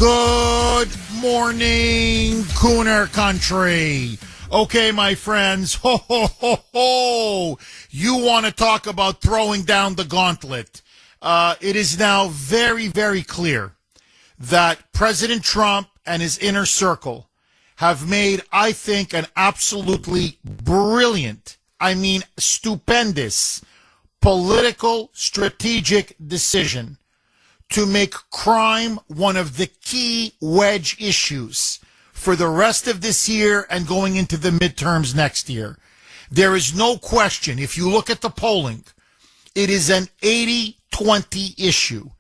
Good morning, Kuhner country. Okay, my friends, ho, ho, ho, ho. You want to talk about throwing down the gauntlet. It is now very, very clear that President Trump and his inner circle have made, I think, an absolutely brilliant, stupendous political strategic decision to make crime one of the key wedge issues for the rest of this year and going into the midterms next year. There is no question, if you look at the polling, it is an 80-20 issue.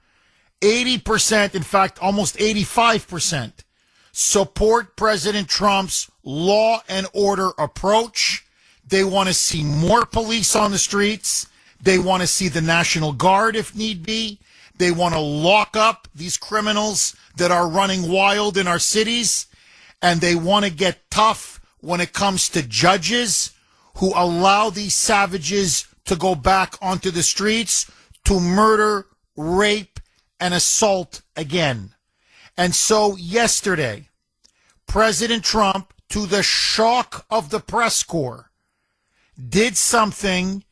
80%, in fact, almost 85%, support President Trump's law and order approach. They want to see more police on the streets. They want to see the National Guard if need be. They want to lock up these criminals that are running wild in our cities. And they want to get tough when it comes to judges who allow these savages to go back onto the streets to murder, rape, and assault again. And so yesterday, President Trump, to the shock of the press corps, did something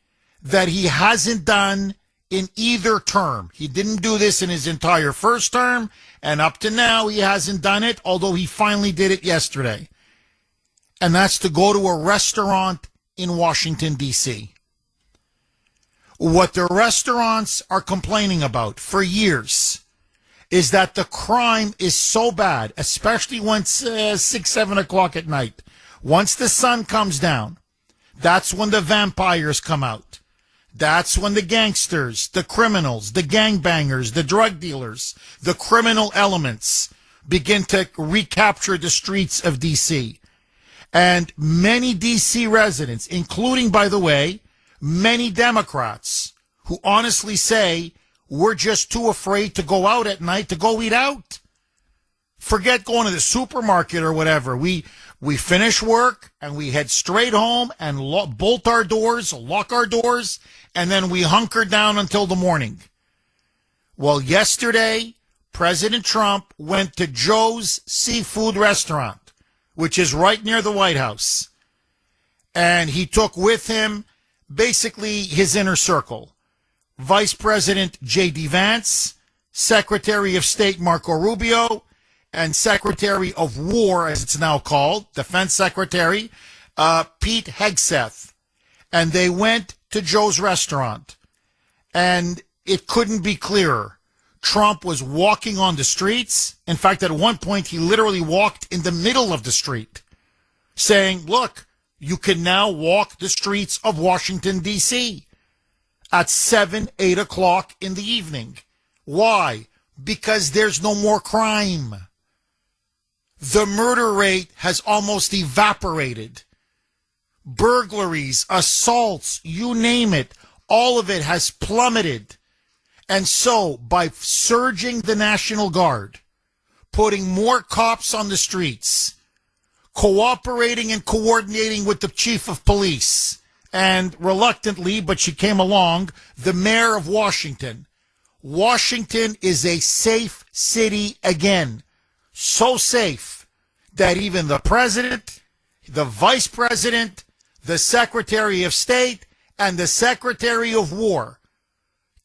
that he hasn't done in either term. He didn't do this in his entire first term, and up to now he hasn't done it, although he finally did it yesterday. And that's to go to a restaurant in Washington, D.C. What the restaurants are complaining about for years is that the crime is so bad, especially when 6, 7 o'clock at night. Once the sun comes down, that's when the vampires come out. That's when the gangsters, the criminals, the gangbangers, the drug dealers, the criminal elements begin to recapture the streets of D.C. And many D.C. residents, including, by the way, many Democrats who honestly say, we're just too afraid to go out at night to go eat out. Forget going to the supermarket or whatever. We finish work and we head straight home and bolt our doors, lock our doors, and then we hunker down until the morning. Well, yesterday, President Trump went to Joe's Seafood Restaurant, which is right near the White House. And he took with him basically his inner circle. Vice President J.D. Vance, Secretary of State Marco Rubio, and Secretary of War, as it's now called, Defense Secretary Pete Hegseth. And they went to Joe's restaurant. And it couldn't be clearer. Trump was walking on the streets. In fact, at one point, he literally walked in the middle of the street, saying, look, you can now walk the streets of Washington, D.C. at 7, 8 o'clock in the evening. Why? Because there's no more crime. The murder rate has almost evaporated. Burglaries, assaults, you name it, all of it has plummeted. And so, by surging the National Guard, putting more cops on the streets, cooperating and coordinating with the chief of police, and reluctantly, but she came along, the mayor of Washington. Washington is a safe city again. So safe that even the president, the vice president, the Secretary of State, and the Secretary of War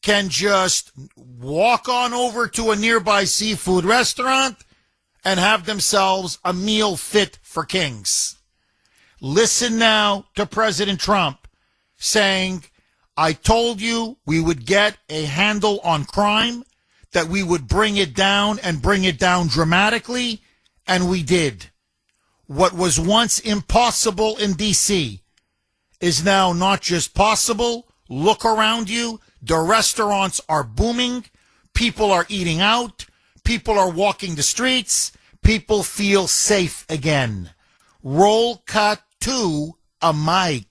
can just walk on over to a nearby seafood restaurant and have themselves a meal fit for kings. Listen now to President Trump saying, I told you we would get a handle on crime, that we would bring it down and bring it down dramatically, and we did. What was once impossible in D.C. is now not just possible. Look around you. The restaurants are booming. People are eating out. People are walking the streets. People feel safe again. Roll cut to a mic.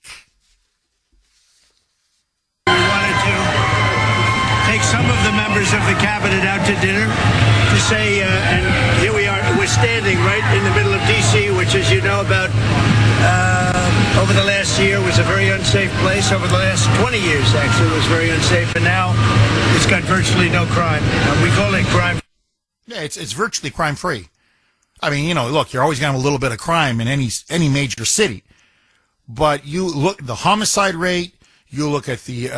We wanted to take some of the members of the cabinet out to dinner to say, and here we are, we're standing right in the middle of D.C., which, as you know, about over the last year was a very unsafe place. Over the last 20 years, actually, it was very unsafe. And now it's got virtually no crime. We call it crime. Yeah, it's virtually crime-free. I mean, look, you're always going to have a little bit of crime in any major city. But you look the homicide rate, you look at the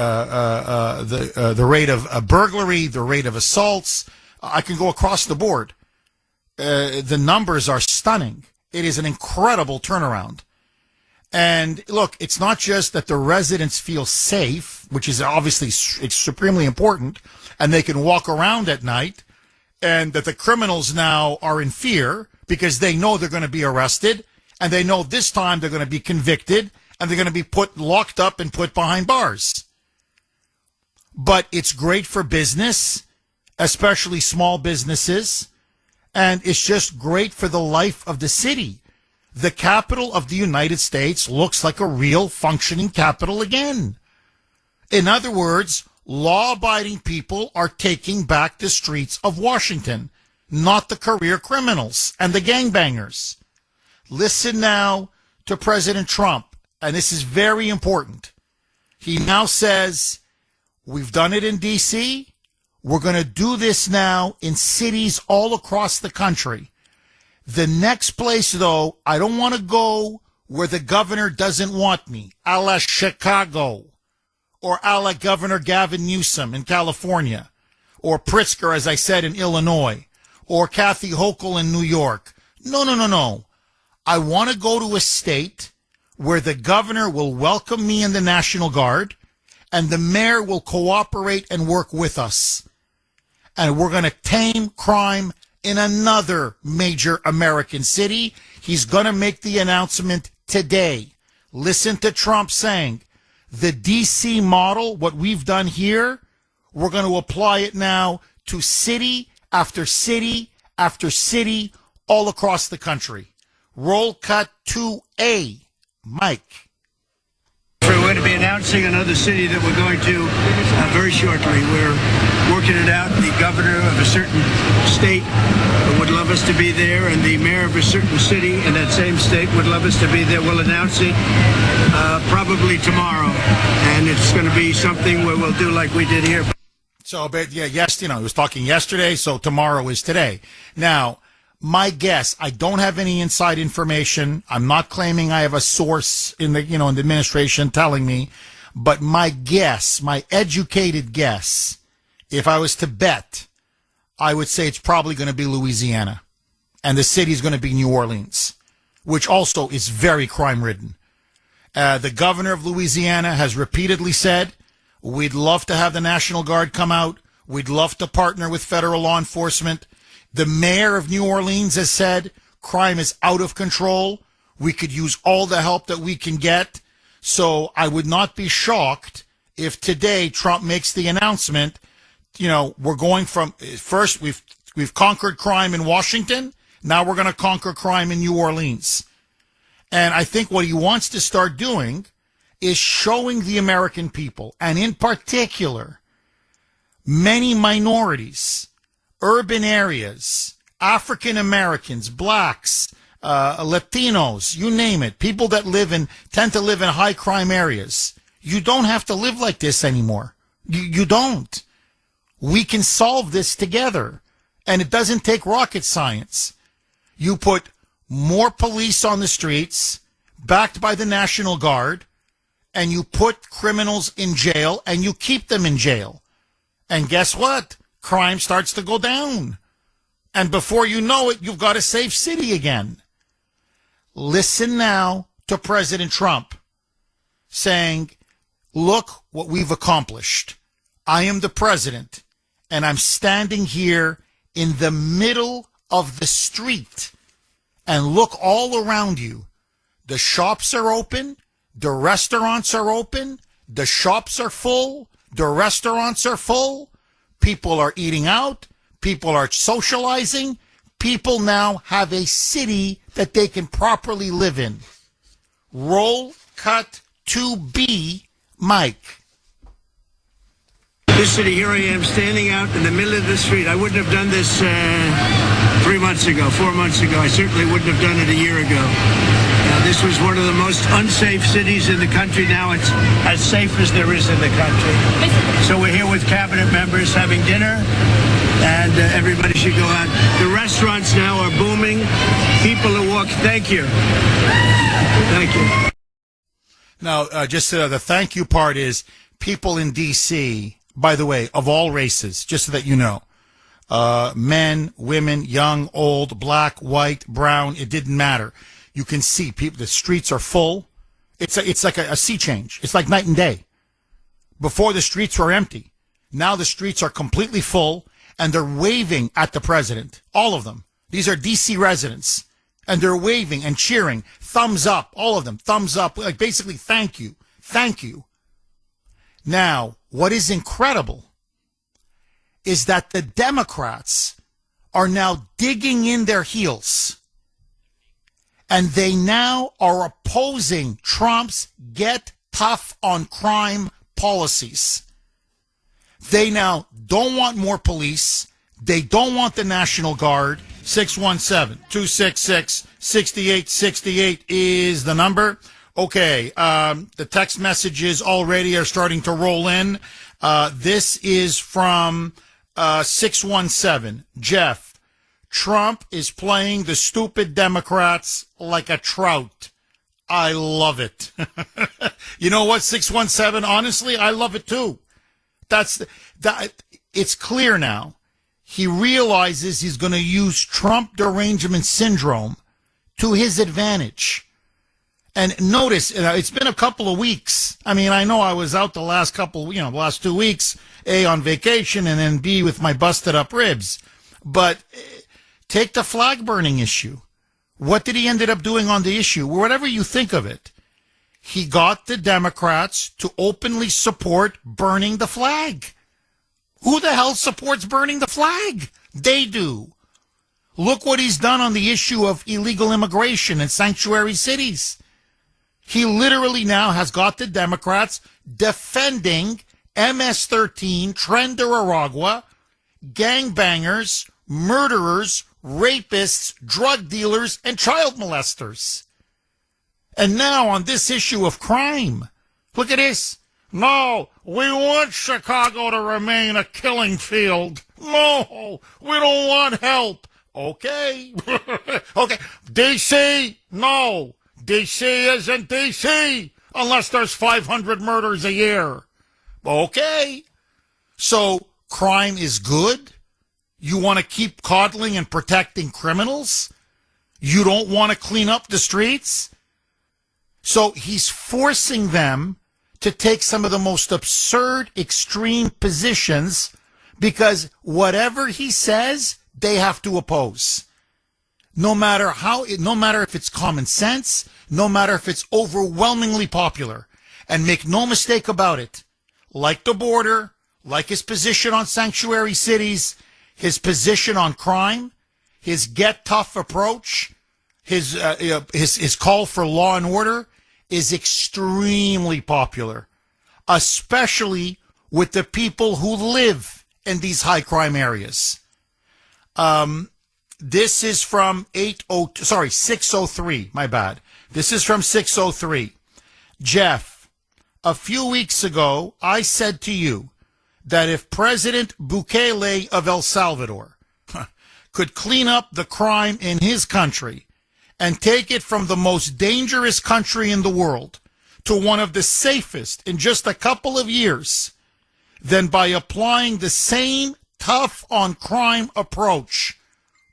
rate of burglary, the rate of assaults. I can go across the board. The numbers are stunning. It is an incredible turnaround. And look, it's not just that the residents feel safe, which is obviously it's supremely important, and they can walk around at night, and that the criminals now are in fear because they know they're going to be arrested, and they know this time they're going to be convicted, and they're going to be locked up and put behind bars. But it's great for business, especially small businesses, and it's just great for the life of the city. The capital of the United States looks like a real functioning capital again. In other words, law-abiding people are taking back the streets of Washington, not the career criminals and the gangbangers. Listen now to President Trump, and this is very important. He now says, we've done it in D.C., we're going to do this now in cities all across the country. The next place, though, I don't want to go where the governor doesn't want me, a la Chicago, or a la Governor Gavin Newsom in California, or Pritzker, as I said, in Illinois, or Kathy Hochul in New York. No. I want to go to a state where the governor will welcome me in the National Guard, and the mayor will cooperate and work with us. And we're going to tame crime in another major American city. He's going to make the announcement today. Listen to Trump saying, the D.C. model, what we've done here, we're going to apply it now to city after city after city all across the country. Roll cut 2A. Mike. We're going to be announcing another city that we're going to very shortly. We're working it out. The governor of a certain state would love us to be there, and the mayor of a certain city in that same state would love us to be there. We'll announce it probably tomorrow, and it's going to be something where we'll do like we did here. So, but yeah, yes, he was talking yesterday, so tomorrow is today. Now, my guess, I don't have any inside information. I'm not claiming I have a source in the, in the administration telling me, but my guess, my educated guess, if I was to bet, I would say it's probably going to be Louisiana, and the city's going to be New Orleans, which also is very crime-ridden. The governor of Louisiana has repeatedly said, we'd love to have the National Guard come out. We'd love to partner with federal law enforcement. The mayor of New Orleans has said crime is out of control. We could use all the help that we can get. So I would not be shocked if today Trump makes the announcement, we're going from first we've conquered crime in Washington. Now we're going to conquer crime in New Orleans. And I think what he wants to start doing is showing the American people, and in particular, many minorities, urban areas, African Americans, blacks, Latinos, you name it, people that tend to live in high crime areas. You don't have to live like this anymore. You don't. We can solve this together. And it doesn't take rocket science. You put more police on the streets, backed by the National Guard, and you put criminals in jail, and you keep them in jail. And guess what? Crime starts to go down. And before you know it, you've got a safe city again. Listen now to President Trump saying, look what we've accomplished. I am the president, and I'm standing here in the middle of the street. And look all around you. The shops are open. The restaurants are open. The shops are full. The restaurants are full. People are eating out. People are socializing. People now have a city that they can properly live in. Roll cut 2B, Mike. This city, here I am standing out in the middle of the street. I wouldn't have done this for 3 months ago, 4 months ago. I certainly wouldn't have done it a year ago. This was one of the most unsafe cities in the country. Now it's as safe as there is in the country. So we're here with cabinet members having dinner, and everybody should go out. The restaurants now are booming. People are walking. Thank you. Thank you. Now, just the thank you part is people in D.C., by the way, of all races, just so that you know, men, women, young, old, black, white, brown, it didn't matter. You can see people, the streets are full. It's like a sea change. It's like night and day. Before the streets were empty. Now the streets are completely full, and they're waving at the president. All of them. These are D.C. residents. And they're waving and cheering. Thumbs up. All of them. Thumbs up. Like basically, thank you. Thank you. Now, what is incredible is that the Democrats are now digging in their heels. And they now are opposing Trump's get tough on crime policies. They now don't want more police. They don't want the National Guard. 617-266-6868 is the number. Okay, the text messages already are starting to roll in. This is from 617. Jeff. Trump is playing the stupid Democrats like a trout. I love it. You know what, 617? Honestly, I love it too. It's clear now. He realizes he's going to use Trump derangement syndrome to his advantage. And notice, it's been a couple of weeks. I mean, I know I was out the last 2 weeks, A, on vacation, and then B, with my busted up ribs. But take the flag burning issue. What did he ended up doing on the issue? Whatever you think of it, he got the Democrats to openly support burning the flag. Who the hell supports burning the flag? They do. Look what he's done on the issue of illegal immigration in sanctuary cities. He literally now has got the Democrats defending MS-13, Tren de Aragua, gangbangers, murderers, rapists, drug dealers, and child molesters. And now on this issue of crime, look at this. No, we want Chicago to remain a killing field. No, we don't want help. Okay. Okay. D.C., no. D.C. isn't D.C. unless there's 500 murders a year. Okay. So crime is good. You want to keep coddling and protecting criminals? You don't want to clean up the streets? So he's forcing them to take some of the most absurd, extreme positions because whatever he says, they have to oppose. No matter if it's common sense, no matter if it's overwhelmingly popular. And make no mistake about it, like the border, like his position on sanctuary cities, his position on crime, his get tough approach, his call for law and order is extremely popular, especially with the people who live in these high crime areas. This is from 603. My bad. This is from 603. Jeff, a few weeks ago, I said to you that if President Bukele of El Salvador could clean up the crime in his country and take it from the most dangerous country in the world to one of the safest in just a couple of years, then by applying the same tough on crime approach,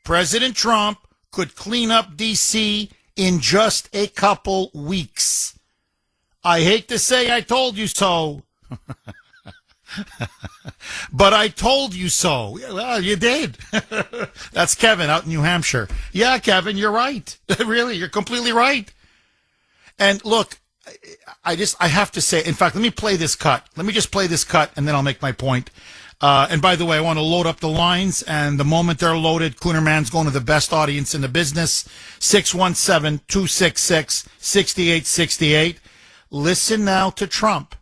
President Trump could clean up D.C. in just a couple weeks. I hate to say I told you so. But I told you so. Well, you did. That's Kevin out in New Hampshire. Yeah, Kevin, you're right. Really, you're completely right. And look, I have to say, in fact, let me play this cut. Let me just play this cut, and then I'll make my point. And by the way, I want to load up the lines, and the moment they're loaded, Kuhner Man's going to the best audience in the business, 617-266-6868. Listen now to Trump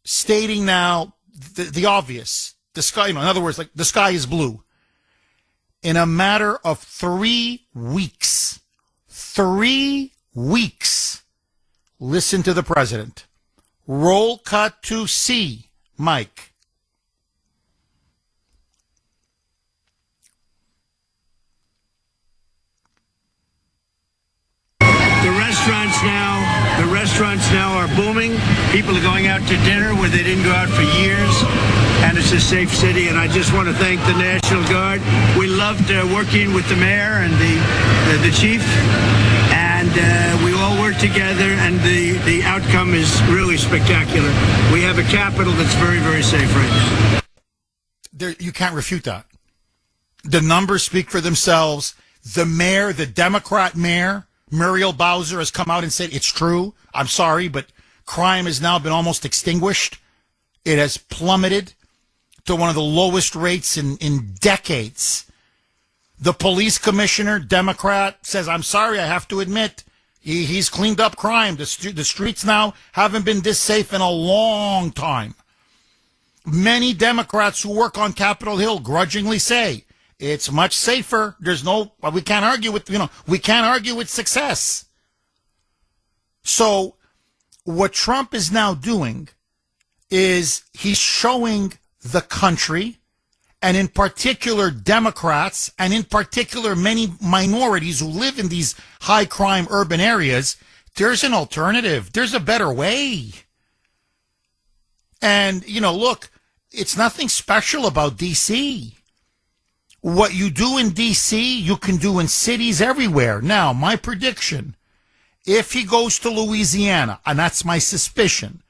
stating now the obvious. The sky, in other words, like the sky is blue. in a matter of 3 weeks. 3 weeks. Listen to the president. Roll cut to C, Mike. The restaurants now are booming. People are going out to dinner where they didn't go out for years. And it's a safe city. And I just want to thank the National Guard. We loved working with the mayor and the chief. And we all work together. And the outcome is really spectacular. We have a capital that's very, very safe right now. You can't refute that. The numbers speak for themselves. The mayor, the Democrat mayor, Muriel Bowser, has come out and said it's true. I'm sorry, but crime has now been almost extinguished. It has plummeted to one of the lowest rates in decades. The police commissioner, Democrat, says, I'm sorry, I have to admit, he's cleaned up crime. The streets now haven't been this safe in a long time. Many Democrats who work on Capitol Hill grudgingly say, it's much safer. We can't argue with success. So what Trump is now doing is he's showing the country, and in particular Democrats, and in particular many minorities who live in these high crime urban areas, there's an alternative. There's a better way. And, look, it's nothing special about D.C. What you do in D.C., you can do in cities everywhere. Now, my prediction, if he goes to Louisiana, and that's my suspicion,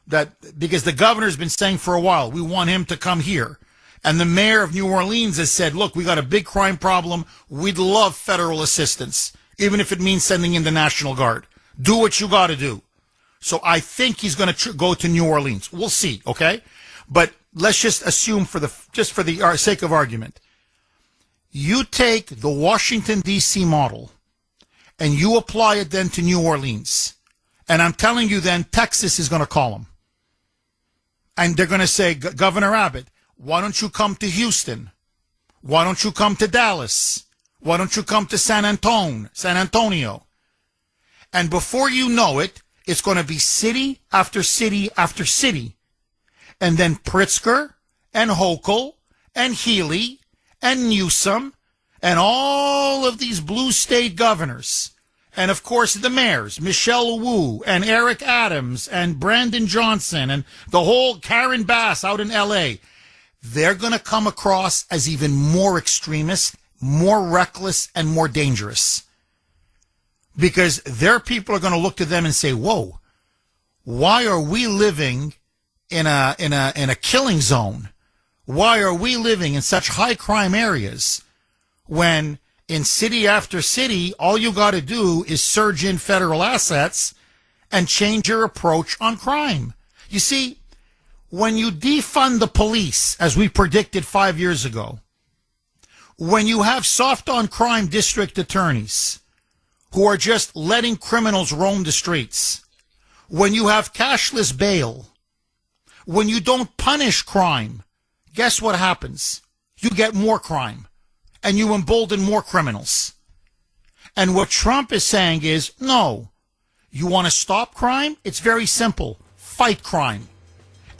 that because the governor's been saying for a while, we want him to come here. And the mayor of New Orleans has said, look, we got a big crime problem. We'd love federal assistance, even if it means sending in the National Guard. Do what you got to do. So I think he's going to go to New Orleans. We'll see, okay? But let's just assume for the sake of argument, you take the Washington, D.C. model and you apply it then to New Orleans. And I'm telling you then, Texas is going to call them. And they're going to say, Governor Abbott, why don't you come to Houston? Why don't you come to Dallas? Why don't you come to San Antonio? And before you know it, it's going to be city after city after city. And then Pritzker and Hochul and Healy and Newsom, and all of these blue state governors, and of course the mayors, Michelle Wu and Eric Adams and Brandon Johnson and the whole Karen Bass out in L.A., they're going to come across as even more extremist, more reckless, and more dangerous. Because their people are going to look to them and say, whoa, why are we living in a killing zone? Why are we living in such high crime areas when in city after city, all you got to do is surge in federal assets and change your approach on crime? You see, when you defund the police, as we predicted 5 years ago, when you have soft on crime district attorneys who are just letting criminals roam the streets, when you have cashless bail, when you don't punish crime, guess what happens? You get more crime, and you embolden more criminals. And what Trump is saying is, no, you want to stop crime? It's very simple. Fight crime.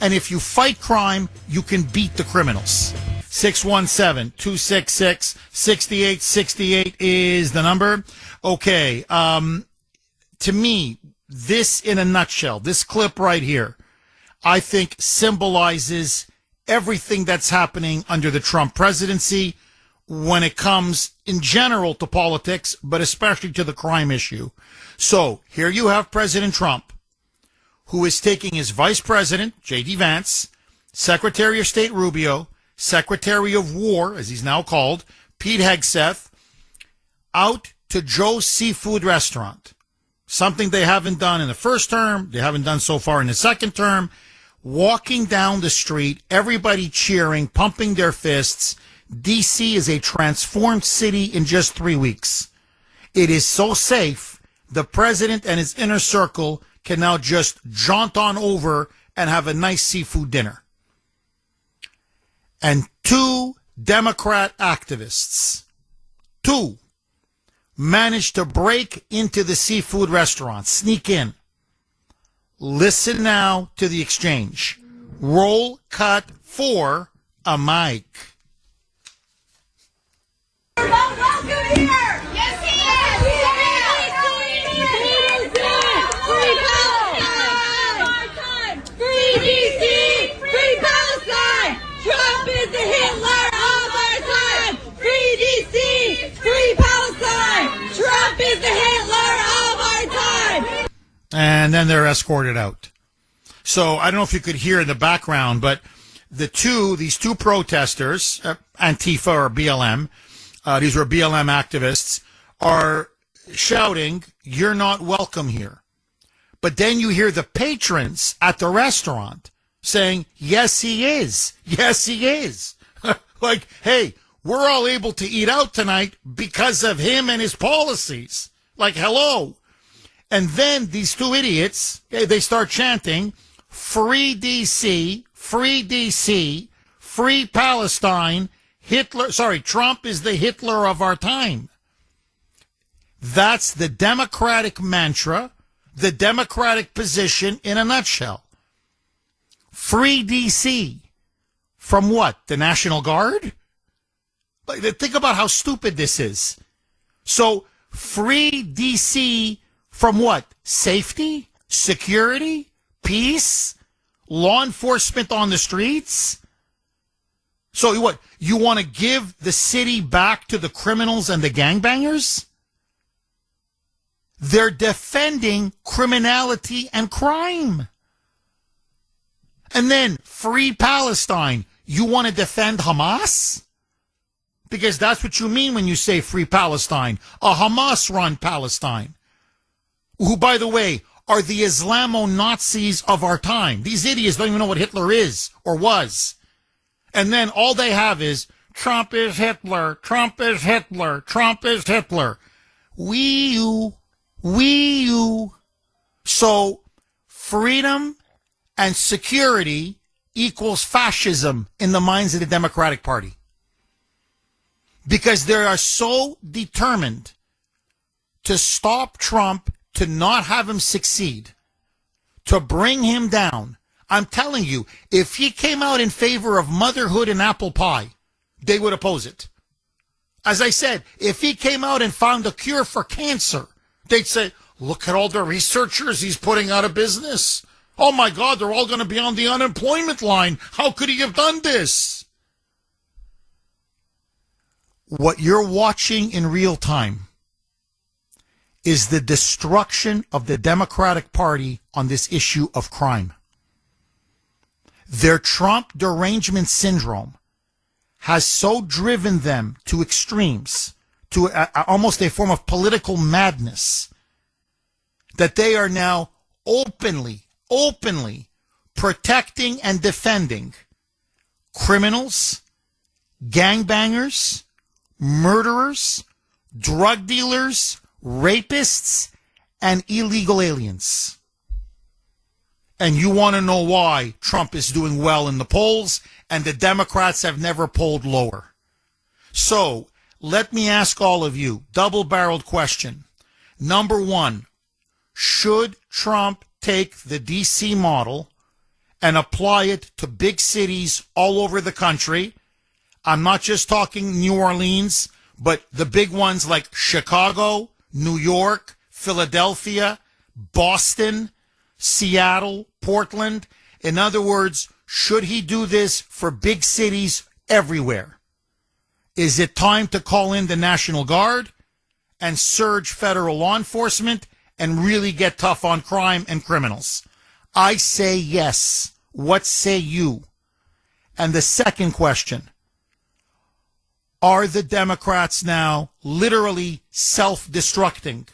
And if you fight crime, you can beat the criminals. 617-266-6868 is the number. Okay, to me, this in a nutshell, this clip right here, I think symbolizes everything that's happening under the Trump presidency when it comes in general to politics, but especially to the crime issue. So here you have President Trump, who is taking his vice president, J.D. Vance, Secretary of State Rubio, Secretary of War, as he's now called, Pete Hegseth, out to Joe's Seafood Restaurant. Something they haven't done in the first term, they haven't done so far in the second term. Walking down the street, everybody cheering, pumping their fists. D.C. is a transformed city in just 3 weeks. It is so safe, the president and his inner circle can now just jaunt on over and have a nice seafood dinner. And 2 Democrat activists Two, managed to break into the seafood restaurant, sneak in. Listen now to the exchange. Roll cut for a mic. You're not welcome here! Yes, he is! Free DC! Free Palestine! Trump is the Hitler of our time! Free DC! Free Palestine! Trump is the Hitler of our time! And then they're escorted out. So I don't know if you could hear in the background, but these two protesters, Antifa or BLM, these were BLM activists, are shouting, "You're not welcome here." But then you hear the patrons at the restaurant saying, "Yes, he is. Yes, he is." Like, hey, we're all able to eat out tonight because of him and his policies. Like, hello. And then these two idiots, they start chanting, "Free DC, free DC, free Palestine, Trump is the Hitler of our time." That's the Democratic mantra, the Democratic position in a nutshell. Free DC. From what? The National Guard? Like, think about how stupid this is. So, free DC from what? Safety? Security? Peace? Law enforcement on the streets? So what? You want to give the city back to the criminals and the gangbangers? They're defending criminality and crime. And then, free Palestine. You want to defend Hamas? Because that's what you mean when you say free Palestine. A Hamas-run Palestine. Who, by the way, are the Islamo-Nazis of our time. These idiots don't even know what Hitler is or was. And then all they have is, Trump is Hitler, Trump is Hitler, Trump is Hitler. Wee you. So, freedom and security equals fascism in the minds of the Democratic Party. Because they are so determined to stop Trump, to not have him succeed, to bring him down. I'm telling you, if he came out in favor of motherhood and apple pie, they would oppose it. As I said, if he came out and found a cure for cancer, they'd say, look at all the researchers he's putting out of business. Oh my God, they're all going to be on the unemployment line. How could he have done this? What you're watching in real time is the destruction of the Democratic Party on this issue of crime. Their Trump derangement syndrome has so driven them to extremes, to almost a form of political madness, that they are now openly protecting and defending criminals, gangbangers, murderers, drug dealers, rapists, and illegal aliens. And you want to know why Trump is doing well in the polls and the Democrats have never polled lower. So, let me ask all of you, double-barreled question. Number one, should Trump take the D.C. model and apply it to big cities all over the country? I'm not just talking New Orleans, but the big ones like Chicago, New York, Philadelphia, Boston, Seattle, Portland. In other words, should he do this for big cities everywhere? Is it time to call in the National Guard and surge federal law enforcement and really get tough on crime and criminals? I say yes. What say you? And the second question, are the Democrats now literally self-destructing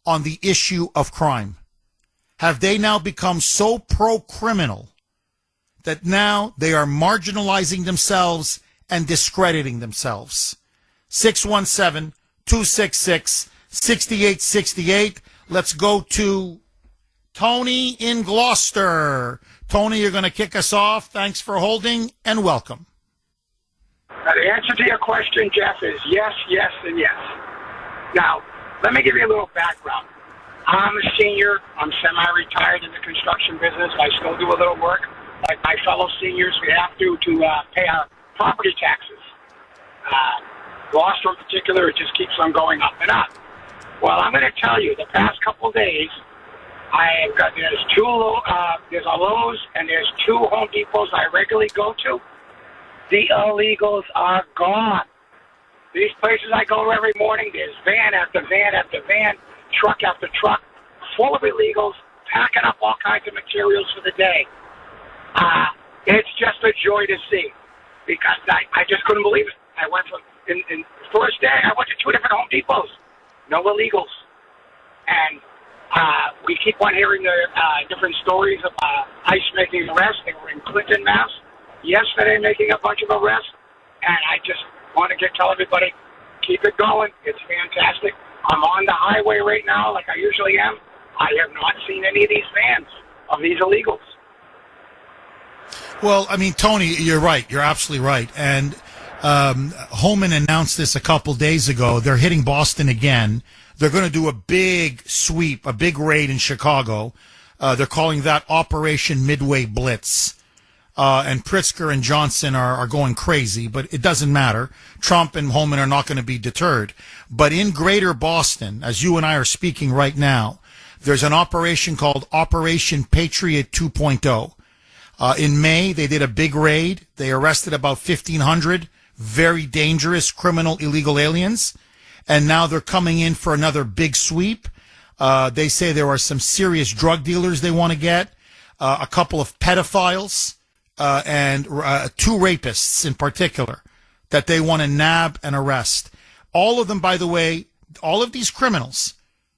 on the issue of crime? Have they now become so pro-criminal that now they are marginalizing themselves and discrediting themselves? 617-266-6868. Let's go to Tony in Gloucester. Tony, you're going to kick us off. Thanks for holding and welcome. The answer to your question, Jeff, is yes, yes, and yes. Now, let me give you a little background. I'm a senior. I'm semi-retired in the construction business. I still do a little work. Like my fellow seniors, we have to pay our property taxes. Gloucester in particular, it just keeps on going up and up. Well, I'm going to tell you, the past couple of days, there's a Lowe's and there's 2 Home Depots I regularly go to. The illegals are gone. These places I go to every morning, there's van after van after van, truck after truck, full of illegals, packing up all kinds of materials for the day. It's just a joy to see, because I just couldn't believe it. I went from, in the first day, I went to 2 different Home Depots. No illegals. And we keep on hearing the different stories of ICE making arrests. They were in Clinton, Mass. Yesterday making a bunch of arrests. And I just want to tell everybody, keep it going. It's fantastic. I'm on the highway right now like I usually am. I have not seen any of these vans of these illegals. Well, I mean, Tony, you're right. You're absolutely right. And Holman announced this a couple days ago. They're hitting Boston again. They're going to do a big sweep, a big raid in Chicago. They're calling that Operation Midway Blitz. And Pritzker and Johnson are going crazy, but it doesn't matter. Trump and Holman are not going to be deterred. But in greater Boston, as you and I are speaking right now, there's an operation called Operation Patriot 2.0. In May, they did a big raid. They arrested about 1,500 very dangerous criminal illegal aliens. And now they're coming in for another big sweep. They say there are some serious drug dealers they want to get, a couple of pedophiles, and 2 rapists in particular that they want to nab and arrest. All of them, by the way, all of these criminals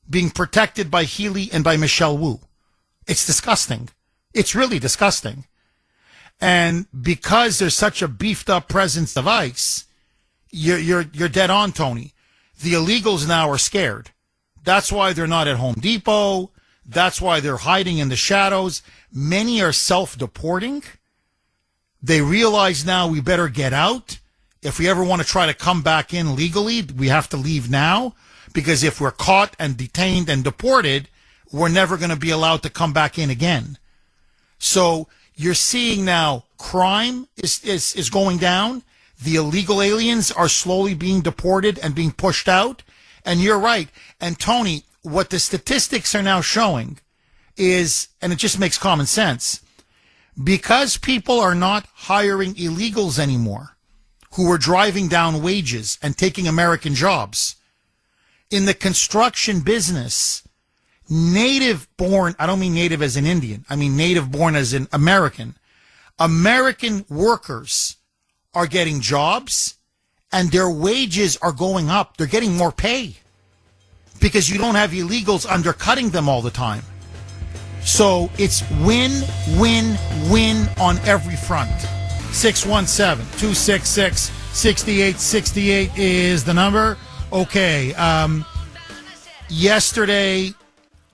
being protected by Healy and by Michelle Wu. It's disgusting. It's really disgusting. And because there's such a beefed up presence of ICE, you're dead on, Tony. The illegals now are scared. That's why they're not at Home Depot. That's why they're hiding in the shadows. Many are self-deporting. They realize now we better get out. If we ever want to try to come back in legally, we have to leave now. Because if we're caught and detained and deported, we're never going to be allowed to come back in again. So you're seeing now crime is going down. The illegal aliens are slowly being deported and being pushed out. And you're right. And Tony, what the statistics are now showing is, and it just makes common sense, because people are not hiring illegals anymore who are driving down wages and taking American jobs. In the construction business, native born, I don't mean native as an Indian, I mean native born as an American. American workers are getting jobs and their wages are going up. They're getting more pay because you don't have illegals undercutting them all the time. So it's win, win, win on every front. 617-266-6868 is the number. Okay. Yesterday,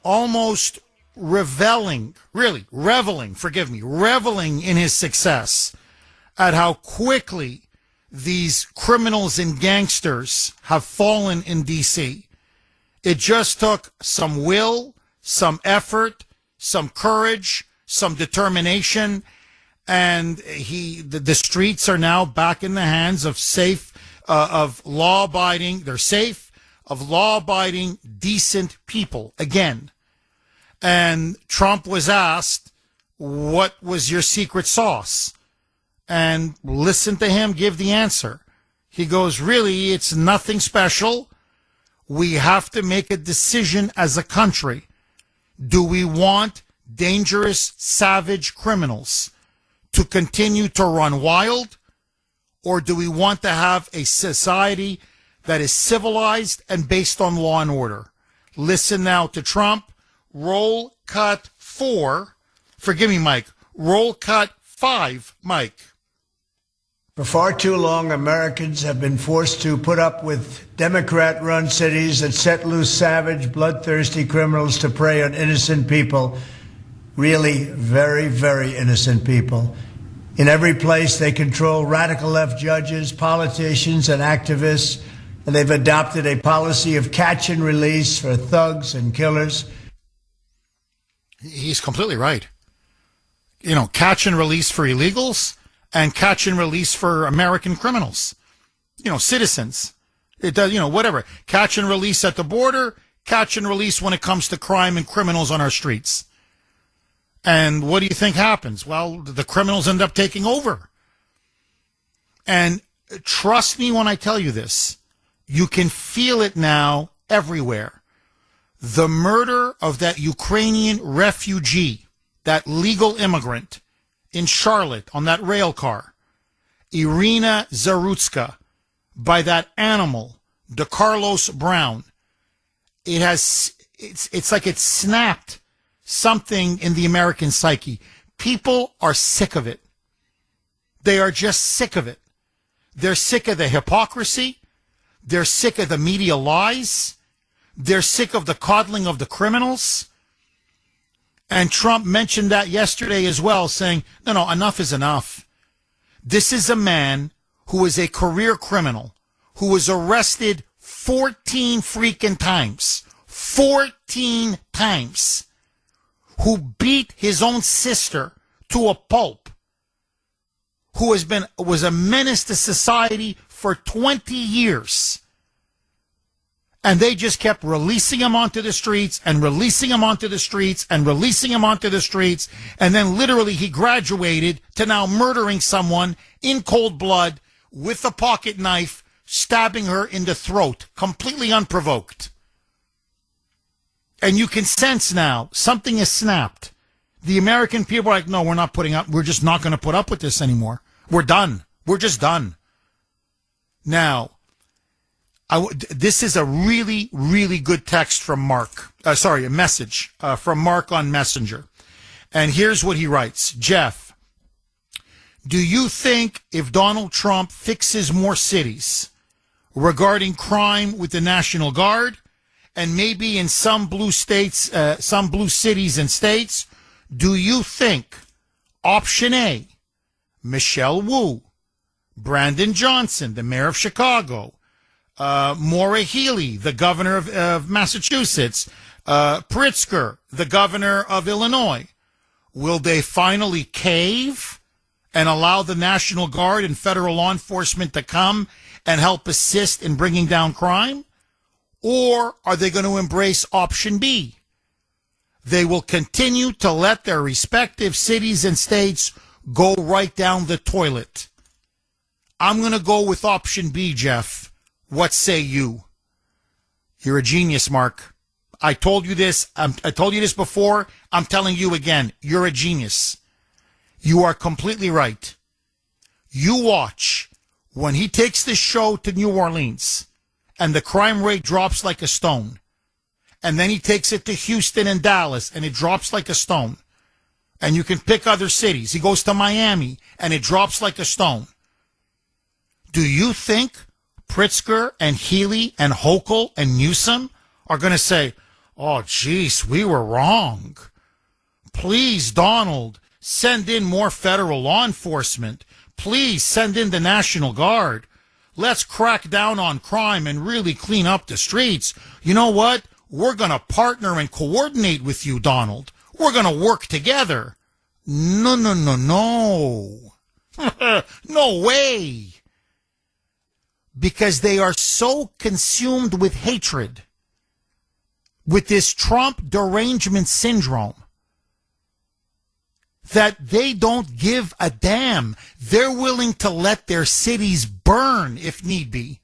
almost reveling in his success at how quickly these criminals and gangsters have fallen in D.C. It just took some will, some effort, some courage, some determination, and the streets are now back in the hands of law-abiding, decent people again. And Trump was asked, what was your secret sauce? And listen to him give the answer. He goes, really, it's nothing special. We have to make a decision as a country. Do we want dangerous, savage criminals to continue to run wild? Or do we want to have a society that is civilized and based on law and order? Listen now to Trump. Roll cut 4. Forgive me, Mike. Roll cut 5, Mike. For far too long, Americans have been forced to put up with Democrat-run cities that set loose savage, bloodthirsty criminals to prey on innocent people, really very, very innocent people. In every place, they control radical left judges, politicians, and activists, and they've adopted a policy of catch and release for thugs and killers. He's completely right. You know, catch and release for illegals and catch and release for American criminals. You know, citizens. It does, you know, whatever. Catch and release at the border, catch and release when it comes to crime and criminals on our streets. And what do you think happens? Well, the criminals end up taking over. And trust me when I tell you this, you can feel it now everywhere. The murder of that Ukrainian refugee, that legal immigrant in Charlotte on that rail car, Irina Zarutska, by that animal, DeCarlos Brown, it's like it snapped something in the American psyche. People are sick of it. They are just sick of it. They're sick of the hypocrisy. They're sick of the media lies. They're sick of the coddling of the criminals. And Trump mentioned that yesterday as well, saying, no, enough is enough. This is a man who is a career criminal, who was arrested 14 freaking times. 14 times. Who beat his own sister to a pulp. Who was a menace to society for 20 years. And they just kept releasing him onto the streets and releasing him onto the streets and releasing him onto the streets. And then literally he graduated to now murdering someone in cold blood with a pocket knife, stabbing her in the throat, completely unprovoked. And you can sense now something has snapped. The American people are like, no, we're just not going to put up with this anymore. We're done. We're just done. Now, this is a really, really good text from Mark. A message from Mark on Messenger. And here's what he writes. Jeff, do you think if Donald Trump fixes more cities regarding crime with the National Guard, and maybe in some blue states, some blue cities and states, do you think option A, Michelle Wu, Brandon Johnson, the mayor of Chicago, Maura Healey, the governor of Massachusetts, Pritzker, the governor of Illinois, will they finally cave and allow the National Guard and federal law enforcement to come and help assist in bringing down crime? Or are they going to embrace option B? They will continue to let their respective cities and states go right down the toilet. I'm going to go with option B, Jeff. What say you? You're a genius, Mark. I told you this. I told you this before. I'm telling you again. You're a genius. You are completely right. You watch when he takes this show to New Orleans and the crime rate drops like a stone. And then he takes it to Houston and Dallas and it drops like a stone. And you can pick other cities. He goes to Miami and it drops like a stone. Do you think Pritzker and Healy and Hochul and Newsom are going to say, oh, geez, we were wrong. Please, Donald, send in more federal law enforcement. Please send in the National Guard. Let's crack down on crime and really clean up the streets. You know what? We're going to partner and coordinate with you, Donald. We're going to work together. No. No way. Because they are so consumed with hatred, with this Trump derangement syndrome, that they don't give a damn. They're willing to let their cities burn if need be,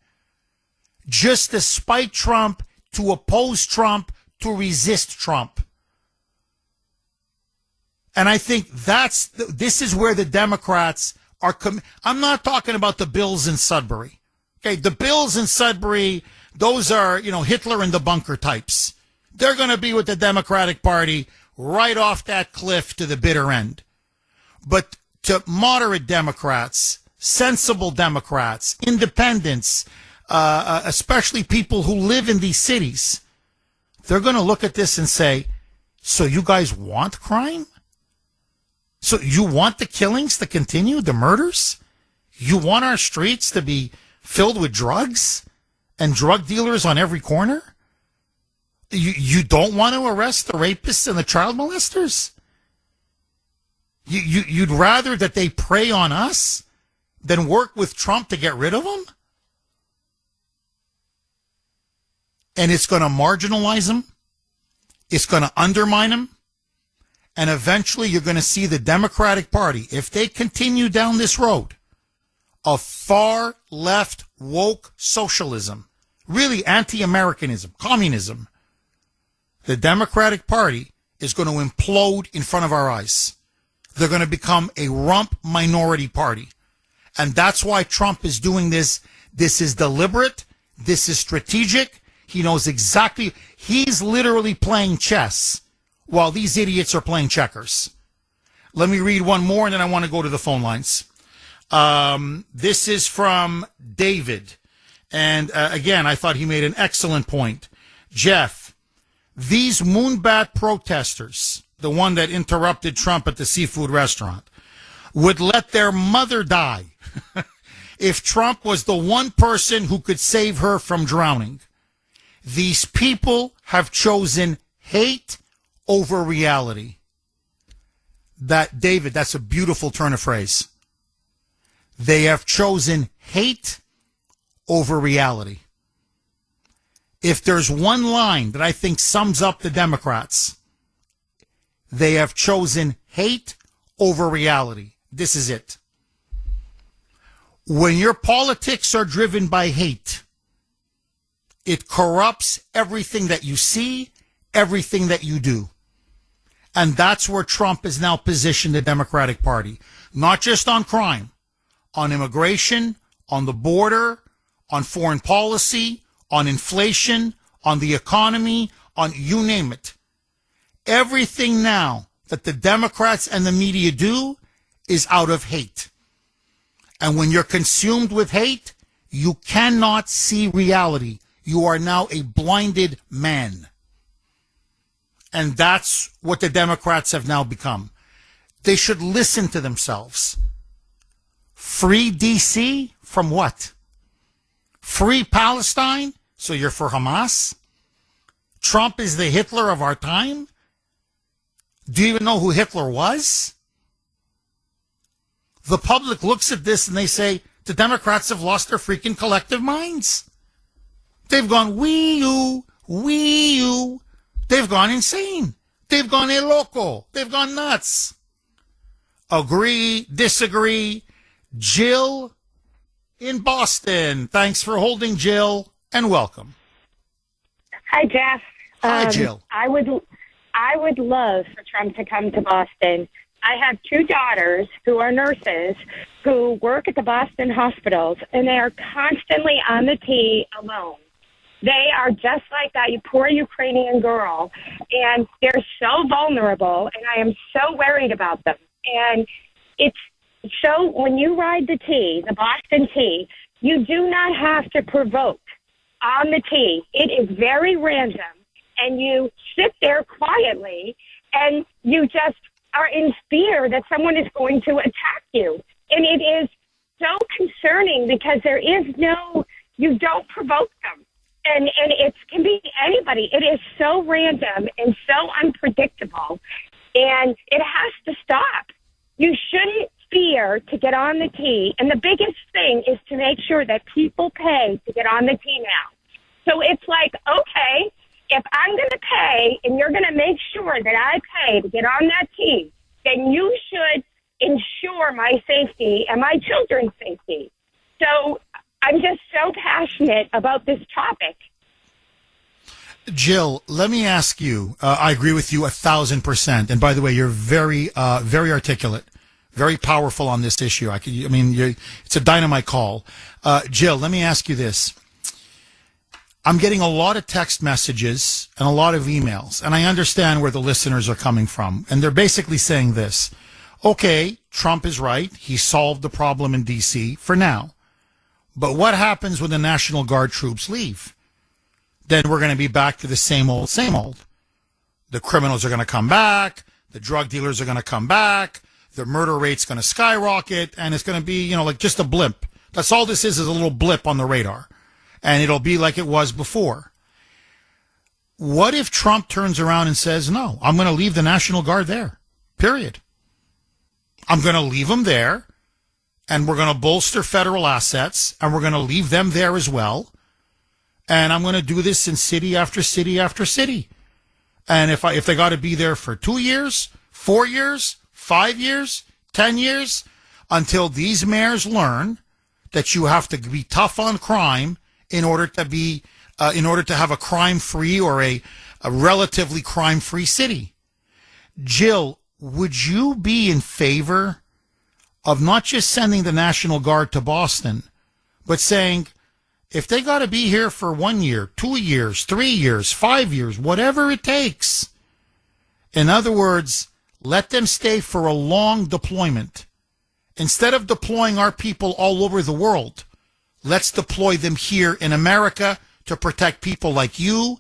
just to spite Trump, to oppose Trump, to resist Trump. And I think this is where the Democrats are. I'm not talking about the Bills in Sudbury. Okay, the Bills in Sudbury, those are, Hitler in the bunker types. They're going to be with the Democratic Party right off that cliff to the bitter end. But to moderate Democrats, sensible Democrats, independents, especially people who live in these cities, they're going to look at this and say, so you guys want crime? So you want the killings to continue, the murders? You want our streets to be filled with drugs and drug dealers on every corner? You don't want to arrest the rapists and the child molesters? You'd rather that they prey on us than work with Trump to get rid of them? And it's going to marginalize them. It's going to undermine them. And eventually you're going to see the Democratic Party, if they continue down this road of far left woke socialism, really anti-Americanism, communism, the Democratic Party is going to implode in front of our eyes. They're going to become a rump minority party. And that's why Trump is doing this. This is deliberate. This is strategic. He knows exactly. He's literally playing chess while these idiots are playing checkers. Let me read one more, and then I want to go to the phone lines. This is from David. And again, I thought he made an excellent point. Jeff, these moonbat protesters, the one that interrupted Trump at the seafood restaurant, would let their mother die if Trump was the one person who could save her from drowning. These people have chosen hate over reality. That, David, that's a beautiful turn of phrase. They have chosen hate over reality. If there's one line that I think sums up the Democrats, they have chosen hate over reality. This is it. When your politics are driven by hate, it corrupts everything that you see, everything that you do. And that's where Trump is now positioned the Democratic Party. Not just on crime, on immigration, on the border, on foreign policy, on inflation, on the economy, on you name it. Everything now that the Democrats and the media do is out of hate. And when you're consumed with hate, you cannot see reality. You are now a blinded man. And that's what the Democrats have now become. They should listen to themselves. Free D.C. from what? Free Palestine? So you're for Hamas? Trump is the Hitler of our time? Do you even know who Hitler was? The public looks at this and they say, the Democrats have lost their freaking collective minds. They've gone wee-oo, wee-oo. They've gone insane. They've gone loco. They've gone nuts. Agree, disagree. Jill in Boston. Thanks for holding, Jill, and welcome. Hi, Jeff. Hi, Jill. I would love for Trump to come to Boston. I have two daughters who are nurses who work at the Boston hospitals, and they are constantly on the T alone. They are just like that poor Ukrainian girl, and they're so vulnerable, and I am so worried about them. And it's so when you ride the T, the Boston T, you do not have to provoke on the T. It is very random, and you sit there quietly, and you just are in fear that someone is going to attack you. And it is so concerning because there is you don't provoke them. And it can be anybody. It is so random and so unpredictable, and it has to stop. You shouldn't fear to get on the T, and the biggest thing is to make sure that people pay to get on the T now. So it's like, okay, if I'm going to pay and you're going to make sure that I pay to get on that T, then you should ensure my safety and my children's safety. So I'm just so passionate about this topic. Jill, let me ask you, I agree with you 1,000%. And by the way, you're very, very articulate, very powerful on this issue. It's a dynamite call. Jill, let me ask you this. I'm getting a lot of text messages and a lot of emails, and I understand where the listeners are coming from. And they're basically saying this. Okay, Trump is right. He solved the problem in D.C. for now. But what happens when the National Guard troops leave? Then we're going to be back to the same old, same old. The criminals are going to come back. The drug dealers are going to come back. the murder rate's going to skyrocket, and it's going to be, like just a blimp. That's all this is a little blip on the radar. And it'll be like it was before. What if Trump turns around and says, no, I'm going to leave the National Guard there, period. I'm going to leave them there, and we're going to bolster federal assets, and we're going to leave them there as well. And I'm going to do this in city after city after city. And if they got to be there for 2 years, 4 years, 5 years, 10 years, until these mayors learn that you have to be tough on crime in order to have a crime-free or a relatively crime-free city. Jill, would you be in favor of not just sending the National Guard to Boston, but saying, if they got to be here for 1 year, 2 years, 3 years, 5 years, whatever it takes, in other words, let them stay for a long deployment. Instead of deploying our people all over the world, let's deploy them here in America to protect people like you,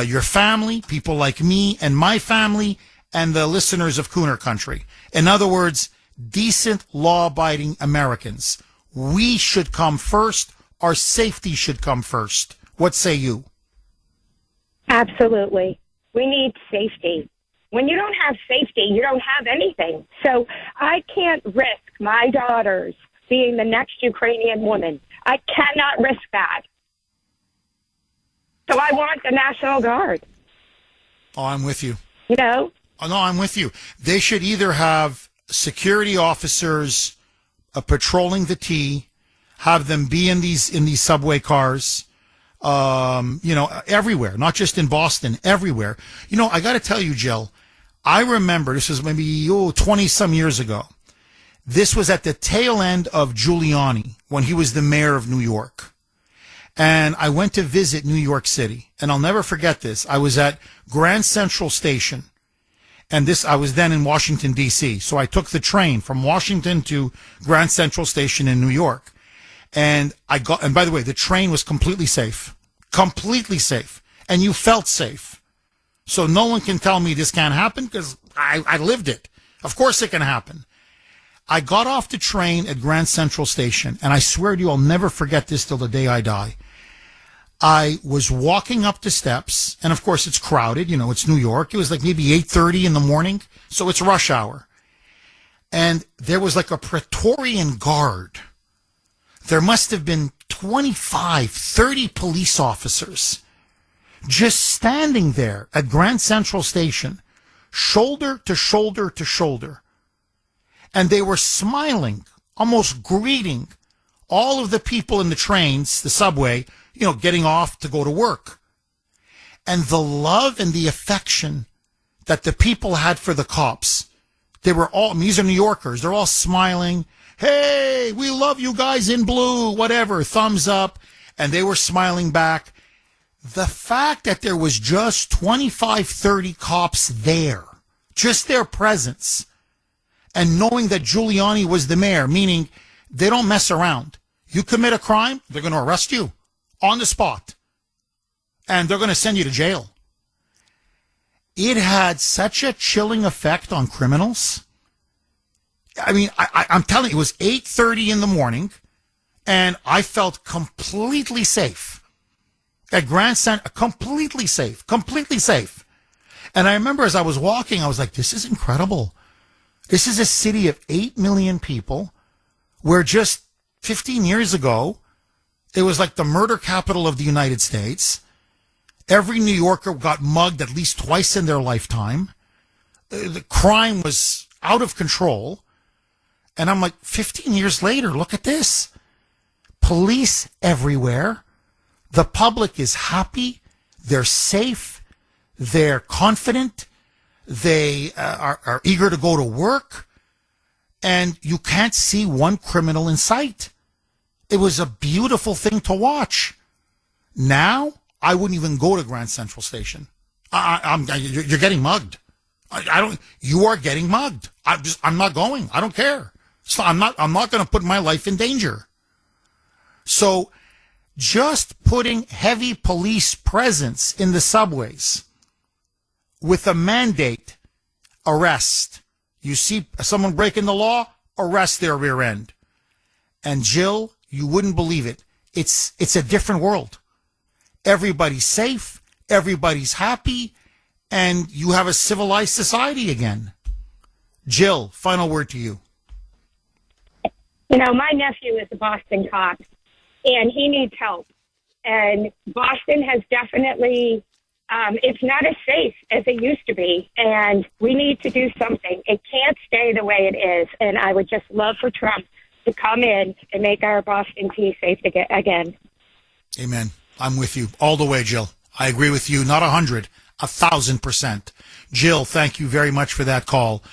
your family, people like me and my family, and the listeners of Kuhner Country. In other words, decent, law-abiding Americans. We should come first. Our safety should come first. What say you? Absolutely. We need safety. When you don't have safety, you don't have anything. So I can't risk my daughters being the next Ukrainian woman. I cannot risk that. So I want the National Guard. Oh, I'm with you. You know? Oh, no, I'm with you. They should either have security officers patrolling the T, have them be in these subway cars, everywhere, not just in Boston, everywhere. I got to tell you, Jill, I remember, this was maybe 20 some years ago. This was at the tail end of Giuliani when he was the mayor of New York. And I went to visit New York City. And I'll never forget this. I was at Grand Central Station. And I was then in Washington, D.C. So I took the train from Washington to Grand Central Station in New York. And and by the way, the train was completely safe. Completely safe. And you felt safe. So no one can tell me this can't happen because I lived it. Of course it can happen. I got off the train at Grand Central Station, and I swear to you, I'll never forget this till the day I die. I was walking up the steps, and of course it's crowded. It's New York. It was like maybe 8:30 in the morning, so it's rush hour. And there was like a Praetorian guard. There must have been 25, 30 police officers just standing there at Grand Central Station, shoulder to shoulder to shoulder. And they were smiling, almost greeting all of the people in the trains, the subway, getting off to go to work. And the love and the affection that the people had for the cops, these are New Yorkers, they're all smiling. Hey, we love you guys in blue, whatever, thumbs up. And they were smiling back. The fact that there was just 25, 30 cops there, just their presence, and knowing that Giuliani was the mayor, meaning they don't mess around. You commit a crime, they're going to arrest you on the spot. And they're going to send you to jail. It had such a chilling effect on criminals. I mean, I'm telling you, it was 8:30 in the morning, and I felt completely safe. At Grand Central, completely safe. And I remember as I was walking, I was like, this is incredible. This is a city of 8 million people where just 15 years ago, it was like the murder capital of the United States. Every New Yorker got mugged at least twice in their lifetime. The crime was out of control. And I'm like, 15 years later, look at this. Police everywhere. The public is happy. They're safe. They're confident. They are eager to go to work. And you can't see one criminal in sight. It was a beautiful thing to watch. Now, I wouldn't even go to Grand Central Station. You're getting mugged. You are getting mugged. I'm not going. I don't care. So I'm not going to put my life in danger. So just putting heavy police presence in the subways with a mandate, arrest, You see someone breaking the law, arrest their rear end. And Jill, you wouldn't believe it. It's a different world. Everybody's safe, everybody's happy, and you have a civilized society again. Jill, final word to you. You know, my nephew is a Boston cop, and he needs help. And Boston has definitely, it's not as safe as it used to be, and we need to do something. It can't stay the way it is, and I would just love for Trump to come in and make our Boston tea safe again. Amen. I'm with you all the way, Jill. I agree with you. Not 100, 1,000%. Jill, thank you very much for that call.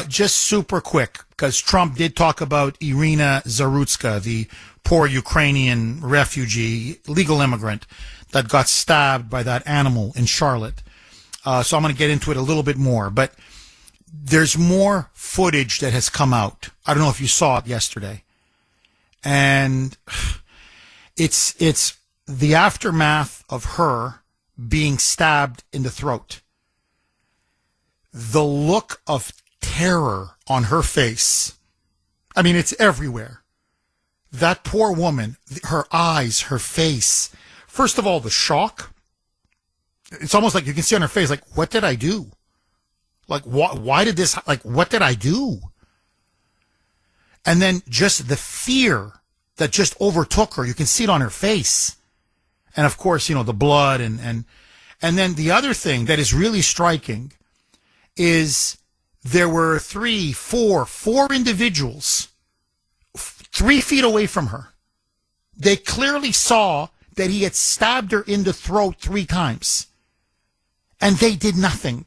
Just super quick, because Trump did talk about Irina Zarutska, the poor Ukrainian refugee, legal immigrant that got stabbed by that animal in Charlotte. So I'm going to get into it a little bit more. But there's more footage that has come out. I don't know if you saw it yesterday. And it's the aftermath of her being stabbed in the throat. The look of terror on her face. I mean, it's everywhere. That poor woman, her eyes, her face. First of all, the shock. It's almost like you can see on her face, like, what did I do? Like, why did this, like, what did I do? And then just the fear that just overtook her. You can see it on her face. And of course, you know, the blood and then the other thing that is really striking is there were four individuals 3 feet away from her. They clearly saw that he had stabbed her in the throat 3 times. And they did nothing.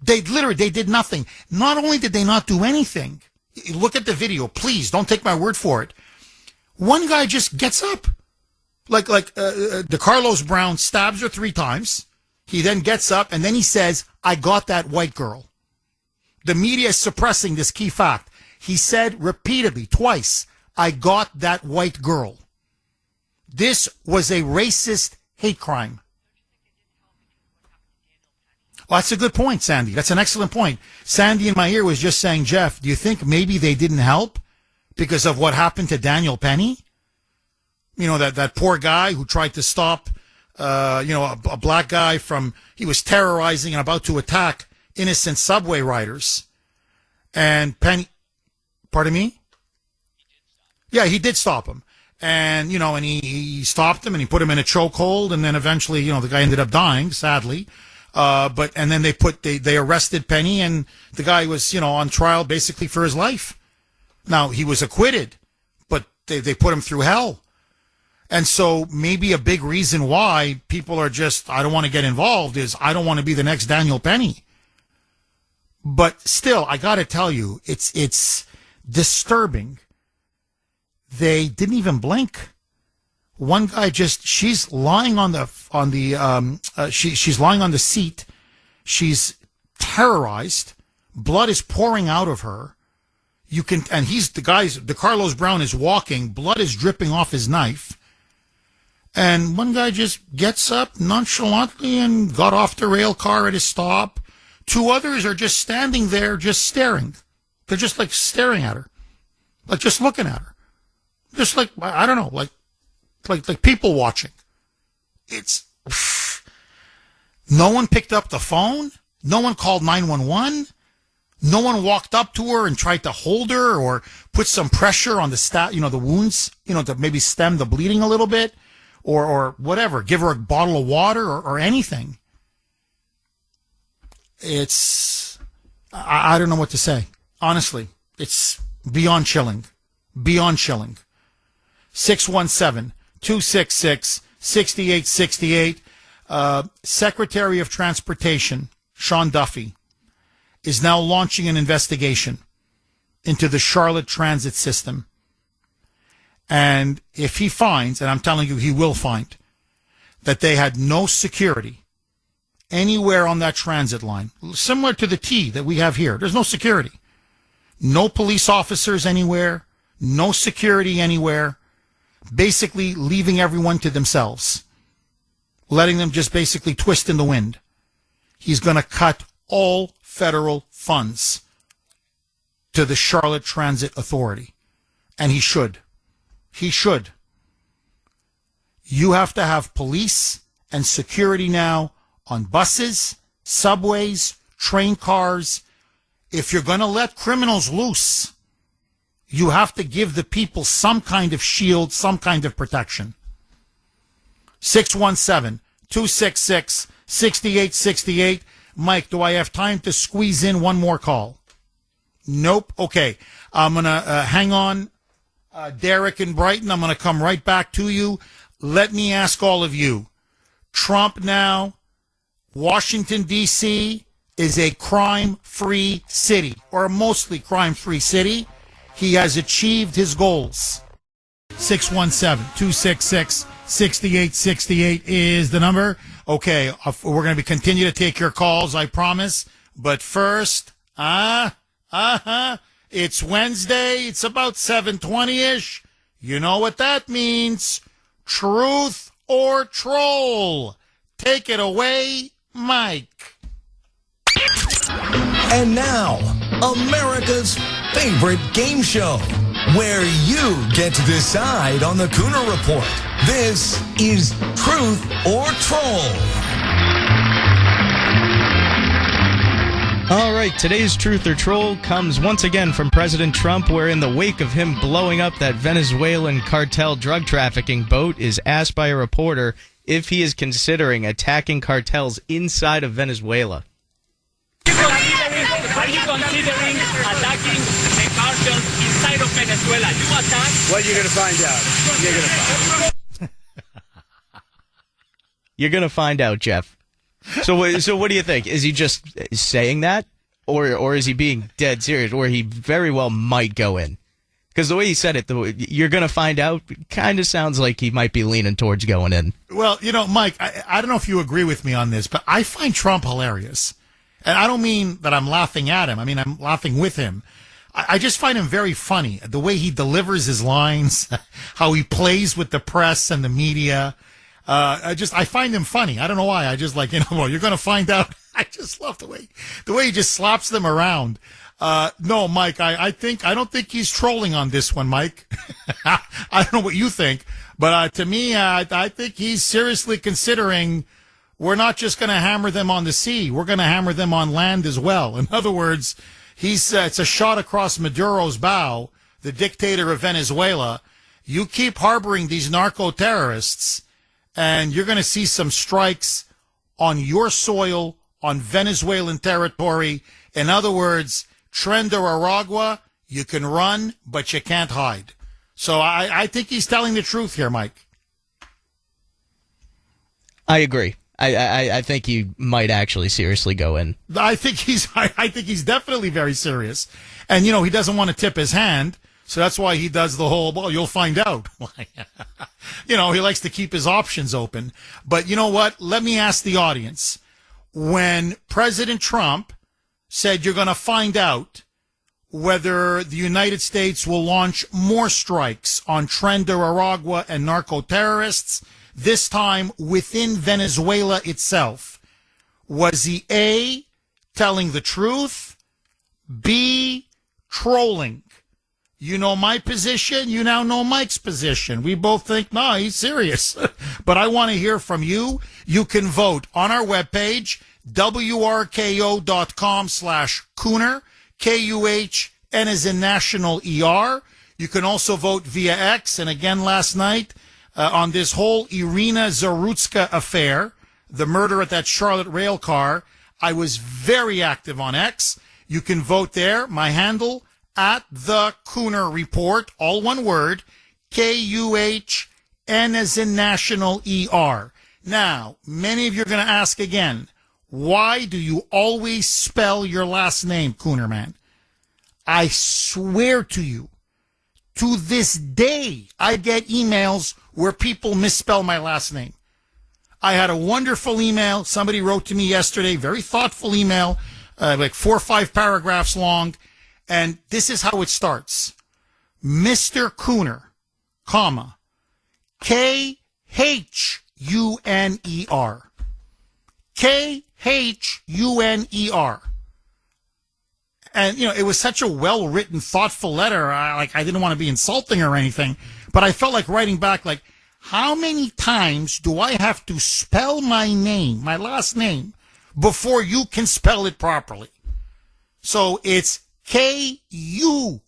They did nothing. Not only did they not do anything, look at the video, please, don't take my word for it. One guy just gets up. Like DeCarlos Brown stabs her 3 times. He then gets up and then he says, I got that white girl. The media is suppressing this key fact. He said repeatedly, twice, I got that white girl. This was a racist hate crime. Well, that's a good point, Sandy. That's an excellent point. Sandy in my ear was just saying, Jeff, do you think maybe they didn't help because of what happened to Daniel Penny? You know, that poor guy who tried to stop, a black guy from, he was terrorizing and about to attack innocent subway riders. And Penny, pardon me? Yeah, he did stop him. And, and he stopped him and he put him in a chokehold. And then eventually, the guy ended up dying, sadly. And then they arrested Penny and the guy was, on trial basically for his life. Now, he was acquitted, but they put him through hell. And so maybe a big reason why people are just, I don't want to get involved is I don't want to be the next Daniel Penny. But still, I got to tell you, it's disturbing. They didn't even blink. One guy she's lying on she's lying on the seat. She's terrorized. Blood is pouring out of her. DeCarlos Brown is walking. Blood is dripping off his knife. And one guy just gets up nonchalantly and got off the rail car at his stop. 2 others are just standing there, just staring. They're just like staring at her. Like just looking at her. Just like, I don't know, like people watching. No one picked up the phone. No one called 911. No one walked up to her and tried to hold her or put some pressure on the wounds, to maybe stem the bleeding a little bit or whatever. Give her a bottle of water or anything. I don't know what to say. Honestly, it's beyond chilling. Beyond chilling. 617-266-6868. Secretary of Transportation, Sean Duffy, is now launching an investigation into the Charlotte transit system. And if he finds, and I'm telling you he will find, that they had no security anywhere on that transit line, similar to the T that we have here, there's no security. No police officers anywhere, no security anywhere, basically leaving everyone to themselves, letting them just basically twist in the wind. He's going to cut all federal funds, to the Charlotte Transit Authority. And he should. He should. You have to have police and security now on buses, subways, train cars. If you're going to let criminals loose, you have to give the people some kind of shield, some kind of protection. 617-266-6868. Mike, do I have time to squeeze in one more call? Nope. Okay. I'm going to hang on, Derek in Brighton. I'm going to come right back to you. Let me ask all of you. Trump now, Washington, D.C. is a crime-free city, or a mostly crime-free city. He has achieved his goals. 617-266-6868 is the number. Okay, we're going to continue to take your calls, I promise. But first, it's Wednesday. It's about 7:20-ish. You know what that means. Truth or troll. Take it away, Mike. And now, America's favorite game show, where you get to decide on the Kuhner Report. This is Truth or Troll. All right, today's Truth or Troll comes once again from President Trump, where in the wake of him blowing up that Venezuelan cartel drug trafficking boat, is asked by a reporter if he is considering attacking cartels inside of Venezuela. Are you considering attacking the cartels inside of Venezuela? You attack? What you're going to find out. You're going to find out. You're going to find out, Jeff. So what do you think? Is he just saying that? Or is he being dead serious? Or he very well might go in? Because the way he said it, you're going to find out, kind of sounds like he might be leaning towards going in. Well, you know, Mike, I don't know if you agree with me on this, but I find Trump hilarious. And I don't mean that I'm laughing at him. I mean, I'm laughing with him. I just find him very funny. The way he delivers his lines, how he plays with the press and the media. I find him funny. I don't know why. I just like, well, you're going to find out. I just love the way he just slaps them around. No, Mike, I don't think he's trolling on this one, Mike. I don't know what you think, but to me, I think he's seriously considering we're not just going to hammer them on the sea. We're going to hammer them on land as well. In other words, it's a shot across Maduro's bow, the dictator of Venezuela. You keep harboring these narco-terrorists, and you're going to see some strikes on your soil, on Venezuelan territory. In other words, Tren de Aragua, you can run, but you can't hide. So I think he's telling the truth here, Mike. I agree. I think he might actually seriously go in. I think he's definitely very serious. And, you know, he doesn't want to tip his hand. So that's why he does the whole, well, you'll find out. You know, he likes to keep his options open. But you know what? Let me ask the audience. When President Trump said you're going to find out whether the United States will launch more strikes on Tren de Aragua and narco-terrorists, this time within Venezuela itself, was he A, telling the truth, B, trolling? You know my position. You now know Mike's position. We both think, no, he's serious. But I want to hear from you. You can vote on our webpage, wrko.com/Kuhner, Kuhn as in National ER. You can also vote via X. And again, last night, on this whole Irina Zarutska affair, the murder at that Charlotte rail car, I was very active on X. You can vote there. My handle, at the Kuhner Report, all one word, Kuhn as in National ER. Now, many of you are going to ask again, why do you always spell your last name, Kuhner man? I swear to you, to this day, I get emails where people misspell my last name. I had a wonderful email. Somebody wrote to me yesterday, very thoughtful email, like 4 or 5 paragraphs long. And this is how it starts. Mr. Kuhner, comma, Kuhner. Kuhner. And, it was such a well-written, thoughtful letter. I didn't want to be insulting or anything, but I felt like writing back, like, how many times do I have to spell my name, my last name, before you can spell it properly? So it's Kuhner.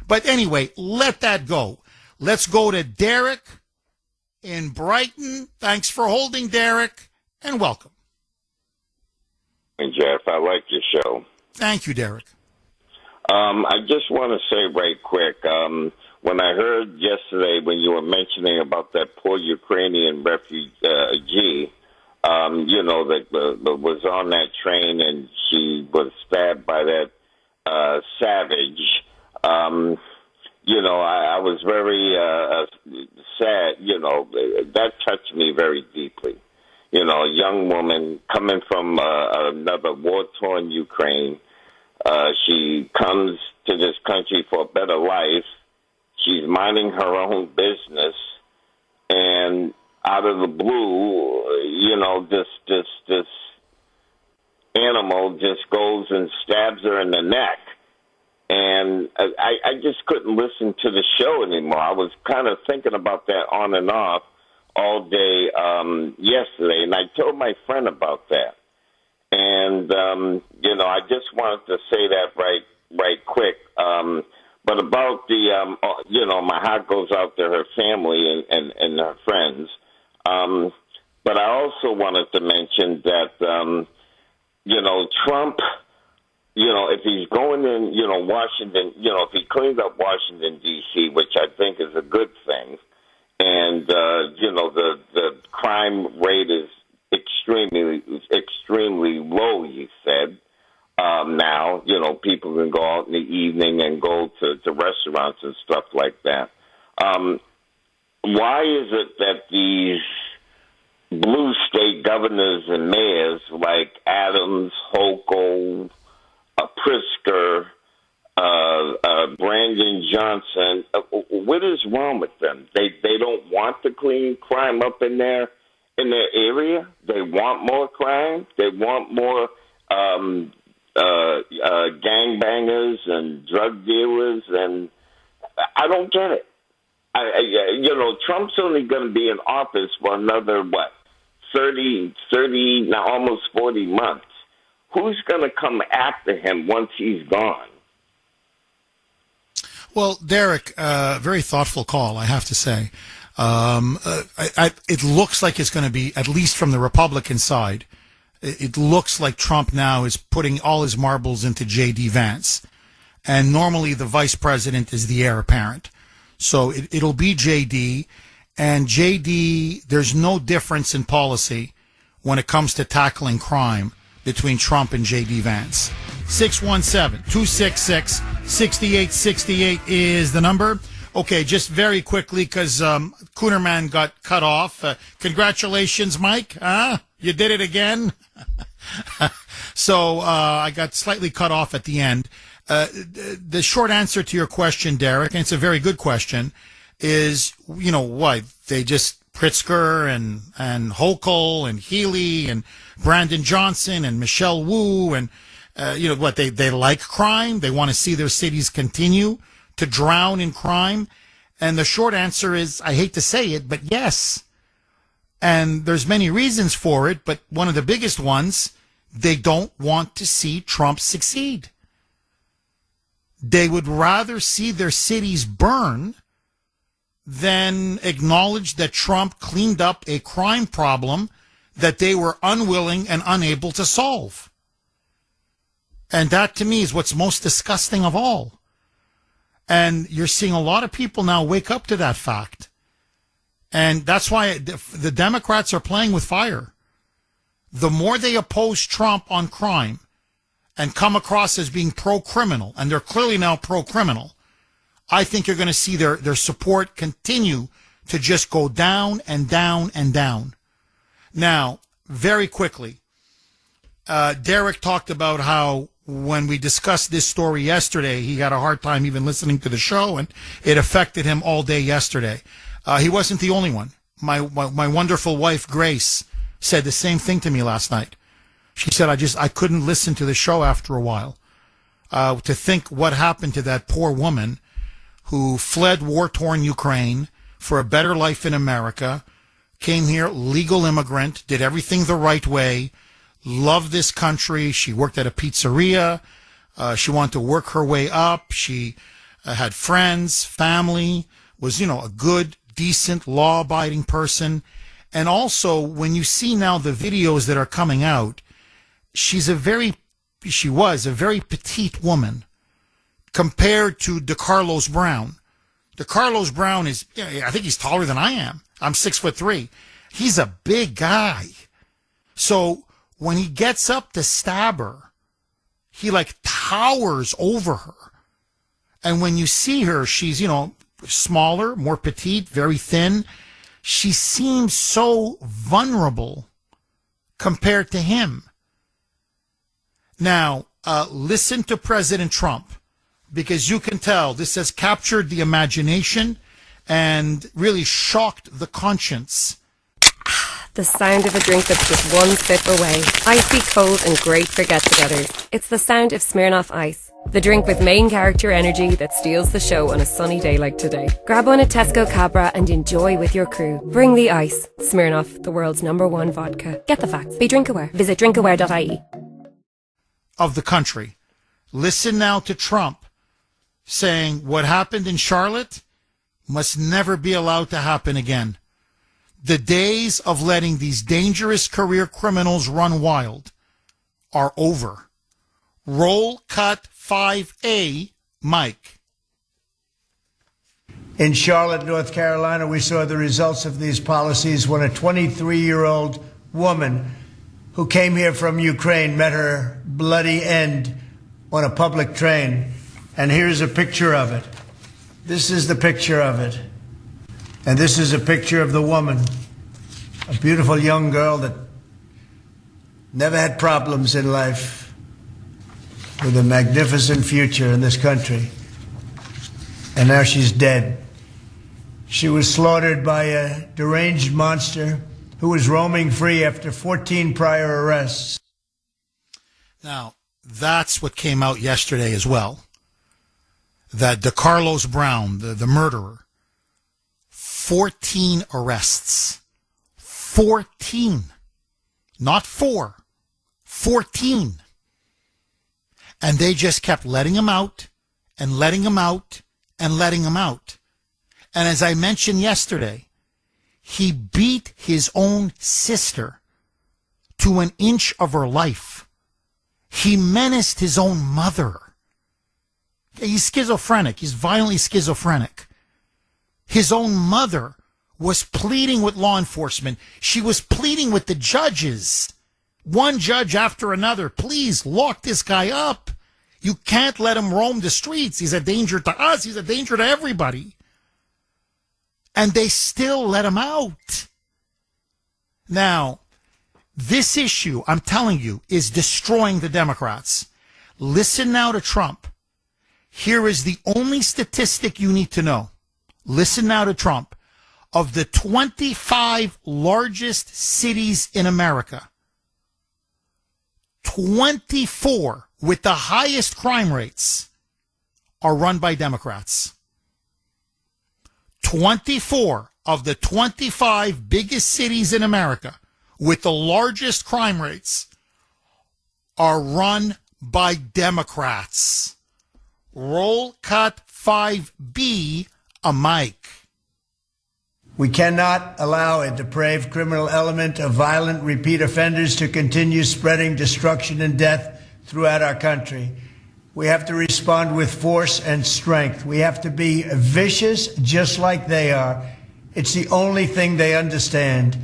But anyway, let that go. Let's go to Derek in Brighton. Thanks for holding, Derek, and welcome. And Jeff, I like your show. Thank you, Derek. I just want to say right quick, when I heard yesterday when you were mentioning about that poor Ukrainian refugee, that was on that train and she was stabbed by that savage, I was very sad. That touched me very deeply. A young woman coming from another war-torn Ukraine. She comes to this country for a better life. She's minding her own business, and out of the blue, this animal just goes and stabs her in the neck. And I just couldn't listen to the show anymore. I was kind of thinking about that on and off all day yesterday, and I told my friend about that. And, I just wanted to say that right quick. But about the, my heart goes out to her family and her friends. But I also wanted to mention that, Trump, if he's going in, Washington, if he cleans up Washington, D.C., which I think is a good thing, and, the crime rate is extremely low, he said. Now, people can go out in the evening and go to restaurants and stuff like that. Why is it that these blue state governors and mayors like Adams, Hochul, Pritzker, Brandon Johnson, what is wrong with them? They don't want to clean crime up in their area. They want more crime. They want more gangbangers and drug dealers, and I don't get it. Trump's only going to be in office for another 30, now almost 40 months. Who's going to come after him once he's gone? Well, Derek, very thoughtful call, I have to say. It looks like it's going to be, at least from the Republican side, it looks like Trump now is putting all his marbles into J.D. Vance. And normally the vice president is the heir apparent. So it'll be J.D. And J.D., there's no difference in policy when it comes to tackling crime between Trump and J.D. Vance. 617-266-6868 is the number. Okay, just very quickly, because Kuhnerman got cut off. Congratulations, Mike. You did it again. So I got slightly cut off at the end. The short answer to your question, Derek, and it's a very good question, is, what? They just, Pritzker and Hochul and Healy and Brandon Johnson and Michelle Wu and, what? They like crime. They want to see their cities continue to drown in crime. And the short answer is, I hate to say it, but yes. And there's many reasons for it, but one of the biggest ones, they don't want to see Trump succeed. They would rather see their cities burn than acknowledge that Trump cleaned up a crime problem that they were unwilling and unable to solve. And that, to me, is what's most disgusting of all. And you're seeing a lot of people now wake up to that fact. And that's why the Democrats are playing with fire. The more they oppose Trump on crime and come across as being pro-criminal, and they're clearly now pro-criminal, I think you're going to see their support continue to just go down and down and down. Now, very quickly, Derek talked about how when we discussed this story yesterday, he had a hard time even listening to the show, and it affected him all day yesterday. He wasn't the only one. My wonderful wife, Grace, said the same thing to me last night. She said, I couldn't listen to the show after a while. To think what happened to that poor woman who fled war-torn Ukraine for a better life in America, came here, legal immigrant, did everything the right way, loved this country. She worked at a pizzeria. She wanted to work her way up. She had friends, family, was, a good, decent, law-abiding person. And also, when you see now the videos that are coming out, she was a very petite woman compared to DeCarlos Brown. DeCarlos Brown is, I think he's taller than I am. I'm 6'3". He's a big guy. So when he gets up to stab her, he towers over her. And when you see her, she's, smaller, more petite, very thin. She seems so vulnerable compared to him. Now, listen to President Trump, because you can tell this has captured the imagination and really shocked the conscience. The sound of a drink that's just one sip away. Icy cold and great for get-togethers. It's the sound of Smirnoff Ice. The drink with main character energy that steals the show on a sunny day like today. Grab one at Tesco Cabra and enjoy with your crew. Bring the ice. Smirnoff, the world's #1 vodka. Get the facts. Be drink aware. Visit drinkaware.ie. Of the country. Listen now to Trump saying what happened in Charlotte must never be allowed to happen again. The days of letting these dangerous career criminals run wild are over. Roll cut 5A, Mike. In Charlotte, North Carolina, we saw the results of these policies when a 23-year-old woman who came here from Ukraine met her bloody end on a public train. And here's a picture of it. This is the picture of it. And this is a picture of the woman, a beautiful young girl that never had problems in life, with a magnificent future in this country. And now she's dead. She was slaughtered by a deranged monster who was roaming free after 14 prior arrests. Now, that's what came out yesterday as well. That DeCarlos Brown, the murderer, 14 arrests. 14. Not 4. 14. And they just kept letting him out and letting him out and letting him out. And as I mentioned yesterday, he beat his own sister to an inch of her life. He menaced his own mother. He's schizophrenic. He's violently schizophrenic. His own mother was pleading with law enforcement. She was pleading with the judges. One judge after another, please lock this guy up. You can't let him roam the streets. He's a danger to us. He's a danger to everybody. And they still let him out. Now, this issue, I'm telling you, is destroying the Democrats. Listen now to Trump. Here is the only statistic you need to know. Listen now to Trump. Of the 25 largest cities in America, 24 with the highest crime rates are run by Democrats. 24 of the 25 biggest cities in America with the largest crime rates are run by Democrats. Roll cut 5B, a mic. We cannot allow a depraved criminal element of violent repeat offenders to continue spreading destruction and death throughout our country. We have to respond with force and strength. We have to be vicious just like they are. It's the only thing they understand.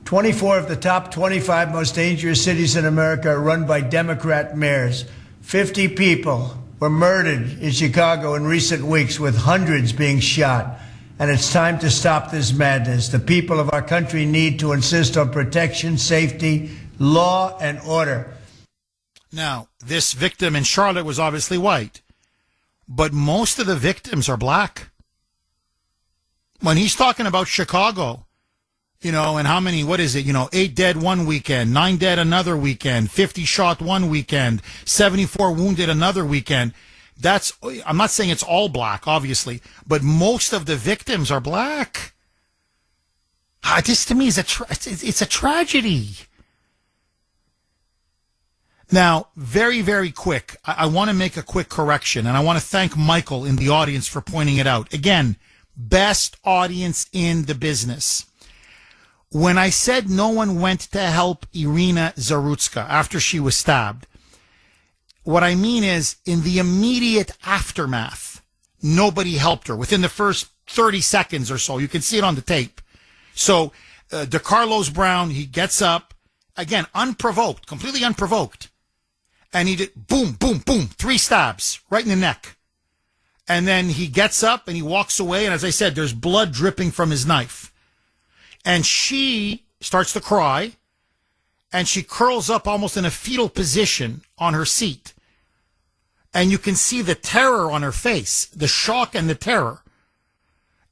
24 of the top 25 most dangerous cities in America are run by Democrat mayors. 50 people were murdered in Chicago in recent weeks, with hundreds being shot. And it's time to stop this madness. The people of our country need to insist on protection, safety, law, and order. Now, this victim in Charlotte was obviously white, but most of the victims are black. When he's talking about Chicago, And how many, what is it, 8 dead one weekend, 9 dead another weekend, 50 shot one weekend, 74 wounded another weekend. I'm not saying it's all black, obviously, but most of the victims are black. This to me is it's a tragedy. Now, very, very quick, I want to make a quick correction, and I want to thank Michael in the audience for pointing it out. Again, best audience in the business. When I said no one went to help Irina Zarutska after she was stabbed, what I mean is in the immediate aftermath, nobody helped her. Within the first 30 seconds or so, you can see it on the tape. So, DeCarlos Brown, he gets up, again, unprovoked, completely unprovoked. And he did boom, boom, boom, 3 stabs right in the neck. And then he gets up and he walks away. And as I said, there's blood dripping from his knife. And she starts to cry, and she curls up almost in a fetal position on her seat. And you can see the terror on her face, the shock and the terror.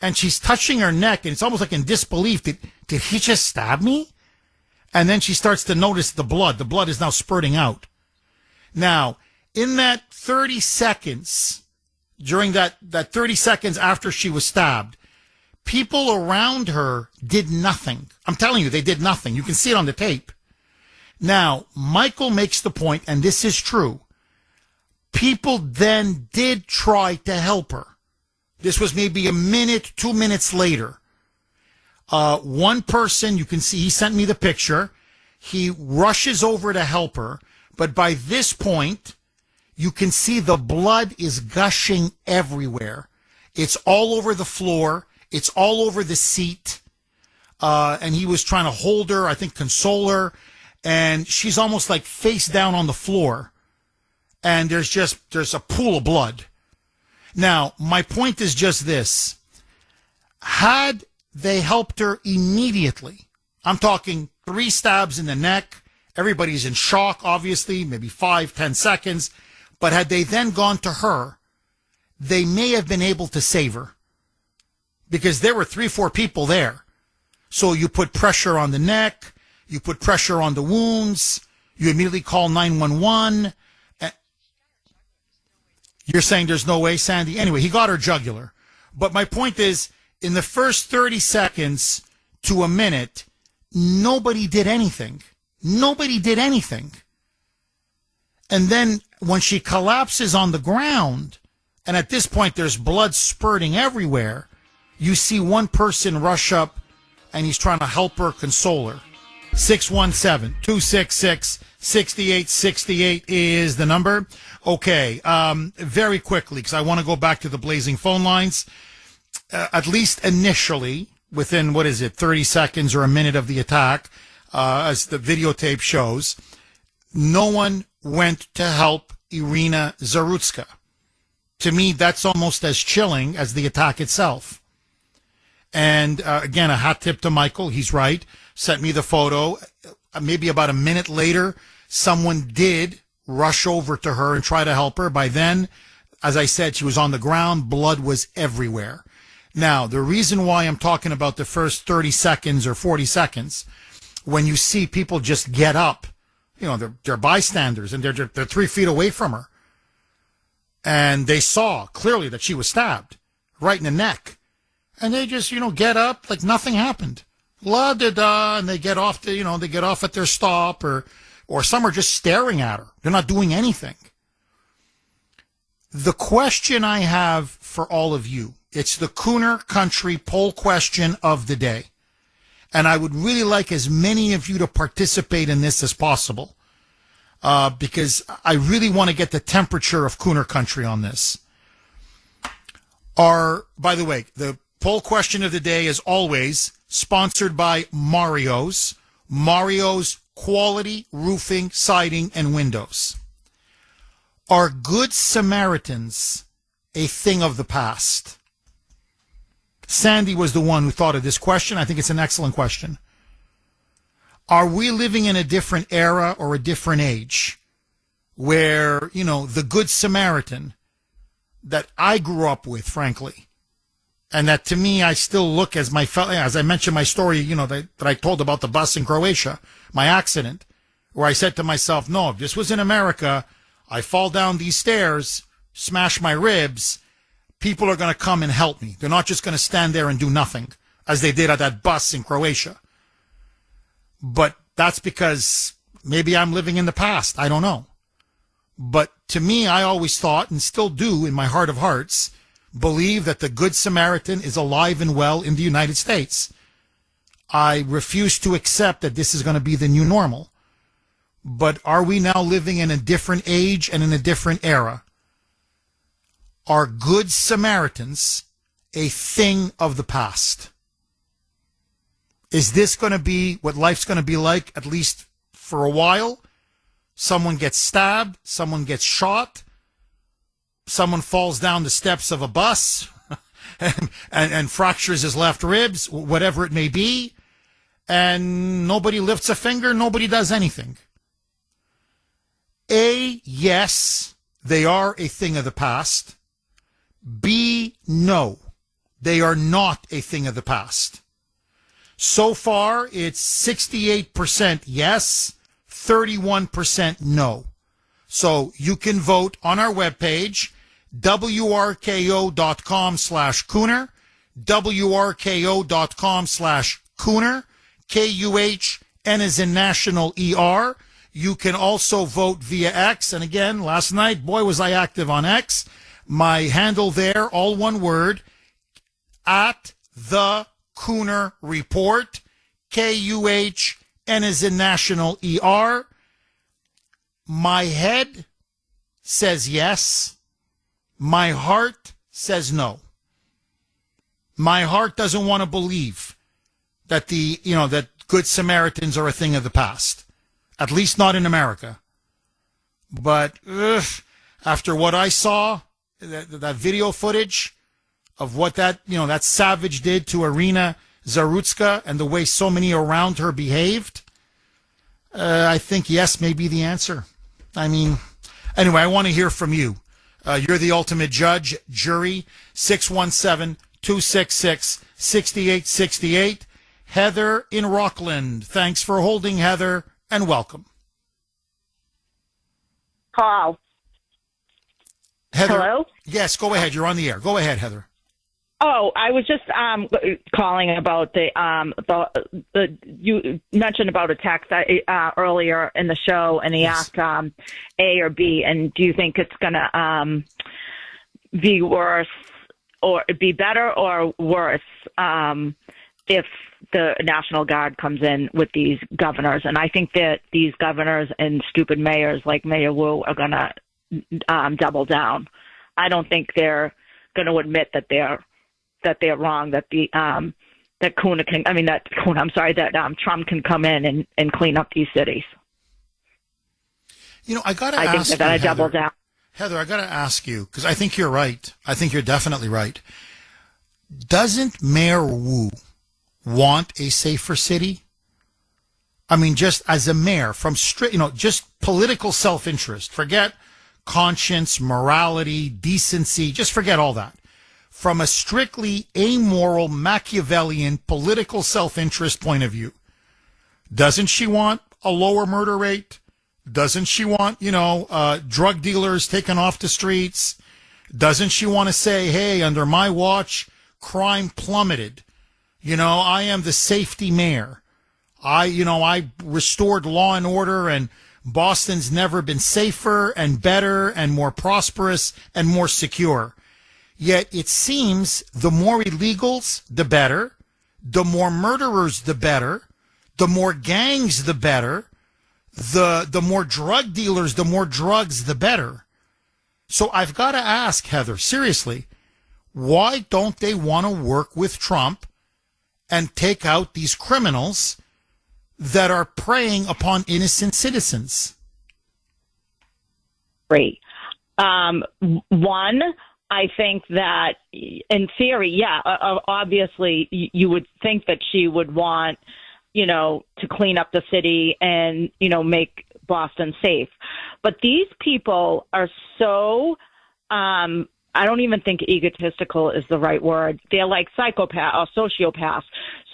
And she's touching her neck, and it's almost like in disbelief. Did he just stab me? And then she starts to notice the blood. The blood is now spurting out. Now, in that 30 seconds, during that 30 seconds after she was stabbed, people around her did nothing. I'm telling you, they did nothing. You can see it on the tape. Now, Michael makes the point, and this is true. People then did try to help her. This was maybe a minute, 2 minutes later. One person, you can see, he sent me the picture. He rushes over to help her. But by this point, you can see the blood is gushing everywhere. It's all over the floor. It's all over the seat. And he was trying to hold her, I think console her. And she's almost like face down on the floor. And there's a pool of blood. Now, my point is just this. Had they helped her immediately, I'm talking 3 stabs in the neck, everybody's in shock, obviously, maybe 5-10 seconds. But had they then gone to her, they may have been able to save her. Because there were 3-4 people there. So you put pressure on the neck, you put pressure on the wounds, you immediately call 911. You're saying there's no way, Sandy? Anyway, he got her jugular. But my point is, in the first 30 seconds to a minute, nobody did anything. Nobody did anything. And then when she collapses on the ground, and at this point there's blood spurting everywhere, you see one person rush up, and he's trying to help her, console her. 617-266-6868 is the number. Okay, very quickly, because I want to go back to the blazing phone lines. At least initially, within, 30 seconds or a minute of the attack, as the videotape shows, no one went to help Irina Zarutska. To me, that's almost as chilling as the attack itself. And again, a hat tip to Michael. He's right. Sent me the photo. Maybe about a minute later, someone did rush over to her and try to help her. By then, as I said, she was on the ground. Blood was everywhere. Now, the reason why I'm talking about the first 30 seconds or 40 seconds, when you see people just get up, they're bystanders and they're 3 feet away from her. And they saw clearly that she was stabbed right in the neck. And they just, get up like nothing happened. La da da, and they get off they get off at their stop, or some are just staring at her. They're not doing anything. The question I have for all of you, it's the Kuhner Country poll question of the day. And I would really like as many of you to participate in this as possible, because I really want to get the temperature of Kuhner Country on this. By the way, the poll question of the day is always sponsored by Mario's Quality Roofing, Siding, and Windows. Are Good Samaritans a thing of the past? Sandy was the one who thought of this question. I think it's an excellent question. Are we living in a different era or a different age where, the Good Samaritan that I grew up with, frankly, And that to me, I still look as I mentioned my story, that I told about the bus in Croatia, my accident, where I said to myself, no, if this was in America, I fall down these stairs, smash my ribs, people are going to come and help me. They're not just going to stand there and do nothing, as they did at that bus in Croatia. But that's because maybe I'm living in the past. I don't know. But to me, I always thought, and still do in my heart of hearts, believe that the Good Samaritan is alive and well in the United States. I refuse to accept that this is going to be the new normal. But are we now living in a different age and in a different era? Are Good Samaritans a thing of the past? Is this going to be what life's going to be like, at least for a while? Someone gets stabbed, someone gets shot, someone falls down the steps of a bus and fractures his left ribs, whatever it may be, and nobody lifts a finger, nobody does anything. A, yes, they are a thing of the past. B, no, they are not a thing of the past. So far, it's 68% yes, 31% no. So you can vote on our webpage, wrko.com/Kuhner, wrko.com/Kuhner, Kuhn as in national ER. You can also vote via X. And again, last night, boy, was I active on X. My handle there, all one word, at the Kuhner Report, Kuhn as in national ER. My head says yes. My heart says no. My heart doesn't want to believe that that Good Samaritans are a thing of the past. At least not in America. But after what I saw, that video footage of what that savage did to Irina Zarutska and the way so many around her behaved, I think yes may be the answer. I mean, anyway, I want to hear from you. You're the ultimate judge, jury, 617-266-6868. Heather in Rockland. Thanks for holding, Heather, and welcome. Paul. Heather. Hello? Yes, go ahead. You're on the air. Go ahead, Heather. Oh, I was just calling about the you mentioned about a text earlier in the show, and he asked A or B, and do you think it's going to be worse or be better or worse if the National Guard comes in with these governors? And I think that these governors and stupid mayors like Mayor Wu are going to double down. I don't think they're going to admit that they're wrong, that that Kuhner can, that Trump can come in and clean up these cities. I got to ask you, think they're going to double down. Heather, I got to ask you, because I think you're right. I think you're definitely right. Doesn't Mayor Wu want a safer city? I mean, just as a mayor, from just political self-interest, forget conscience, morality, decency, just forget all that. From a strictly amoral, Machiavellian, political self-interest point of view, doesn't she want a lower murder rate? Doesn't she want, drug dealers taken off the streets? Doesn't she want to say, hey, under my watch, crime plummeted? I am the safety mayor. I restored law and order, and Boston's never been safer and better and more prosperous and more secure. Yet it seems the more illegals, the better. The more murderers, the better. The more gangs, the better. The more drug dealers, the more drugs, the better. So I've got to ask, Heather, seriously, why don't they want to work with Trump and take out these criminals that are preying upon innocent citizens? Great. One, I think that in theory, obviously you would think that she would want, to clean up the city and, make Boston safe. But these people are so I don't even think egotistical is the right word. They're like psychopath or sociopaths.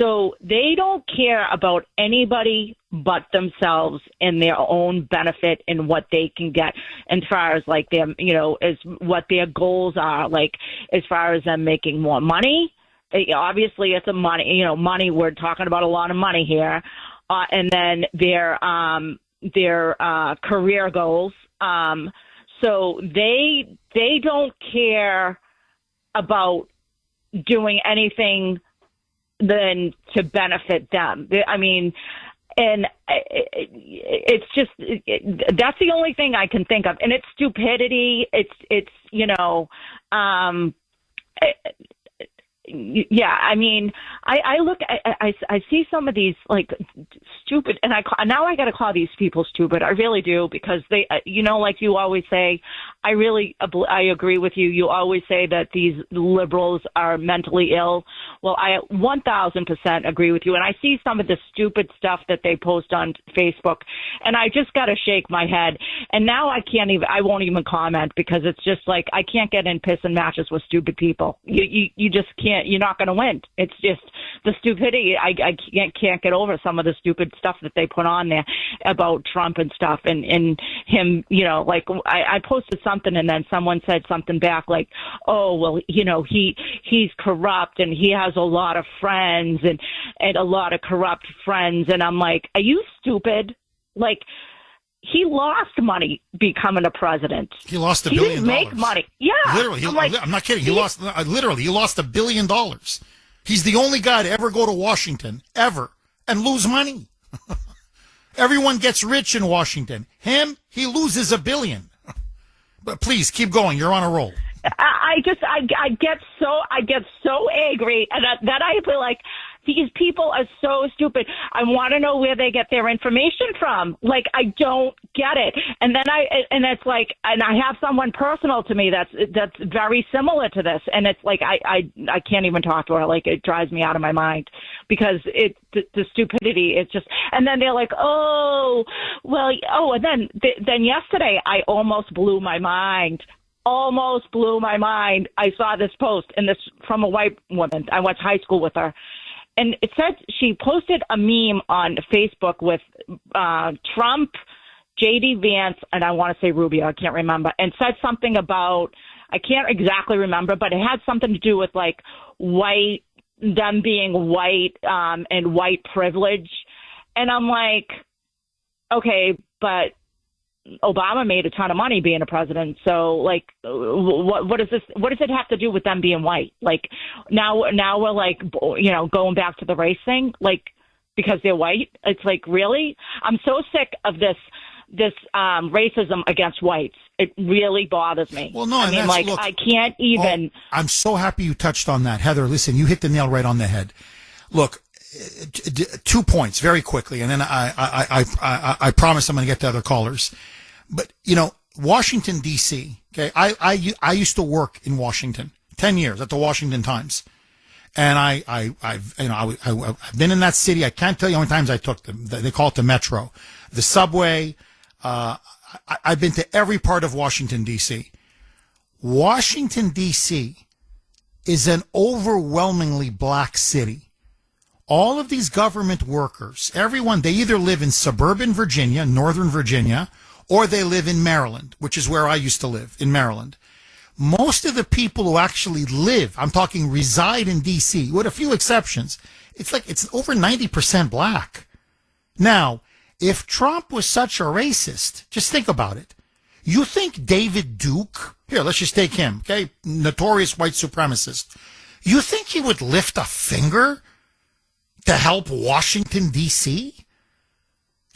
So they don't care about anybody but themselves and their own benefit and what they can get as far as like them, as what their goals are, like as far as them making more money. Obviously it's money. We're talking about a lot of money here. And then their career goals. So they don't care about doing anything than to benefit them. I mean, and it's just that's the only thing I can think of, and it's stupidity. It's yeah, I mean, I look, I see some of these like stupid, and now I got to call these people stupid. I really do, because they, like you always say, I agree with you. You always say that these liberals are mentally ill. Well, I 1000% agree with you. And I see some of the stupid stuff that they post on Facebook, and I just got to shake my head. And now I won't even comment, because it's just like, I can't get in piss and matches with stupid people. You just can't. You're not going to win. It's just the stupidity. I can't get over some of the stupid stuff that they put on there about Trump and stuff, and him, like I posted something and then someone said something back like, oh, well, he's corrupt and he has a lot of friends and a lot of corrupt friends. And I'm like, are you stupid? Like, he lost money becoming a president. He lost $1 billion. He didn't make money. Yeah. Literally. I'm not kidding. He lost $1 billion. He's the only guy to ever go to Washington, ever, and lose money. Everyone gets rich in Washington. Him, he loses $1 billion. But please, keep going. You're on a roll. I get so angry, and then I feel like, these people are so stupid. I want to know where they get their information from. Like, I don't get it. And then it's like, and I have someone personal to me that's very similar to this. And it's like, I can't even talk to her. Like, it drives me out of my mind, because the stupidity is just, and then they're like, and then yesterday I almost blew my mind. I saw this post, and this from a white woman. I went to high school with her. And it said she posted a meme on Facebook with Trump, J.D. Vance, and I want to say Rubio, I can't remember, and said something about, I can't exactly remember, but it had something to do with like them being white and white privilege. And I'm like, okay, but Obama made a ton of money being a president. So like, what does it have to do with them being white? Like now we're like, going back to the race thing, like, because they're white. It's like, really? I'm so sick of this racism against whites. It really bothers me. Well, no, look, I can't even. I'm so happy you touched on that, Heather. Listen, you hit the nail right on the head. Look, 2 points very quickly, and then I promise I'm going to get to other callers. But Washington D.C. Okay, I used to work in Washington 10 years at the Washington Times, and I've been in that city. I can't tell you how many times I took them. They call it the Metro, the subway. I've been to every part of Washington D.C. Washington D.C. is an overwhelmingly black city. All of these government workers, everyone, they either live in suburban Virginia, Northern Virginia, or they live in Maryland, which is where I used to live, in Maryland. Most of the people who actually live, I'm talking reside in D.C., with a few exceptions, it's over 90% black. Now, if Trump was such a racist, just think about it. You think David Duke, here, let's just take him, okay, notorious white supremacist, you think he would lift a finger to help Washington, D.C.?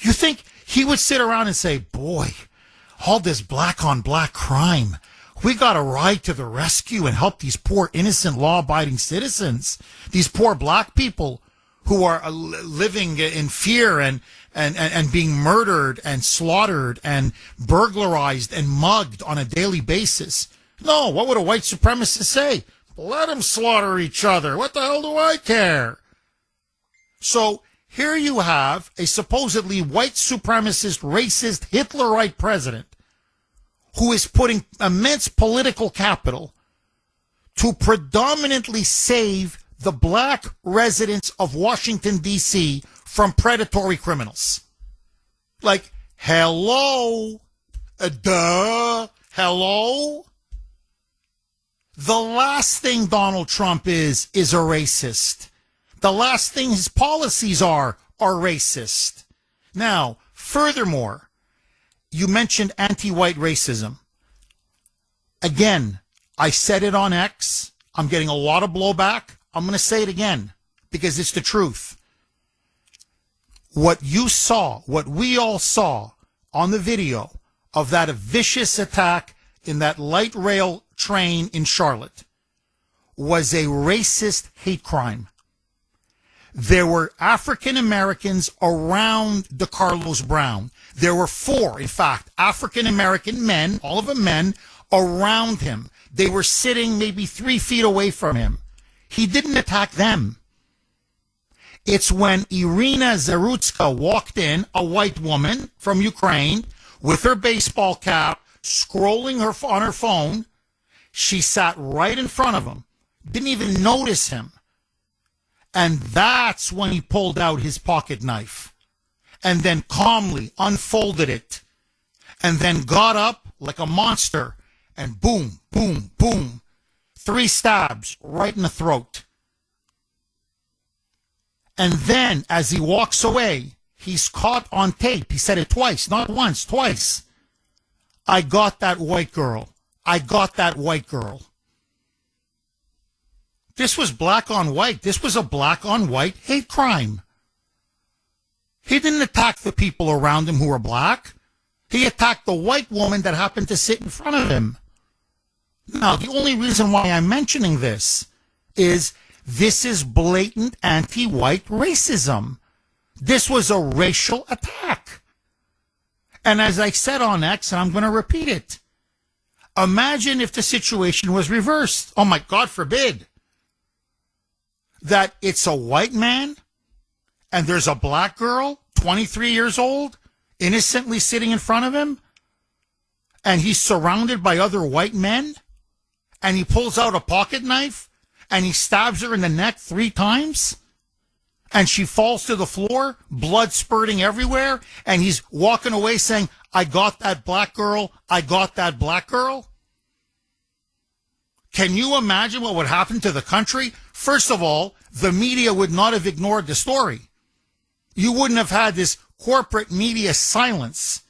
You think he would sit around and say, boy, all this black-on-black crime, we got to ride to the rescue and help these poor, innocent, law-abiding citizens, these poor black people who are living in fear and being murdered and slaughtered and burglarized and mugged on a daily basis. No, what would a white supremacist say? Let them slaughter each other. What the hell do I care? So here you have a supposedly white supremacist, racist, Hitlerite president who is putting immense political capital to predominantly save the black residents of Washington, D.C. from predatory criminals. Like, hello? Hello? The last thing Donald Trump is a racist. The last thing his policies are racist. Now, furthermore, you mentioned anti-white racism. Again, I said it on X. I'm getting a lot of blowback. I'm going to say it again because it's the truth. What you saw, what we all saw on the video of that vicious attack in that light rail train in Charlotte was a racist hate crime. There were African Americans around DeCarlos Brown. There were 4, in fact, African American men, all of them men, around him. They were sitting maybe 3 feet away from him. He didn't attack them. It's when Irina Zarutska walked in, a white woman from Ukraine, with her baseball cap, scrolling on her phone. She sat right in front of him, didn't even notice him. And that's when he pulled out his pocket knife and then calmly unfolded it and then got up like a monster and boom, boom, boom, 3 stabs right in the throat. And then as he walks away, he's caught on tape. He said it twice, not once, twice. I got that white girl. I got that white girl. This was black on white. This was a black on white hate crime. He didn't attack the people around him who were black. He attacked the white woman that happened to sit in front of him. Now, the only reason why I'm mentioning this is blatant anti-white racism. This was a racial attack. And as I said on X, and I'm going to repeat it, imagine if the situation was reversed. Oh my God forbid. That it's a white man and there's a black girl, 23 years old, innocently sitting in front of him, and he's surrounded by other white men, and he pulls out a pocket knife and he stabs her in the neck 3 times, and she falls to the floor, blood spurting everywhere, and he's walking away saying, I got that black girl, I got that black girl. Can you imagine what would happen to the country? First of all, the media would not have ignored the story. You wouldn't have had this corporate media silence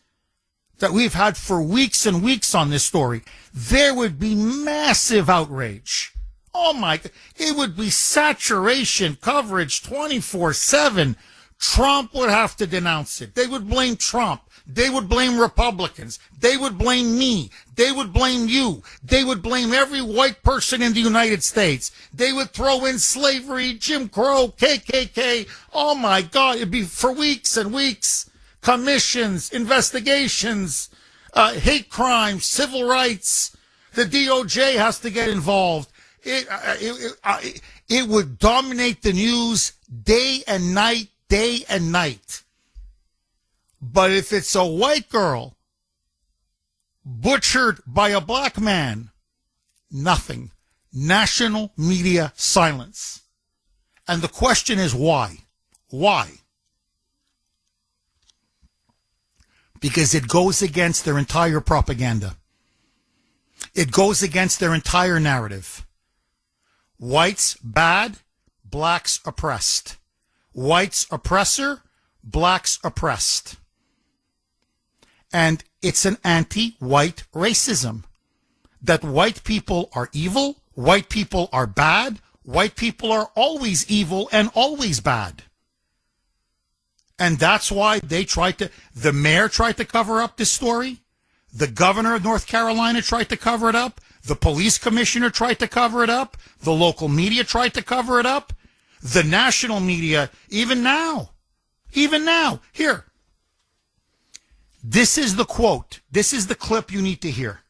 that we've had for weeks and weeks on this story. There would be massive outrage. Oh my God. It would be saturation coverage 24/7. Trump would have to denounce it. They would blame Trump. They would blame Republicans. They would blame me. They would blame you. They would blame every white person in the United States. They would throw in slavery, Jim Crow, KKK. Oh my God, it'd be for weeks and weeks. Commissions, investigations, hate crimes, civil rights. The DOJ has to get involved. It would dominate the news day and night, day and night. But if it's a white girl butchered by a black man, nothing. National media silence. And the question is why? Why? Because it goes against their entire propaganda. It goes against their entire narrative. Whites bad, blacks oppressed. Whites oppressor, blacks oppressed. And it's an anti-white racism. That white people are evil, white people are bad, white people are always evil and always bad. And that's why the mayor tried to cover up this story. The governor of North Carolina tried to cover it up. The police commissioner tried to cover it up. The local media tried to cover it up. The national media, even now. Here. This is the quote. This is the clip you need to hear.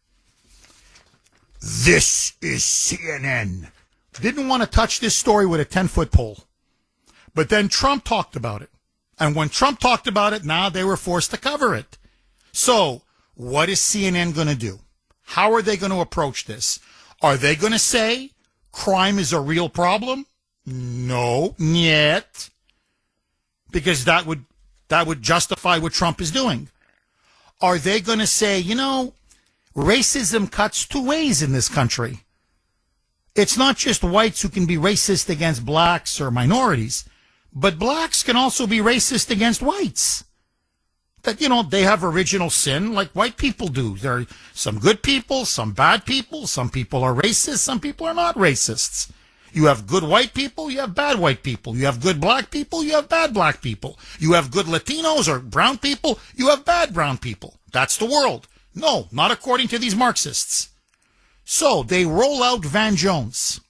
This is CNN. Didn't want to touch this story with a 10-foot pole. But then Trump talked about it. And when Trump talked about it, now they were forced to cover it. So, what is CNN going to do? How are they going to approach this? Are they going to say, crime is a real problem? No, yet. Because that would justify what Trump is doing. Are they going to say, racism cuts two ways in this country? It's not just whites who can be racist against blacks or minorities, but blacks can also be racist against whites. That, they have original sin like white people do. There are some good people, some bad people. Some people are racist, some people are not racists. You have good white people, you have bad white people. You have good black people, you have bad black people. You have good Latinos or brown people, you have bad brown people. That's the world. No, not according to these Marxists. So they roll out Van Jones,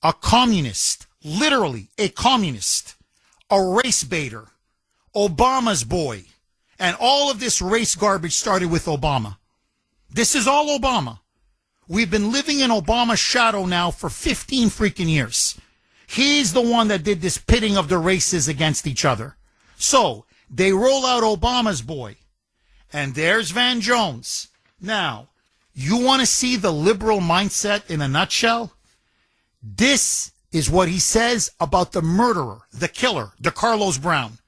a communist, literally a communist, a race baiter, Obama's boy. And all of this race garbage started with Obama. This is all Obama. We've been living in Obama's shadow now for 15 freaking years. He's the one that did this pitting of the races against each other. So they roll out Obama's boy. And there's Van Jones. Now, you want to see the liberal mindset in a nutshell? This is what he says about the murderer, the killer, the Carlos Brown,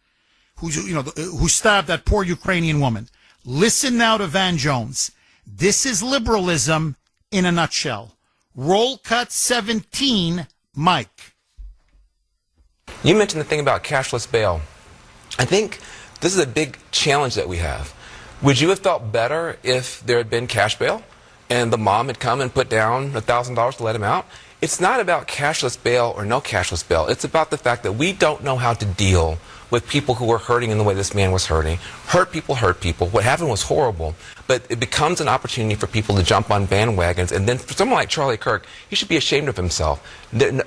who stabbed that poor Ukrainian woman. Listen now to Van Jones. This is liberalism in a nutshell. Roll cut 17, Mike. You mentioned the thing about cashless bail. I think this is a big challenge that we have. Would you have felt better if there had been cash bail and the mom had come and put down $1,000 to let him out? It's not about cashless bail or no cashless bail. It's about the fact that we don't know how to deal with people who are hurting in the way this man was hurting. Hurt people hurt people. What happened was horrible, but it becomes an opportunity for people to jump on bandwagons. And then for someone like Charlie Kirk, he should be ashamed of himself.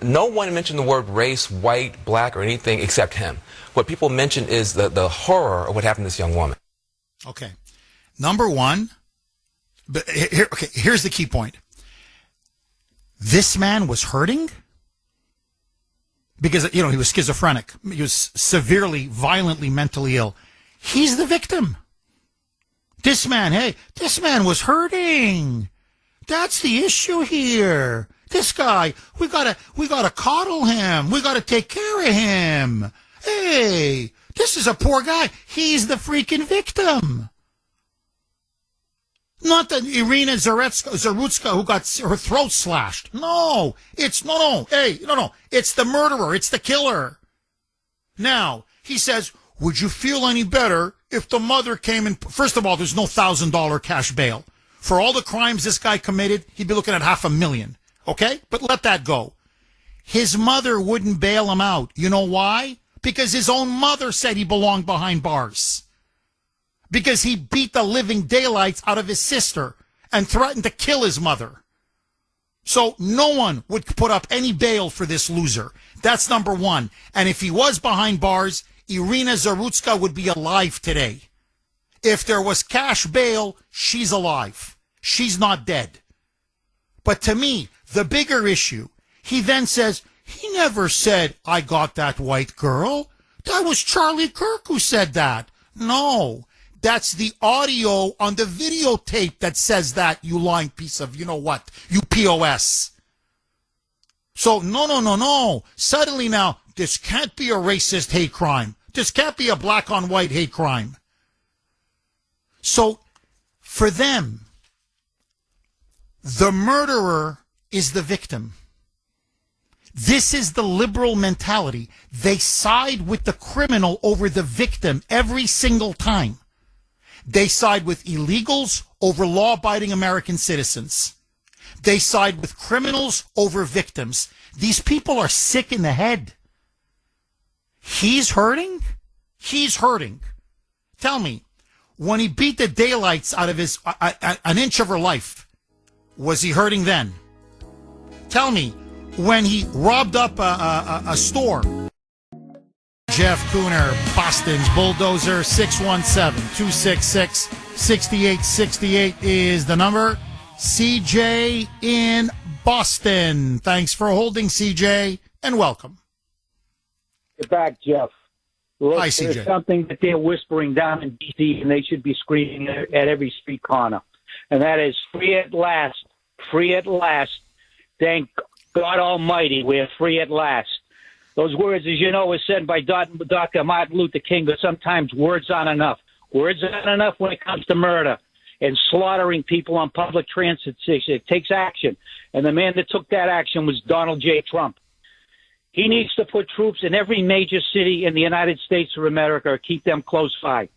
No one mentioned the word race, white, black, or anything except him. What people mention is the horror of what happened to this young woman. Okay. Number one, but here's the key point. This man was hurting because, he was schizophrenic. He was severely, violently, mentally ill. He's the victim. This man was hurting. That's the issue here. This guy, we gotta coddle him. We gotta take care of him. Hey, this is a poor guy. He's the freaking victim. Not the Irina Zarutska who got her throat slashed. No, it's the murderer. It's the killer. Now, he says, would you feel any better if the mother came in? First of all, there's no $1,000 cash bail. For all the crimes this guy committed, he'd be looking at $500,000. Okay? But let that go. His mother wouldn't bail him out. You know why? Because his own mother said he belonged behind bars. Because he beat the living daylights out of his sister and threatened to kill his mother. So no one would put up any bail for this loser. That's number one. And if he was behind bars, Irina Zarutska would be alive today. If there was cash bail, she's alive. She's not dead. But to me, the bigger issue, he then says, he never said, I got that white girl. That was Charlie Kirk who said that. No. That's the audio on the videotape that says that, you lying piece of, you POS. So, no. Suddenly now, this can't be a racist hate crime. This can't be a black on white hate crime. So, for them, the murderer is the victim. This is the liberal mentality. They side with the criminal over the victim every single time. They side with illegals over law-abiding American citizens. They side with criminals over victims. These people are sick in the head. He's hurting? He's hurting. Tell me, when he beat the daylights out of an inch of her life, was he hurting then? Tell me, when he robbed up a store. Jeff Kuhner, Boston's Bulldozer, 617-266-6868 is the number. CJ in Boston. Thanks for holding, CJ, and welcome. Get back, Jeff. Look, hi, CJ. There's something that they're whispering down in D.C., and they should be screaming at every street corner, and that is free at last. Free at last. Thank God Almighty, we're free at last. Those words, as you know, were said by Dr. Martin Luther King, but sometimes words aren't enough. Words aren't enough when it comes to murder and slaughtering people on public transit stations. It takes action. And the man that took that action was Donald J. Trump. He needs to put troops in every major city in the United States of America or keep them close by.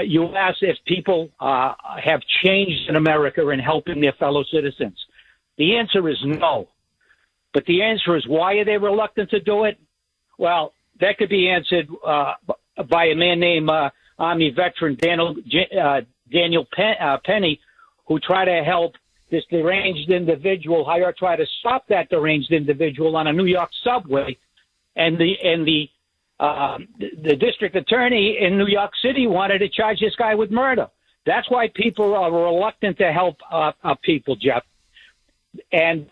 You ask if people have changed in America in helping their fellow citizens. The answer is no. But the answer is, why are they reluctant to do it? Well, that could be answered by a man named Army veteran Daniel Penny, who tried to help this deranged individual, try to stop that deranged individual on a New York subway, and the district attorney in New York City wanted to charge this guy with murder. That's why people are reluctant to help people, Jeff. And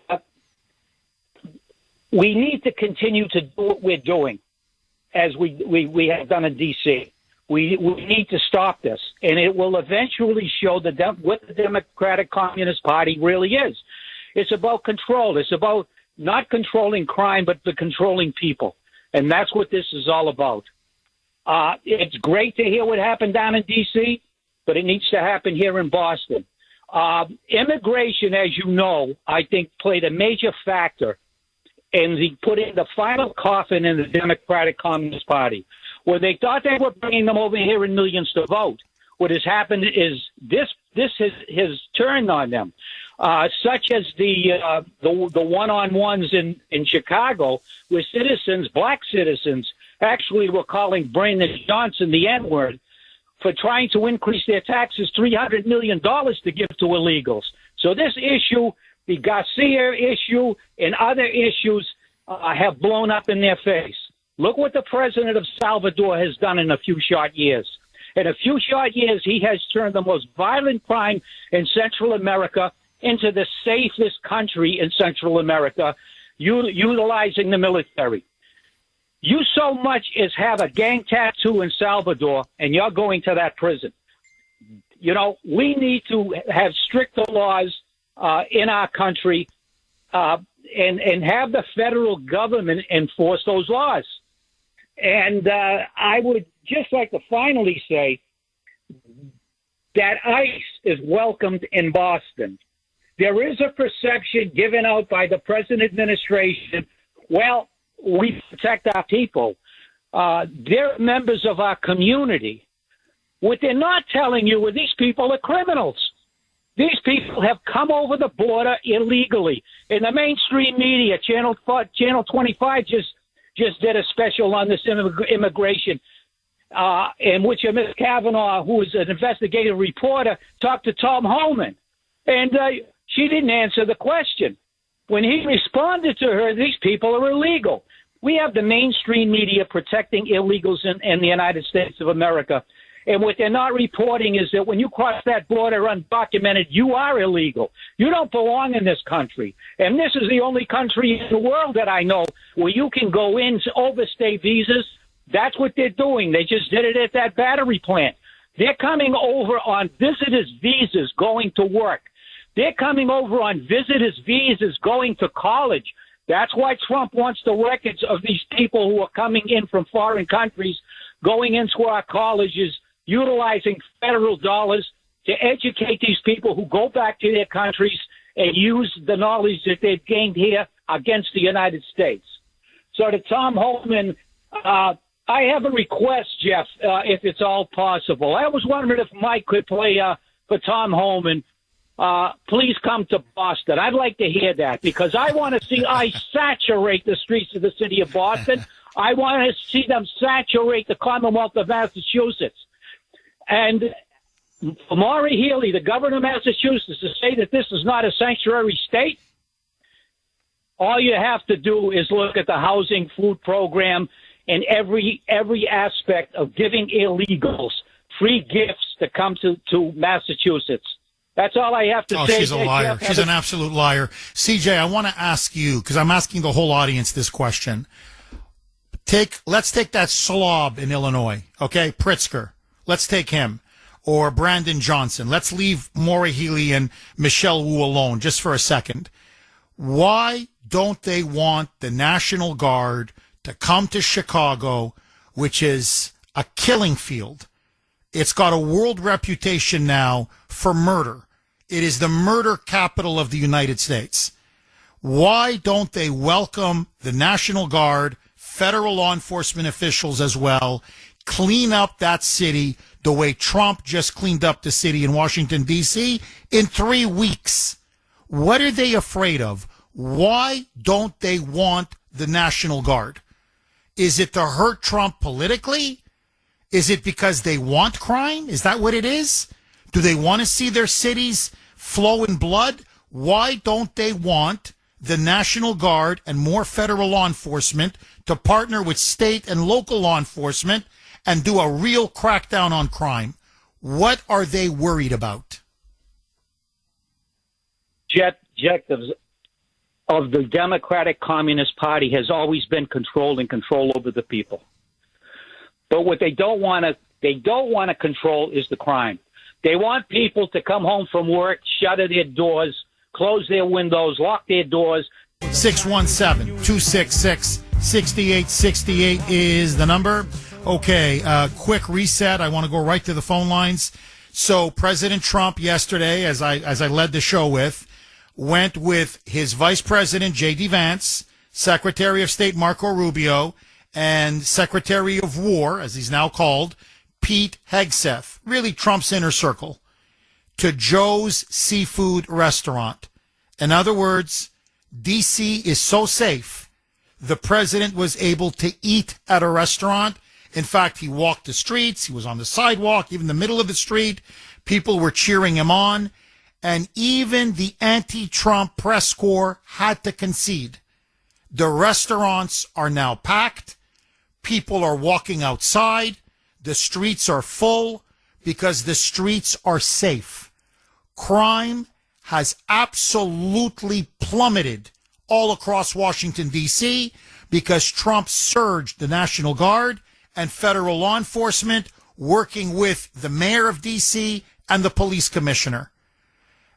we need to continue to do what we're doing, as we have done in D.C. We need to stop this, and it will eventually show what the Democratic Communist Party really is. It's about control. It's about not controlling crime, but controlling people, and that's what this is all about. It's great to hear what happened down in D.C., but it needs to happen here in Boston. Immigration, as you know, I think played a major factor in putting the final coffin in the Democratic Communist Party. Where they thought they were bringing them over here in millions to vote. What has happened is this has turned on them, such as the one-on-ones in Chicago, where black citizens, actually were calling Brandon Johnson the N-word for trying to increase their taxes $300 million to give to illegals. So this issue, the Garcia issue, and other issues have blown up in their face. Look what the president of Salvador has done in a few short years. In a few short years, he has turned the most violent crime in Central America into the safest country in Central America, utilizing the military. You so much as have a gang tattoo in Salvador, and you're going to that prison. You know, we need to have stricter laws in our country and have the federal government enforce those laws. And I would just like to finally say that ICE is welcomed in Boston. There is a perception given out by the present administration, well, we protect our people. They're members of our community. What they're not telling you is these people are criminals. These people have come over the border illegally. In the mainstream media, Channel 25 just did a special on this immigration, in which Ms. Kavanaugh, who is an investigative reporter, talked to Tom Homan. And she didn't answer the question. When he responded to her, these people are illegal. We have the mainstream media protecting illegals in the United States of America. And what they're not reporting is that when you cross that border undocumented, you are illegal. You don't belong in this country. And this is the only country in the world that I know where you can go in, overstay visas. That's what they're doing. They just did it at that battery plant. They're coming over on visitors' visas going to work. They're coming over on visitors' visas going to college. That's why Trump wants the records of these people who are coming in from foreign countries, going into our colleges, utilizing federal dollars to educate these people who go back to their countries and use the knowledge that they've gained here against the United States. So to Tom Homan, I have a request, Jeff, if it's all possible. I was wondering if Mike could play for Tom Homan. Please come to Boston. I'd like to hear that because I want to see ICE saturate the streets of the city of Boston. I want to see them saturate the Commonwealth of Massachusetts. And for Maura Healey, the governor of Massachusetts, to say that this is not a sanctuary state, all you have to do is look at the housing food program and every aspect of giving illegals free gifts to come to Massachusetts. That's all I have to say. She's a liar. She's an absolute liar. CJ, I want to ask you, because I'm asking the whole audience this question. Let's take that slob in Illinois, okay? Pritzker. Let's take him. Or Brandon Johnson. Let's leave Maura Healey and Michelle Wu alone just for a second. Why don't they want the National Guard to come to Chicago, which is a killing field? It's got a world reputation now for murder. It is the murder capital of the United States. Why don't they welcome the National Guard, federal law enforcement officials as well, clean up that city the way Trump just cleaned up the city in Washington, D.C. in 3 weeks? What are they afraid of? Why don't they want the National Guard? Is it to hurt Trump politically? Is it because they want crime? Is that what it is? Do they want to see their cities flow in blood? Why don't they want the National Guard and more federal law enforcement to partner with state and local law enforcement and do a real crackdown on crime? What are they worried about? Objectives of the Democratic Communist Party has always been control and control over the people. But what they don't want to control is the crime. They want people to come home from work, shutter their doors, close their windows, lock their doors. 617-266-6868 is the number. Okay, quick reset. I want to go right to the phone lines. So President Trump yesterday, as I led the show with, went with his Vice President, J.D. Vance, Secretary of State Marco Rubio, and Secretary of War, as he's now called, Pete Hegseth, really Trump's inner circle, to Joe's Seafood Restaurant. In other words, D.C. is so safe, the president was able to eat at a restaurant. In fact, he walked the streets. He was on the sidewalk, even the middle of the street. People were cheering him on. And even the anti-Trump press corps had to concede. The restaurants are now packed. People are walking outside. The streets are full because the streets are safe. Crime has absolutely plummeted all across Washington, D.C. because Trump surged the National Guard and federal law enforcement working with the mayor of D.C. and the police commissioner.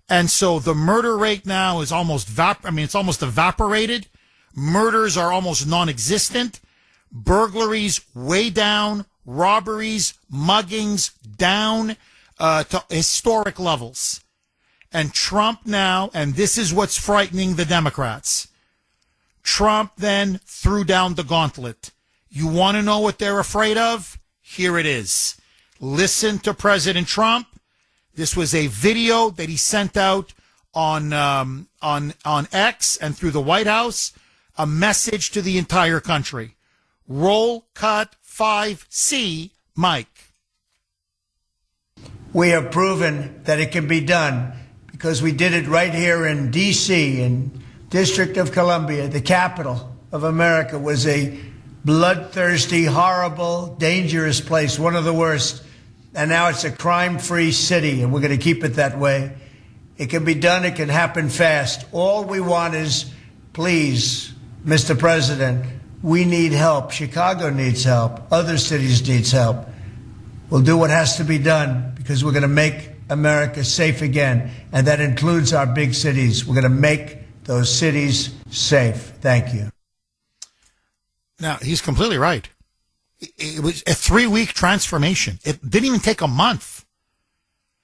And so the murder rate now is almost it's almost evaporated. Murders are almost non-existent. Burglaries way down. Robberies, muggings down to historic levels. And Trump now, and this is what's frightening the Democrats, Trump then threw down the gauntlet. You want to know what they're afraid of? Here it is. Listen to President Trump. This was a video that he sent out on X and through the White House, a message to the entire country. Roll cut 5C, Mike. We have proven that it can be done because we did it right here in D.C., in District of Columbia, the capital of America, was a bloodthirsty, horrible, dangerous place, one of the worst. And now it's a crime-free city, and we're going to keep it that way. It can be done. It can happen fast. All we want is, please, Mr. President, we need help. Chicago needs help. Other cities need help. We'll do what has to be done because we're going to make America safe again, and that includes our big cities. We're going to make those cities safe. Thank you. Now, he's completely right. It was a 3-week transformation. It didn't even take a month.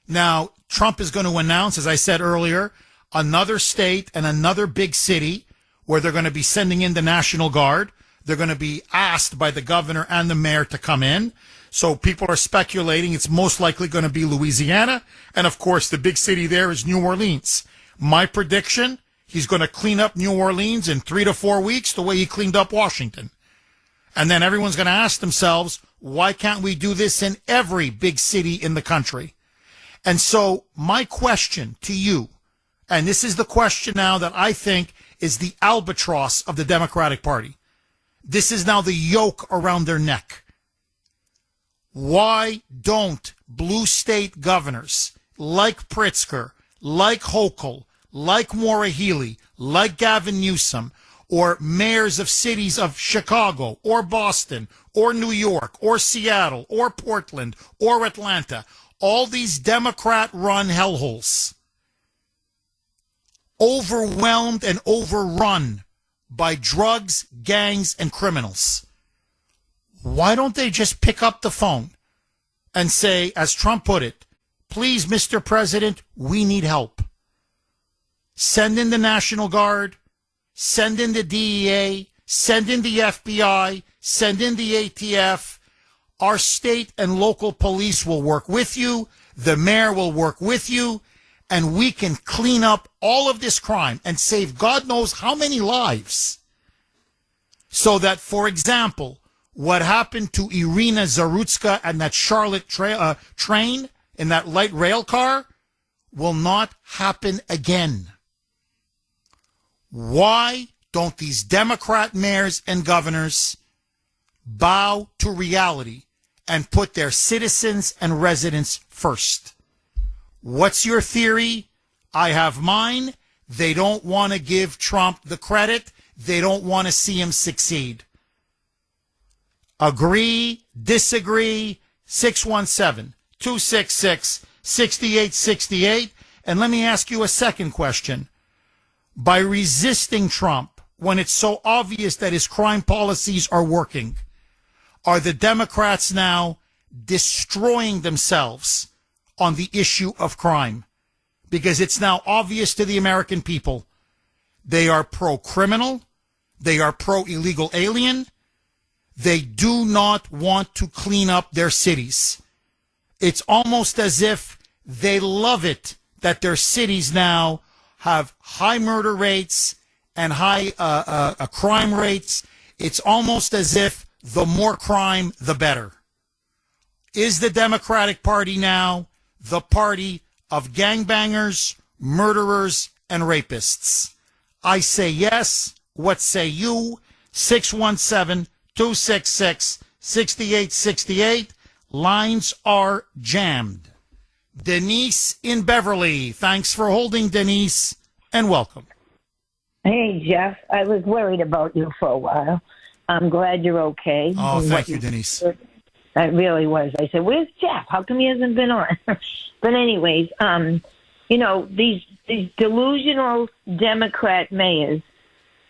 Now, Trump is going to announce, as I said earlier, another state and another big city where they're going to be sending in the National Guard. They're going to be asked by the governor and the mayor to come in. So people are speculating it's most likely going to be Louisiana. And, of course, the big city there is New Orleans. My prediction, he's going to clean up New Orleans in 3 to 4 weeks the way he cleaned up Washington. And then everyone's going to ask themselves, why can't we do this in every big city in the country? And so my question to you, and this is the question now that I think is the albatross of the Democratic Party. This is now the yoke around their neck. Why don't blue state governors like Pritzker, like Hochul, like Maura Healey, like Gavin Newsom, or mayors of cities of Chicago or Boston or New York or Seattle or Portland or Atlanta, all these Democrat-run hellholes, overwhelmed and overrun by drugs, gangs, and criminals. Why don't they just pick up the phone and say, as Trump put it, please, Mr. President, we need help. Send in the National Guard, send in the DEA, send in the FBI, send in the ATF. Our state and local police will work with you. The mayor will work with you. And we can clean up all of this crime and save God knows how many lives. So that, for example, what happened to Irina Zarutska and that Charlotte train in that light rail car will not happen again. Why don't these Democrat mayors and governors bow to reality and put their citizens and residents first? What's your theory? I have mine. They don't want to give Trump the credit. They don't want to see him succeed. Agree, disagree, 617-266-6868. And let me ask you a second question. By resisting Trump, when it's so obvious that his crime policies are working, are the Democrats now destroying themselves on the issue of crime? Because it's now obvious to the American people. They are pro-criminal. They are pro-illegal alien. They do not want to clean up their cities. It's almost as if they love it that their cities now have high murder rates and high crime rates. It's almost as if the more crime, the better. Is the Democratic Party now the party of gangbangers, murderers, and rapists? I say yes. What say you? 617-266-6868. Lines are jammed. Denise in Beverly. Thanks for holding, Denise, and welcome. Hey, Jeff. I was worried about you for a while. I'm glad you're okay. Oh, thank you, Denise. I really was. I said, where's Jeff? How come he hasn't been on? But anyways, these delusional Democrat mayors,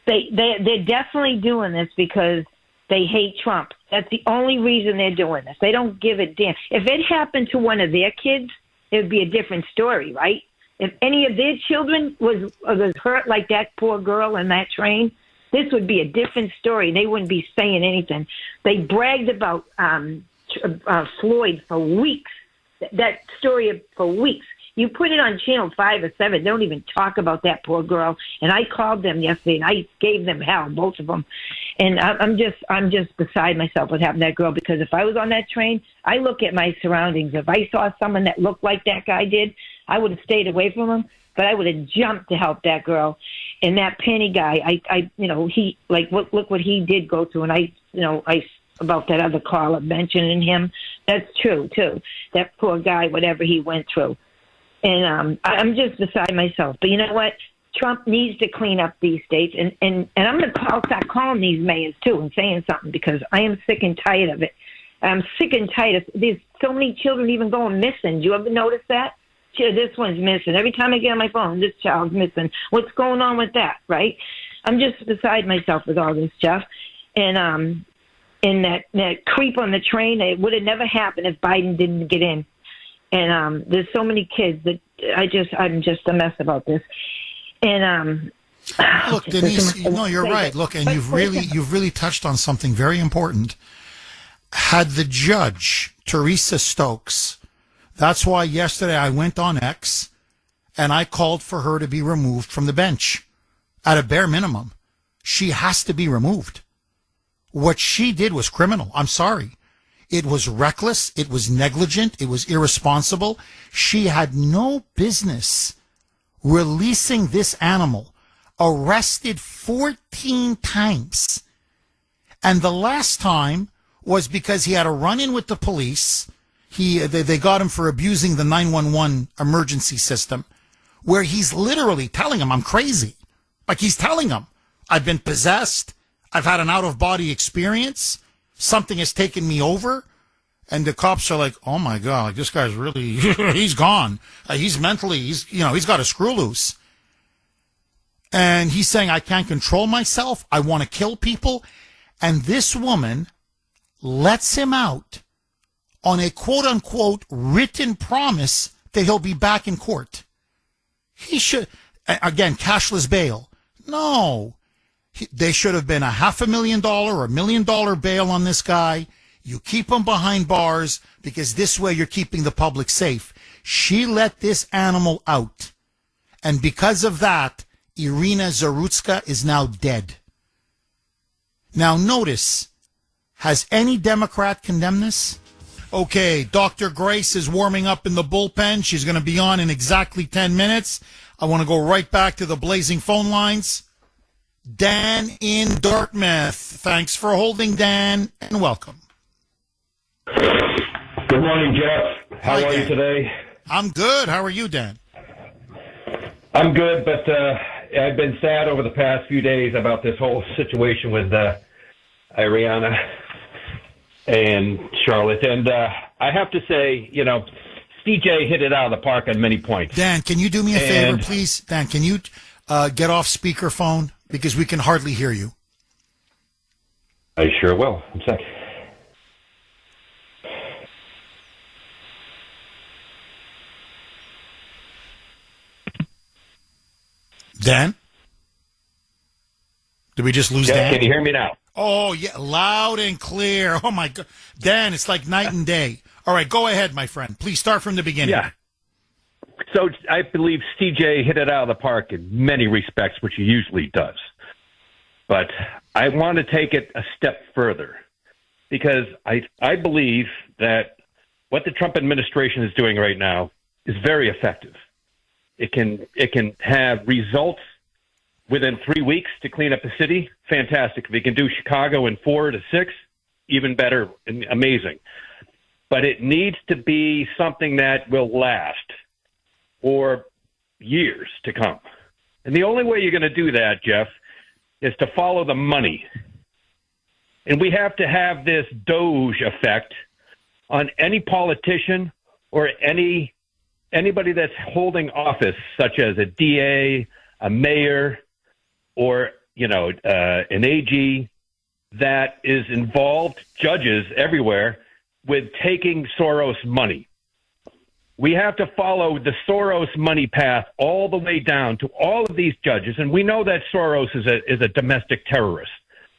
they're definitely doing this because they hate Trump. That's the only reason they're doing this. They don't give a damn. If it happened to one of their kids, it would be a different story, right? If any of their children was hurt like that poor girl in that train, this would be a different story. They wouldn't be saying anything. They bragged about Floyd for weeks, that story for weeks. You put it on Channel 5 or 7, they don't even talk about that poor girl. And I called them yesterday, and I gave them hell, both of them. And I'm just beside myself what happened to that girl, because if I was on that train, I look at my surroundings. If I saw someone that looked like that guy did, I would have stayed away from him, but I would have jumped to help that girl. And that Penny guy, look what he did go through. And I about that other caller mentioning him, that's true too. That poor guy, whatever he went through. And I'm just beside myself. But you know what? Trump needs to clean up these states. And I'm going to start calling these mayors, too, and saying something, because I am sick and tired of it. I'm sick and tired of there's so many children even going missing. Do you ever notice that? This one's missing. Every time I get on my phone, this child's missing. What's going on with that, right? I'm just beside myself with all this stuff. And that creep on the train, it would have never happened if Biden didn't get in. And there's so many kids that I'm just a mess about this. And look, Denise, you're right. Look, and you've really touched on something very important. Had the judge, Teresa Stokes, that's why yesterday I went on X and I called for her to be removed from the bench. At a bare minimum, she has to be removed. What she did was criminal. I'm sorry. It was reckless. It was negligent. It was irresponsible. She had no business releasing this animal, arrested 14 times. And the last time was because he had a run-in with the police. They got him for abusing the 911 emergency system, where he's literally telling him, I'm crazy. Like, he's telling him, I've been possessed. I've had an out-of-body experience. Something has taken me over. And the cops are like, oh my God, like, this guy's really, he's gone. He's mentally, he's got a screw loose. And he's saying, I can't control myself. I want to kill people. And this woman lets him out on a quote-unquote written promise that he'll be back in court. He should, again, cashless bail. No. They should have been $500,000 or $1 million bail on this guy. You keep him behind bars because this way you're keeping the public safe. She let this animal out. And because of that, Irina Zarutska is now dead. Now notice, has any Democrat condemned this? Okay, Dr. Grace is warming up in the bullpen. She's going to be on in exactly 10 minutes. I want to go right back to the blazing phone lines. Dan in Dartmouth. Thanks for holding, Dan, and welcome. Good morning, Jeff. How are you today? I'm good. How are you, Dan? I'm good, but I've been sad over the past few days about this whole situation with Ariana and Charlotte. And I have to say, CJ hit it out of the park on many points. Dan, can you do me a favor, please? Dan, can you get off speakerphone? Because we can hardly hear you. I sure will. One sec. Dan? Did we just lose Dan? Can you hear me now? Oh, yeah, loud and clear. Oh, my God. Dan, it's like night and day. All right, go ahead, my friend. Please start from the beginning. Yeah. So I believe CJ hit it out of the park in many respects, which he usually does. But I want to take it a step further because I believe that what the Trump administration is doing right now is very effective. It can have results within 3 weeks to clean up the city. Fantastic. If we can do Chicago in 4 to 6, even better and amazing. But it needs to be something that will last for years to come. And the only way you're going to do that, Jeff, is to follow the money. And we have to have this Doge effect on any politician or anybody that's holding office, such as a DA, a mayor, or, an AG that is involved, judges everywhere, with taking Soros money. We have to follow the Soros money path all the way down to all of these judges. And we know that Soros is a domestic terrorist,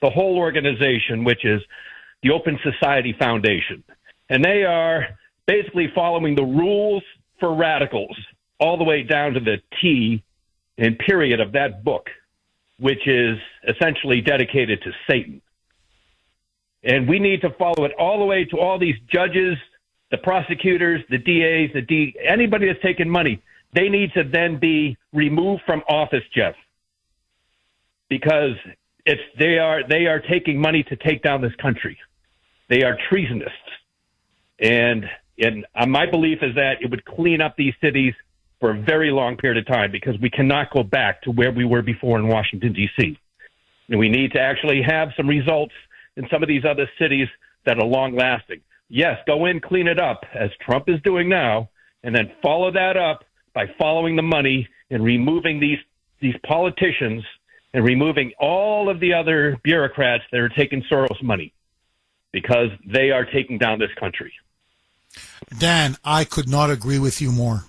the whole organization, which is the Open Society Foundation. And they are basically following the rules for radicals all the way down to the T and period of that book, which is essentially dedicated to Satan. And we need to follow it all the way to all these judges, the prosecutors, the DAs, anybody that's taking money. They need to then be removed from office, Jeff, because they are taking money to take down this country. They are treasonists. And my belief is that it would clean up these cities for a very long period of time because we cannot go back to where we were before in Washington, D.C. And we need to actually have some results in some of these other cities that are long-lasting. Yes, go in, clean it up, as Trump is doing now, and then follow that up by following the money and removing these politicians and removing all of the other bureaucrats that are taking Soros money because they are taking down this country. Dan, I could not agree with you more.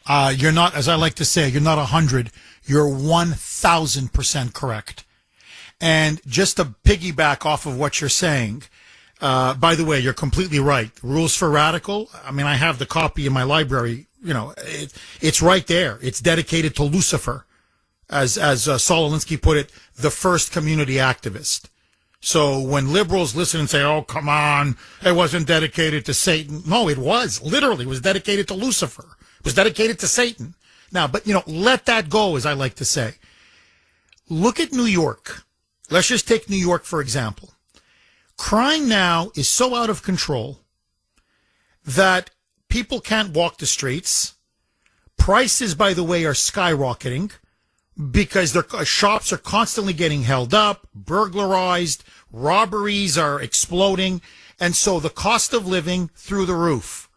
You're not, as I like to say, you're not 100. You're 1,000% correct. And just to piggyback off of what you're saying, by the way, you're completely right. Rules for Radical, I mean, I have the copy in my library. It's right there. It's dedicated to Lucifer, as Saul Alinsky put it, the first community activist. So when liberals listen and say, oh, come on, it wasn't dedicated to Satan. No, it was. Literally, it was dedicated to Lucifer. It was dedicated to Satan. Now, but, let that go, as I like to say. Look at New York. Let's just take New York, for example. Crime now is so out of control that people can't walk the streets. Prices, by the way, are skyrocketing because their shops are constantly getting held up, burglarized, robberies are exploding, and so the cost of living through the roof.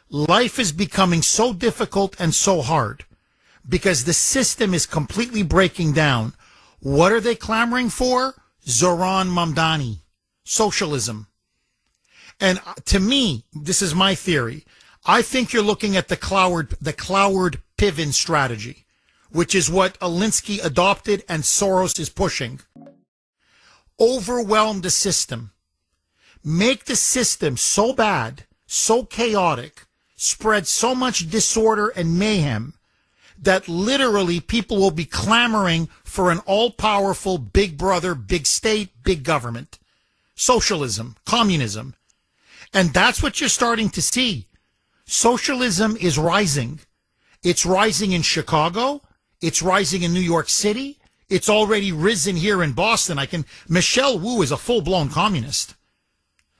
Life is becoming so difficult and so hard. because the system is completely breaking down. What are they clamoring for? Zoran Mamdani, socialism. And to me, this is my theory. I think you're looking at the Cloward Piven strategy, which is what Alinsky adopted and Soros is pushing. Overwhelm the system. Make the system so bad, so chaotic, spread so much disorder and mayhem that literally people will be clamoring for an all-powerful big brother, big state, big government. Socialism, communism. And that's what you're starting to see. Socialism is rising. It's rising in Chicago. It's rising in New York City. It's already risen here in Boston. Michelle Wu is a full-blown communist.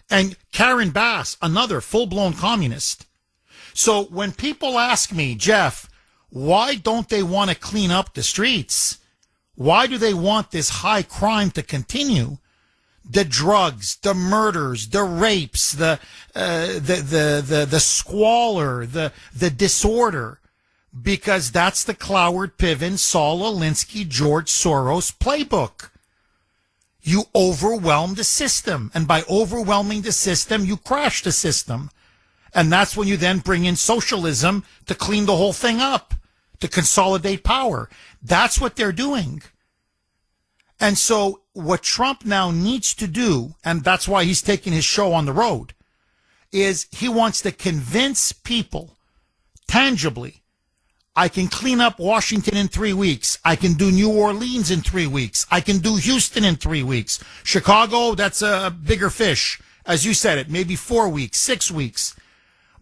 And Karen Bass, another full-blown communist. So when people ask me, Jeff, why don't they want to clean up the streets? Why do they want this high crime to continue? The drugs, the murders, the rapes, the squalor, the disorder, because that's the Cloward Piven, Saul Alinsky, George Soros playbook. You overwhelm the system, and by overwhelming the system, you crash the system. And that's when you then bring in socialism to clean the whole thing up, to consolidate power. That's what they're doing. And so what Trump now needs to do, and that's why he's taking his show on the road, is he wants to convince people tangibly, I can clean up Washington in 3 weeks. I can do New Orleans in 3 weeks. I can do Houston in 3 weeks. Chicago, that's a bigger fish. As you said it, maybe 4 weeks, 6 weeks.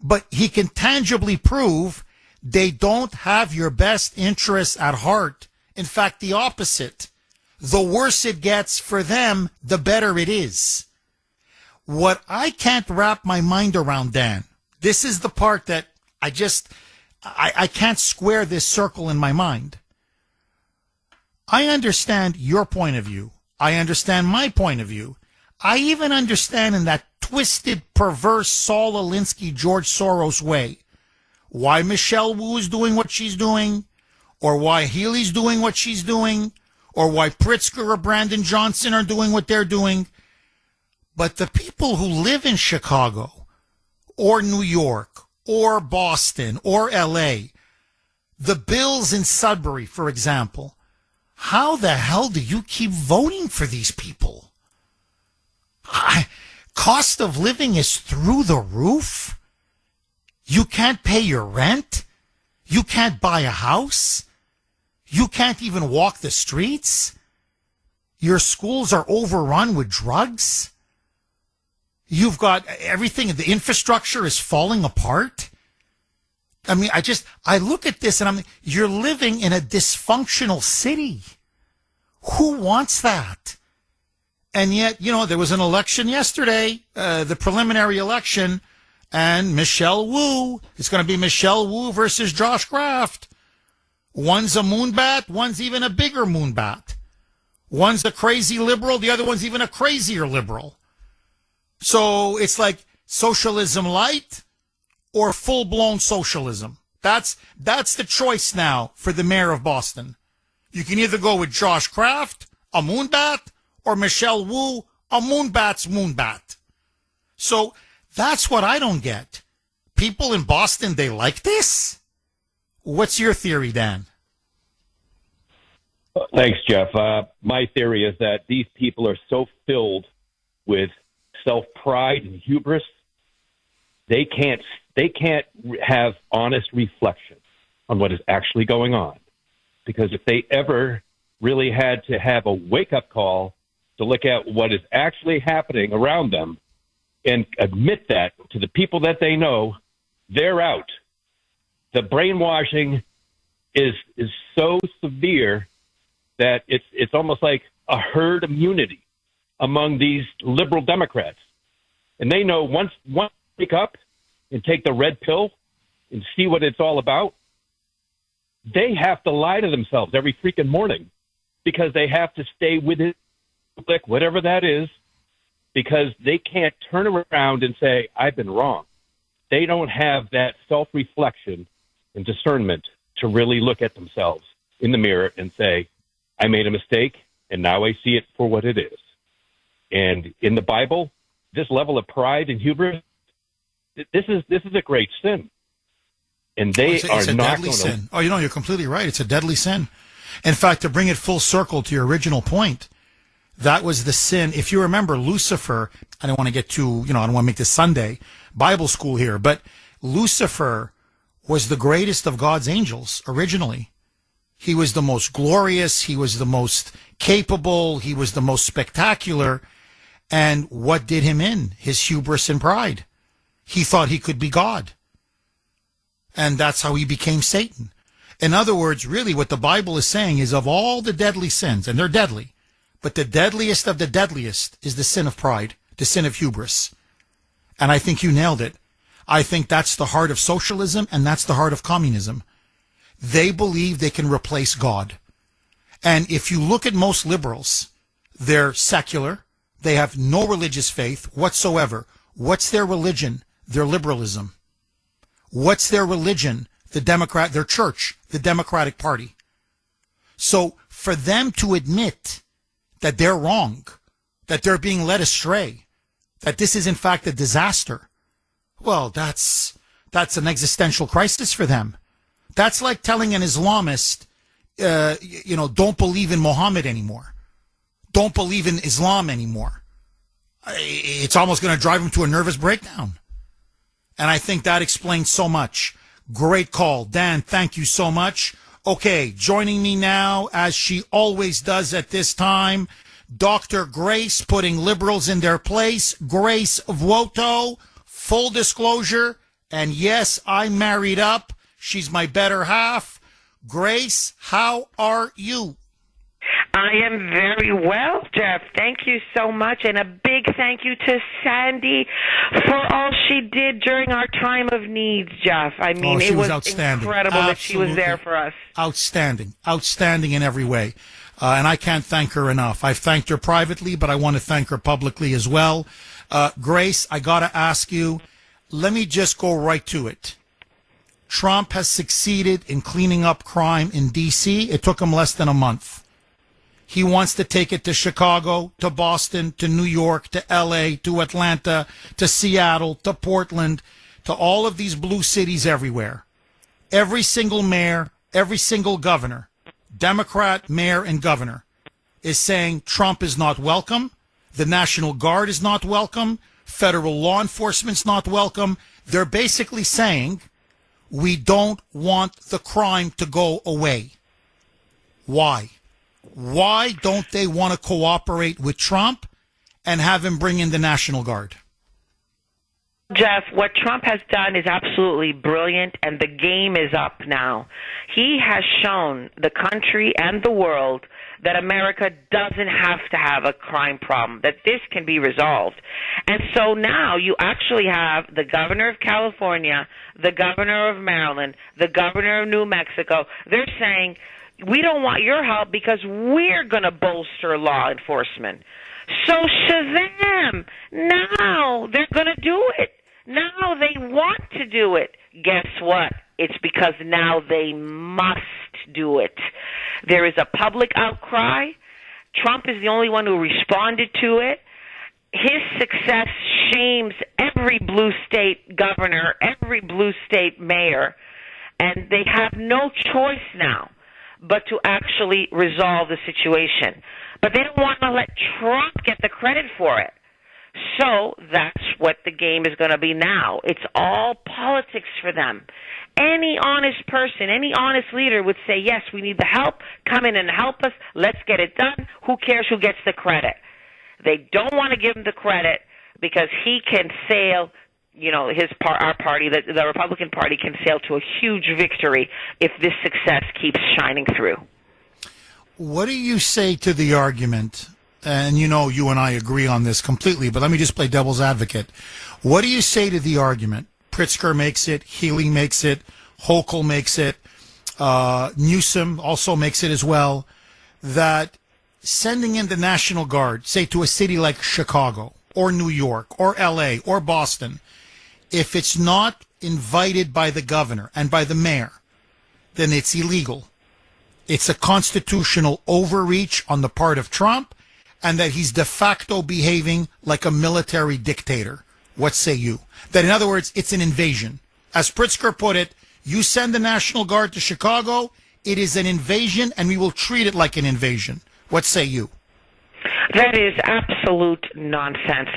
But he can tangibly prove they don't have your best interests at heart. In fact, the opposite. The worse it gets for them, the better it is. What I can't wrap my mind around, Dan, this is the part that I can't square this circle in my mind. I understand your point of view. I understand my point of view. I even understand in that twisted, perverse Saul Alinsky, George Soros way why Michelle Wu is doing what she's doing, or why Healy's doing what she's doing, or why Pritzker or Brandon Johnson are doing what they're doing. But the people who live in Chicago, or New York, or Boston, or L.A., the Bills in Sudbury, for example, how the hell do you keep voting for these people? Cost of living is through the roof. You can't pay your rent. You can't buy a house. You can't even walk the streets. Your schools are overrun with drugs. You've got everything, the infrastructure is falling apart. I mean, I look at this and you're living in a dysfunctional city. Who wants that? And yet, there was an election yesterday, the preliminary election, and Michelle Wu, it's going to be Michelle Wu versus Josh Kraft. One's a moonbat, one's even a bigger moonbat. One's a crazy liberal, the other one's even a crazier liberal. So it's like socialism light or full-blown socialism. That's the choice now for the mayor of Boston. You can either go with Josh Kraft, a moonbat, or Michelle Wu, a moonbat's moonbat. So that's what I don't get. People in Boston, they like this? What's your theory, Dan? Thanks, Jeff. My theory is that these people are so filled with self-pride and hubris, they can't have honest reflection on what is actually going on. Because if they ever really had to have a wake-up call to look at what is actually happening around them and admit that to the people that they know, they're out. The brainwashing is so severe that it's almost like a herd immunity among these liberal Democrats. And they know once they wake up and take the red pill and see what it's all about, they have to lie to themselves every freaking morning because they have to stay with it, whatever that is, because they can't turn around and say, I've been wrong. They don't have that self-reflection and discernment to really look at themselves in the mirror and say, I made a mistake, and now I see it for what it is. And in the Bible, this level of pride and hubris, this is a great sin. And they are it's a not deadly going sin. Oh, you're completely right. It's a deadly sin. In fact, to bring it full circle to your original point, that was the sin. If you remember, Lucifer, I don't want to get too, I don't want to make this Sunday Bible school here, but Lucifer was the greatest of God's angels originally. He was the most glorious. He was the most capable. He was the most spectacular. And what did him in? His hubris and pride. He thought he could be God. And that's how he became Satan. In other words, really what the Bible is saying is of all the deadly sins, and they're deadly, but the deadliest of the deadliest is the sin of pride, the sin of hubris. And I think you nailed it. I think that's the heart of socialism, and that's the heart of communism. They believe they can replace God. And if you look at most liberals, they're secular. They have no religious faith whatsoever. What's their religion? Their liberalism. What's their religion? Their church, the Democratic Party. So for them to admit that they're wrong, that they're being led astray, that this is in fact a disaster, well, that's an existential crisis for them. That's like telling an Islamist, don't believe in Muhammad anymore. Don't believe in Islam anymore. It's almost going to drive him to a nervous breakdown. And I think that explains so much. Great call. Dan, thank you so much. Okay, joining me now, as she always does at this time, Dr. Grace, putting liberals in their place. Grace Voto, full disclosure, and yes, I married up. She's my better half. Grace, how are you? I am very well, Jeff. Thank you so much. And a big thank you to Sandy for all she did during our time of needs, Jeff. I mean, she it was outstanding. incredible that she was there for us. Outstanding. Outstanding in every way. And I can't thank her enough. I've thanked her privately, but I want to thank her publicly as well. Grace, I got to ask you, let me just go right to it. Trump has succeeded in cleaning up crime in D.C. It took him less than a month. He wants to take it to Chicago, to Boston, to New York, to L.A., to Atlanta, to Seattle, to Portland, to all of these blue cities everywhere. Every single mayor, every single governor, Democrat mayor and governor, is saying Trump is not welcome, the National Guard is not welcome, federal law enforcement's not welcome. They're basically saying we don't want the crime to go away. Why? Why don't they want to cooperate with Trump and have him bring in the National Guard? Jeff, what Trump has done is absolutely brilliant, and the game is up now. He has shown the country and the world that America doesn't have to have a crime problem, that this can be resolved. And so now you actually have the governor of California, the governor of Maryland, the governor of New Mexico. They're saying, we don't want your help because we're going to bolster law enforcement. So Shazam! Now they're going to do it. Now they want to do it. Guess what? It's because now they must do it. There is a public outcry. Trump is the only one who responded to it. His success shames every blue state governor, every blue state mayor, and they have no choice now but to actually resolve the situation. But they don't want to let Trump get the credit for it. So that's what the game is going to be now. It's all politics for them. Any honest person, any honest leader would say, yes, we need the help. Come in and help us. Let's get it done. Who cares who gets the credit? They don't want to give him the credit because he can sail, our party, the Republican Party, can sail to a huge victory if this success keeps shining through. What do you say to the argument, and you and I agree on this completely, but let me just play devil's advocate. What do you say to the argument? Pritzker makes it, Healy makes it, Hochul makes it, Newsom also makes it as well, that sending in the National Guard, say to a city like Chicago or New York or L.A. or Boston, if it's not invited by the governor and by the mayor, then it's illegal. It's a constitutional overreach on the part of Trump, and that he's de facto behaving like a military dictator. What say you? That, in other words, it's an invasion. As Pritzker put it, you send the National Guard to Chicago, it is an invasion, and we will treat it like an invasion. What say you? That is absolute nonsense.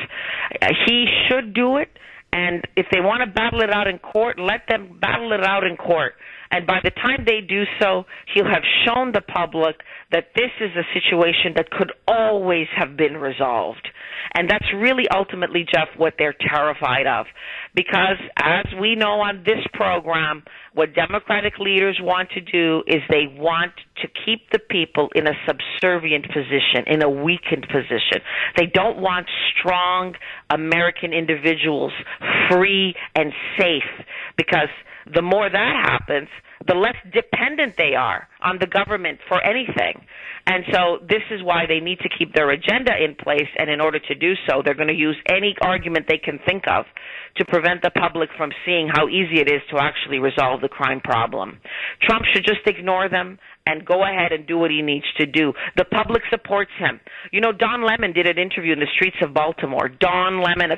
He should do it, and if they want to battle it out in court, let them battle it out in court. And by the time they do so, he'll have shown the public that this is a situation that could always have been resolved. And that's really ultimately, Jeff, what they're terrified of. Because as we know on this program, what Democratic leaders want to do is they want to keep the people in a subservient position, in a weakened position. They don't want strong American individuals free and safe, because the more that happens, the less dependent they are on the government for anything. And so this is why they need to keep their agenda in place, and in order to do so, they're going to use any argument they can think of to prevent the public from seeing how easy it is to actually resolve the crime problem. Trump should just ignore them and go ahead and do what he needs to do. The public supports him. You know, Don Lemon did an interview in the streets of Baltimore. Don Lemon,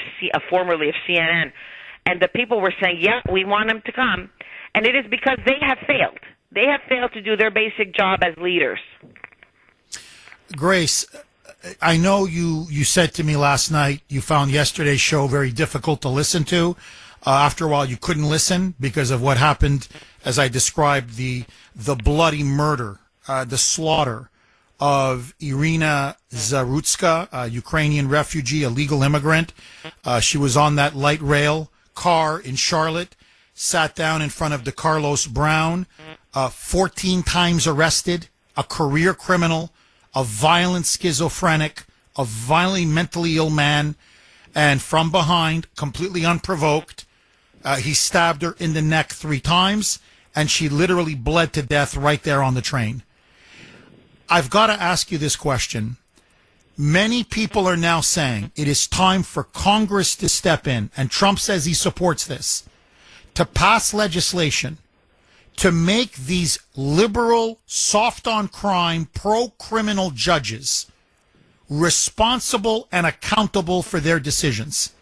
formerly of CNN. And the people were saying, yeah, we want him to come. And it is because they have failed. They have failed to do their basic job as leaders. Grace, I know you said to me last night you found yesterday's show very difficult to listen to. After a while, you couldn't listen because of what happened, as I described, the bloody murder, the slaughter of Irina Zarutska, a Ukrainian refugee, a legal immigrant. She was on that light rail car in Charlotte, sat down in front of DeCarlos Brown, 14 times arrested, a career criminal, a violent schizophrenic, a violently mentally ill man, and from behind, completely unprovoked, he stabbed her in the neck 3 times, and she literally bled to death right there on the train. I've got to ask you this question. Many people are now saying it is time for Congress to step in, and Trump says he supports this, to pass legislation to make these liberal, soft-on-crime, pro-criminal judges responsible and accountable for their decisions.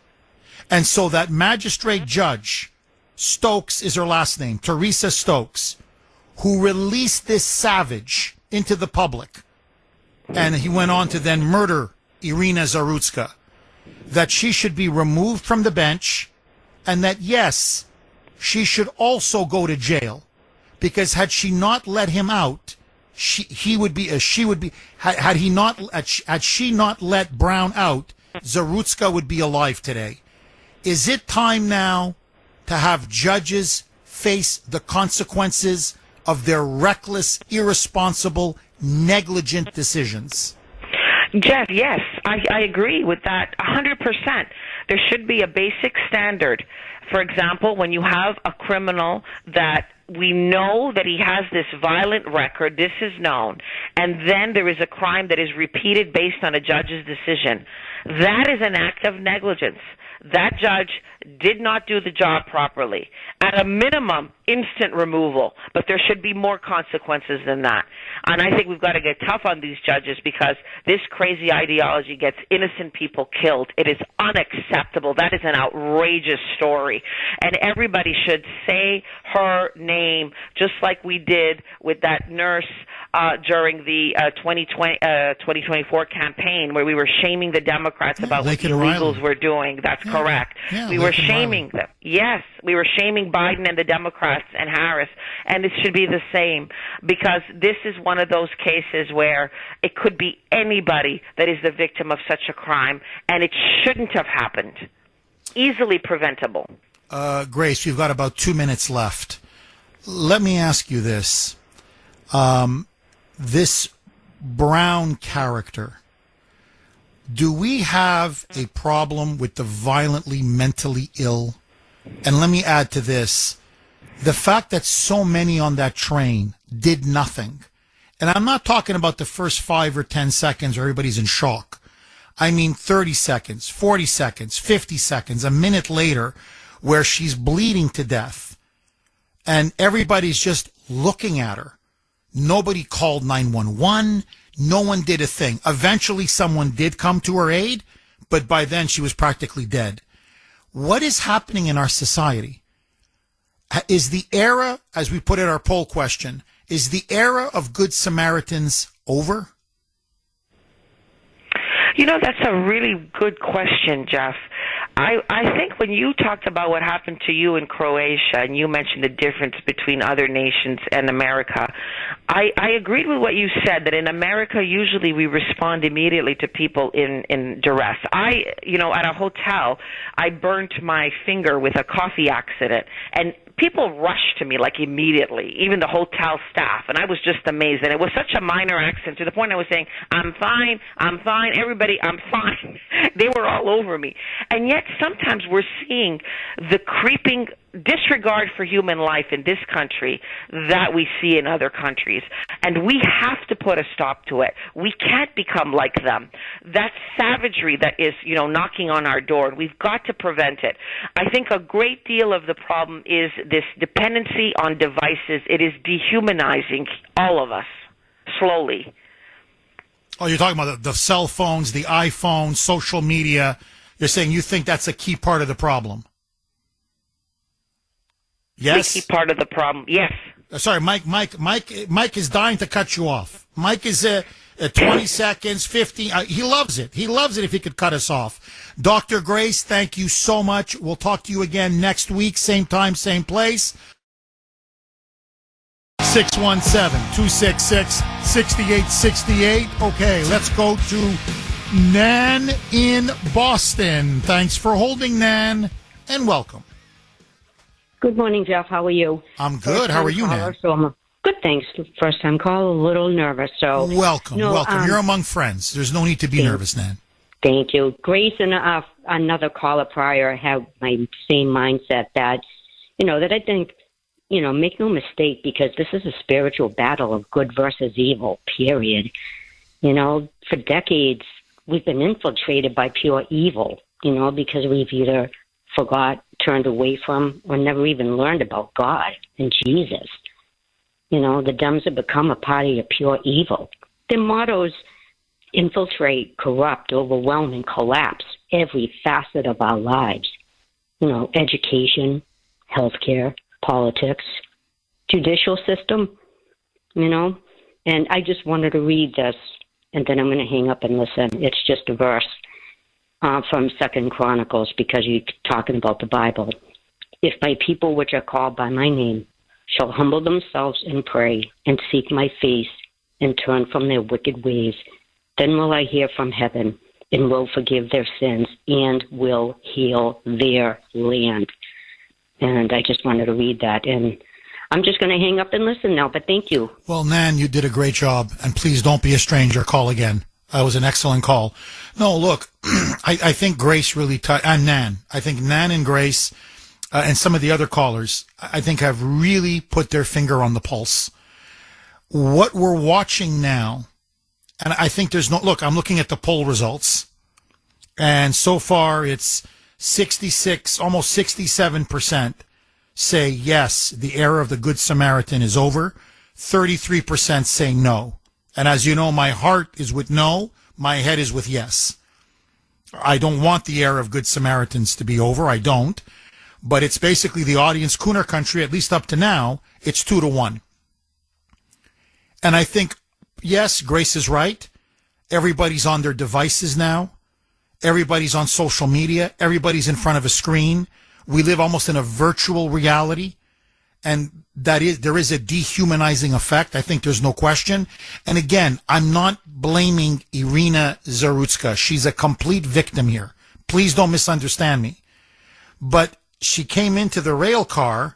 And so that magistrate judge, Stokes is her last name, Teresa Stokes, who released this savage into the public, and he went on to then murder Irina Zarutska, that she should be removed from the bench, and that, yes, she should also go to jail, because had she not let him out, had she not let Brown out, Zarutska would be alive today. Is it time now to have judges face the consequences of their reckless, irresponsible, negligent decisions? Jeff, yes, I agree with that 100%. There should be a basic standard. For example, when you have a criminal that we know that he has this violent record, this is known, and then there is a crime that is repeated based on a judge's decision, that is an act of negligence. That judge did not do the job properly. At a minimum, instant removal, but there should be more consequences than that. And I think we've got to get tough on these judges, because this crazy ideology gets innocent people killed. It is unacceptable. That is an outrageous story. And everybody should say her name, just like we did with that nurse during the 2024 campaign, where we were shaming the Democrats about what the illegals were doing. That's correct. Yeah, we were shaming them. Yes, we were shaming Biden and the Democrats and Harris, and it should be the same, because this is one of those cases where it could be anybody that is the victim of such a crime, and it shouldn't have happened. Easily preventable. Grace, we've got about 2 minutes left. Let me ask you this. This Brown character, do we have a problem with the violently mentally ill? And let me add to this, the fact that so many on that train did nothing. And I'm not talking about the first 5 or 10 seconds where everybody's in shock. I mean 30 seconds, 40 seconds, 50 seconds, a minute later, where she's bleeding to death. And everybody's just looking at her. Nobody called 911. No one did a thing. Eventually, someone did come to her aid, but by then she was practically dead. What is happening in our society? Is the era, as we put it in our poll question, is the era of Good Samaritans over? You know, that's a really good question, Jeff. I think when you talked about what happened to you in Croatia and you mentioned the difference between other nations and America, I agreed with what you said, that in America usually we respond immediately to people in duress. At a hotel, I burnt my finger with a coffee accident, and people rushed to me like immediately, even the hotel staff, and I was just amazed. And it was such a minor accident to the point I was saying, I'm fine, everybody, I'm fine. They were all over me. And yet sometimes we're seeing the creeping disregard for human life in this country that we see in other countries. And we have to put a stop to it. We can't become like them. That savagery that is, knocking on our door, we've got to prevent it. I think a great deal of the problem is this dependency on devices. It is dehumanizing all of us, slowly. Oh, you're talking about the cell phones, the iPhone, social media. You're saying you think that's a key part of the problem? Yes? The key part of the problem, yes. Sorry, Mike is dying to cut you off. Mike is 20 seconds, 50. He loves it. He loves it if he could cut us off. Dr. Grace, thank you so much. We'll talk to you again next week, same time, same place. 617-266-6868. Okay, let's go to Nan in Boston. Thanks for holding, Nan, and welcome. Good morning, Jeff. How are you? I'm good. How are you, Nan? Good, thanks. First time call, a little nervous. So welcome. You're among friends. There's no need to be nervous, Nan. Thank you. Grace and another caller prior have my same mindset that, that I think, make no mistake, because this is a spiritual battle of good versus evil, period. For decades, we've been infiltrated by pure evil, because we've either forgot, turned away from, or never even learned about God and Jesus. The Dems have become a party of pure evil. Their mottos infiltrate, corrupt, overwhelm, and collapse every facet of our lives. Education, healthcare, politics, judicial system, And I just wanted to read this, and then I'm going to hang up and listen. It's just a verse from 2 Chronicles, because you're talking about the Bible. If my people, which are called by my name, shall humble themselves and pray and seek my face and turn from their wicked ways, then will I hear from heaven and will forgive their sins and will heal their land. And I just wanted to read that. And I'm just going to hang up and listen now, but thank you. Well, Nan, you did a great job. And please don't be a stranger. Call again. That was an excellent call. No, look, I think Grace really, and Nan, I think Nan and Grace and some of the other callers, I think have really put their finger on the pulse. What we're watching now, and I think look, I'm looking at the poll results, and so far it's 66, almost 67% say yes, the era of the Good Samaritan is over. 33% say no. And as you know, my heart is with no, my head is with yes. I don't want the era of Good Samaritans to be over. I don't. But it's basically the audience, Kuhner country, at least up to now, it's 2-1. And I think, yes, Grace is right. Everybody's on their devices now. Everybody's on social media. Everybody's in front of a screen. We live almost in a virtual reality. And there is a dehumanizing effect. I think there's no question. And again, I'm not blaming Irina Zarutska. She's a complete victim here. Please don't misunderstand me. But she came into the rail car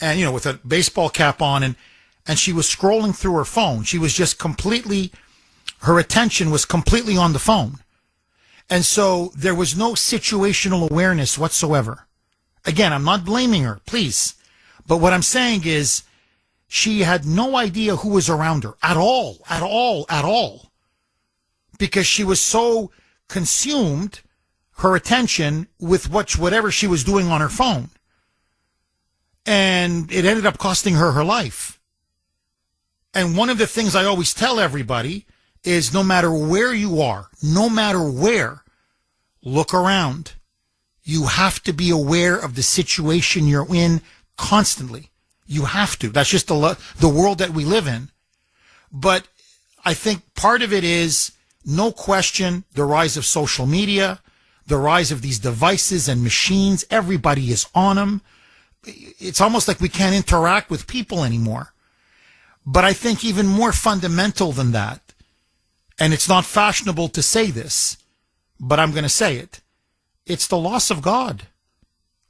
and, with a baseball cap on, and she was scrolling through her phone. She was just her attention was completely on the phone. And so there was no situational awareness whatsoever. Again, I'm not blaming her, please. But what I'm saying is she had no idea who was around her at all. Because she was so consumed, her attention, with whatever she was doing on her phone. And it ended up costing her life. And one of the things I always tell everybody is no matter where you are, no matter where, look around. You have to be aware of the situation you're in constantly. You have to. That's just the world that we live in. But I think part of it is, no question, the rise of social media, the rise of these devices and machines. Everybody is on them. It's almost like we can't interact with people anymore. But I think even more fundamental than that, and it's not fashionable to say this, but I'm going to say it, it's the loss of God.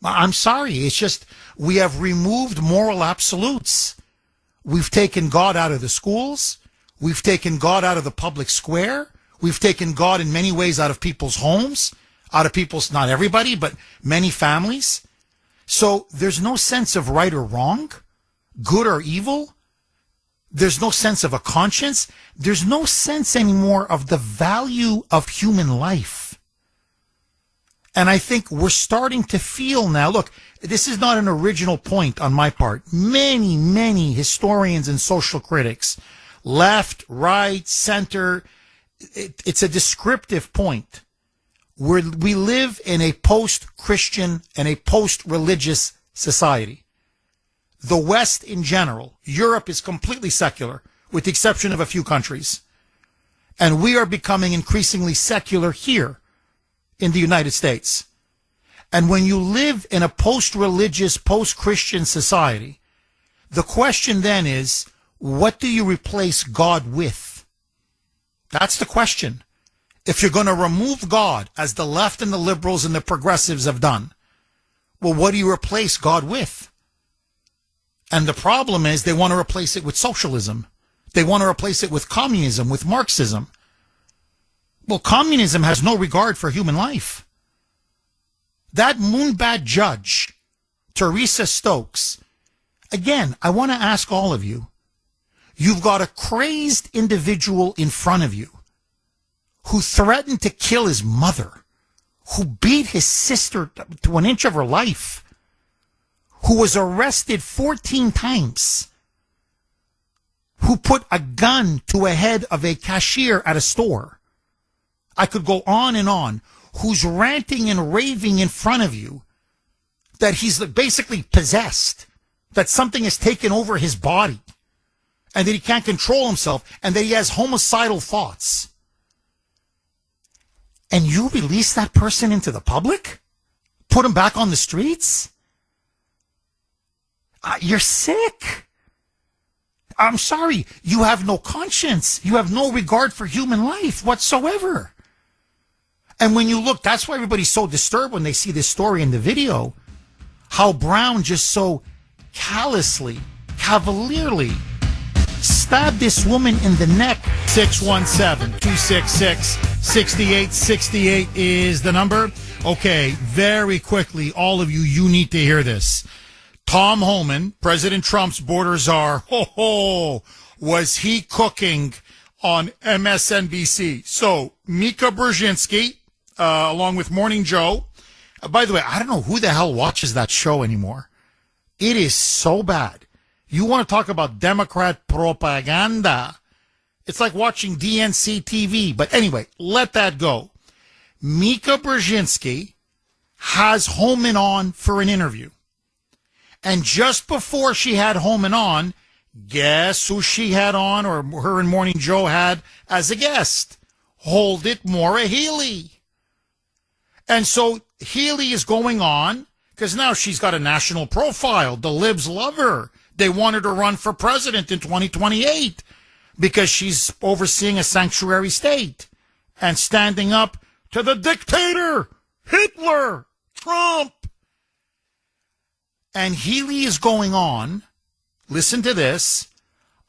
I'm sorry. It's just we have removed moral absolutes. We've taken God out of the schools. We've taken God out of the public square. We've taken God in many ways out of people's homes, out of people's, not everybody, but many families. So there's no sense of right or wrong, good or evil. There's no sense of a conscience. There's no sense anymore of the value of human life. And I think we're starting to feel now, look, this is not an original point on my part. Many, many historians and social critics, left, right, center, it's a descriptive point. We live in a post-Christian and a post-religious society. The West in general, Europe is completely secular, with the exception of a few countries. And we are becoming increasingly secular here in the United States. And when you live in a post-religious, post-Christian society, the question then is, what do you replace God with? That's the question. If you're going to remove God, as the left and the liberals and the progressives have done, well, what do you replace God with? And the problem is they want to replace it with socialism. They want to replace it with communism, with Marxism. Well, communism has no regard for human life. That moonbat judge, Teresa Stokes, again, I want to ask all of you, you've got a crazed individual in front of you who threatened to kill his mother, who beat his sister to an inch of her life, who was arrested 14 times, who put a gun to a head of a cashier at a store. I could go on and on. Who's ranting and raving in front of you that he's basically possessed, that something has taken over his body, and that he can't control himself, and that he has homicidal thoughts. And you release that person into the public? Put him back on the streets? You're sick. I'm sorry. You have no conscience. You have no regard for human life whatsoever. And when you look, that's why everybody's so disturbed when they see this story in the video. How Brown just so callously, cavalierly stabbed this woman in the neck. 617-266-6868 is the number. Okay, very quickly, all of you need to hear this. Tom Homan, President Trump's border czar, was he cooking on MSNBC? So, Mika Brzezinski, along with Morning Joe. By the way, I don't know who the hell watches that show anymore. It is so bad. You want to talk about Democrat propaganda. It's like watching DNC TV. But anyway, let that go. Mika Brzezinski has Homan on for an interview. And just before she had Homan on, guess who she had on, or her and Morning Joe had as a guest? Hold it, Maura Healey. And so Healey is going on because now she's got a national profile. The libs love her. They want her to run for president in 2028 because she's overseeing a sanctuary state and standing up to the dictator, Hitler, Trump. And Healey is going on, listen to this,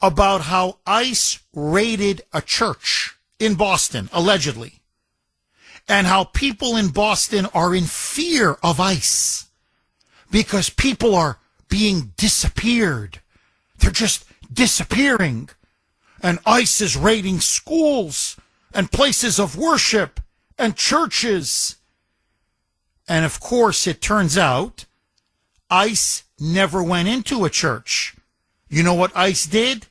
about how ICE raided a church in Boston, allegedly. And how people in Boston are in fear of ICE because people are being disappeared. They're just disappearing. And ICE is raiding schools and places of worship and churches. And of course, it turns out ICE never went into a church. You know what ICE did?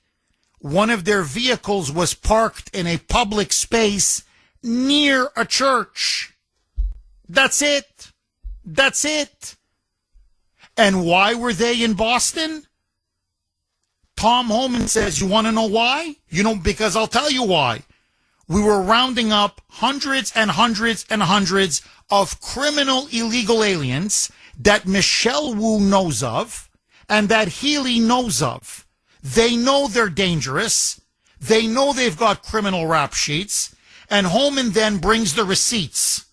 one of their vehicles was parked in a public space near a church. That's it. That's it. And why were they in Boston? Tom Homan says, you want to know why? Because I'll tell you why. We were rounding up hundreds and hundreds and hundreds of criminal illegal aliens that Michelle Wu knows of and that Healy knows of. They know they're dangerous. They know they've got criminal rap sheets. And Homan then brings the receipts.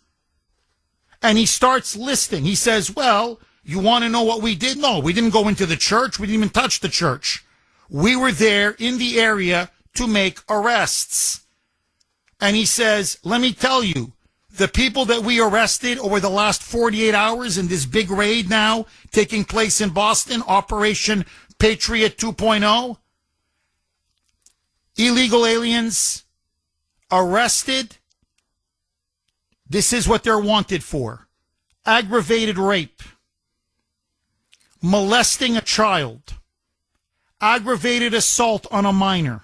And he starts listing. He says, well, you want to know what we did? No, we didn't go into the church. We didn't even touch the church. We were there in the area to make arrests. And he says, let me tell you, the people that we arrested over the last 48 hours in this big raid now taking place in Boston, Operation Patriot 2.0, illegal aliens arrested. This is what they're wanted for. Aggravated rape, molesting a child, aggravated assault on a minor,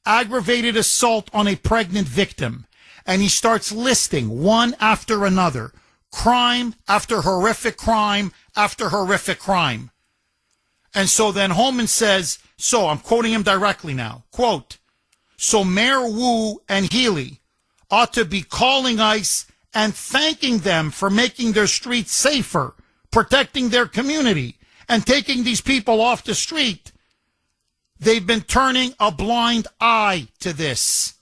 aggravated assault on a pregnant victim. And he starts listing one after another, crime after horrific crime after horrific crime. And so then Holman says, so I'm quoting him directly now, quote, so Mayor Wu and Healy ought to be calling ICE and thanking them for making their streets safer, protecting their community, and taking these people off the street. They've been turning a blind eye to this.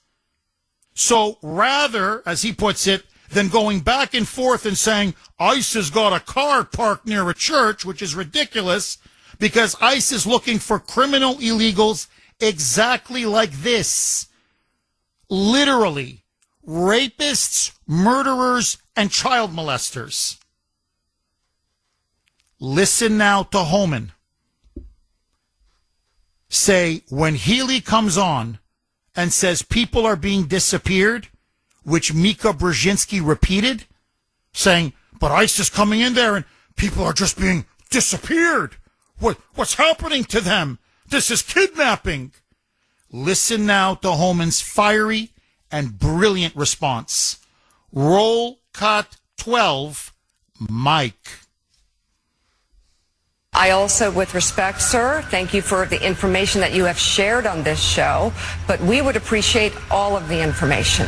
So rather, as he puts it, than going back and forth and saying ICE has got a car parked near a church, which is ridiculous, because ICE is looking for criminal illegals exactly like this. Literally, rapists, murderers, and child molesters. Listen now to Homan say, when Healy comes on and says people are being disappeared, which Mika Brzezinski repeated, saying, but ICE is coming in there and people are just being disappeared. What's happening to them? This is kidnapping. Listen now to Homan's fiery and brilliant response. Roll cut 12, Mike. I also, with respect, sir, thank you for the information that you have shared on this show, but we would appreciate all of the information,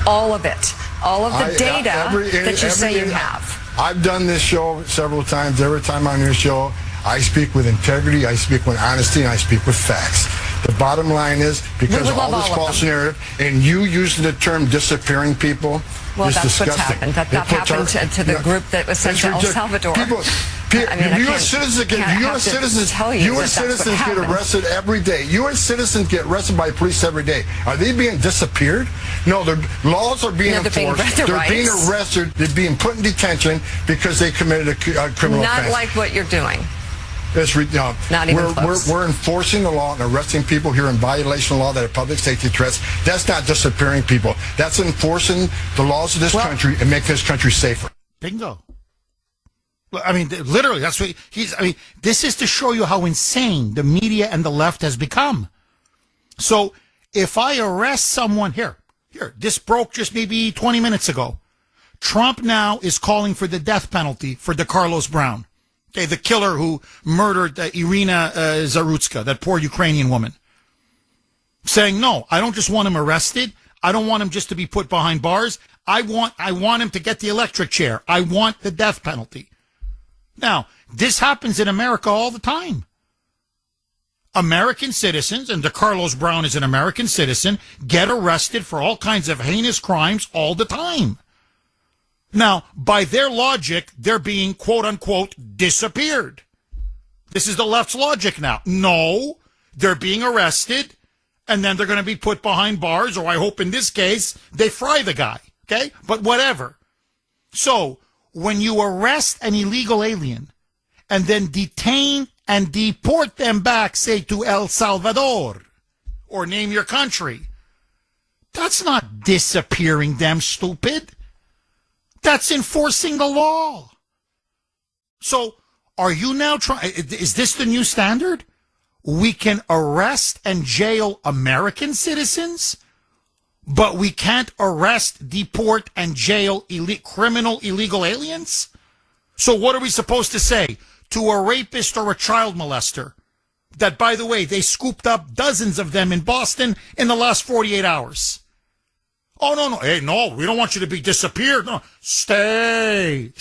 all of it, all of the data that you say you have. I've done this show several times. Every time I'm on your show, I speak with integrity, I speak with honesty, and I speak with facts. The bottom line is, because of all this false narrative, and you using the term disappearing people, well, is that's disgusting. What's happened. That happened to the group that was sent to El Salvador. U.S. citizens get arrested every day. U.S. citizens get arrested by police every day. Are they being disappeared? No, their laws are being enforced. They're being arrested. They're being put in detention because they committed a criminal offense. Not like what you're doing. Not even close. We're enforcing the law and arresting people here in violation of law that are public safety threats. That's not disappearing people. That's enforcing the laws of this country and making this country safer. Bingo. I mean, literally, that's what this is to show you how insane the media and the left has become. So if I arrest someone here, this broke just maybe 20 minutes ago. Trump now is calling for the death penalty for DeCarlos Brown. Okay, the killer who murdered Irina Zarutska, that poor Ukrainian woman. Saying, no, I don't just want him arrested. I don't want him just to be put behind bars. I want him to get the electric chair. I want the death penalty. Now, this happens in America all the time. American citizens, and DeCarlos Brown is an American citizen, get arrested for all kinds of heinous crimes all the time. Now, by their logic, they're being, quote unquote, disappeared. This is the left's logic now. No, they're being arrested, and then they're going to be put behind bars, or I hope in this case, they fry the guy. Okay? But whatever. So, when you arrest an illegal alien and then detain and deport them back, say, to El Salvador, or name your country, that's not disappearing them, stupid. That's enforcing the law. So, are you now trying, is this the new standard? we can arrest and jail American citizens, but we can't arrest, deport, and jail criminal illegal aliens? So what are we supposed to say to a rapist or a child molester? That, by the way, they scooped up dozens of them in Boston in the last 48 hours. Oh, no. Hey, no, we don't want you to be disappeared. No, stay.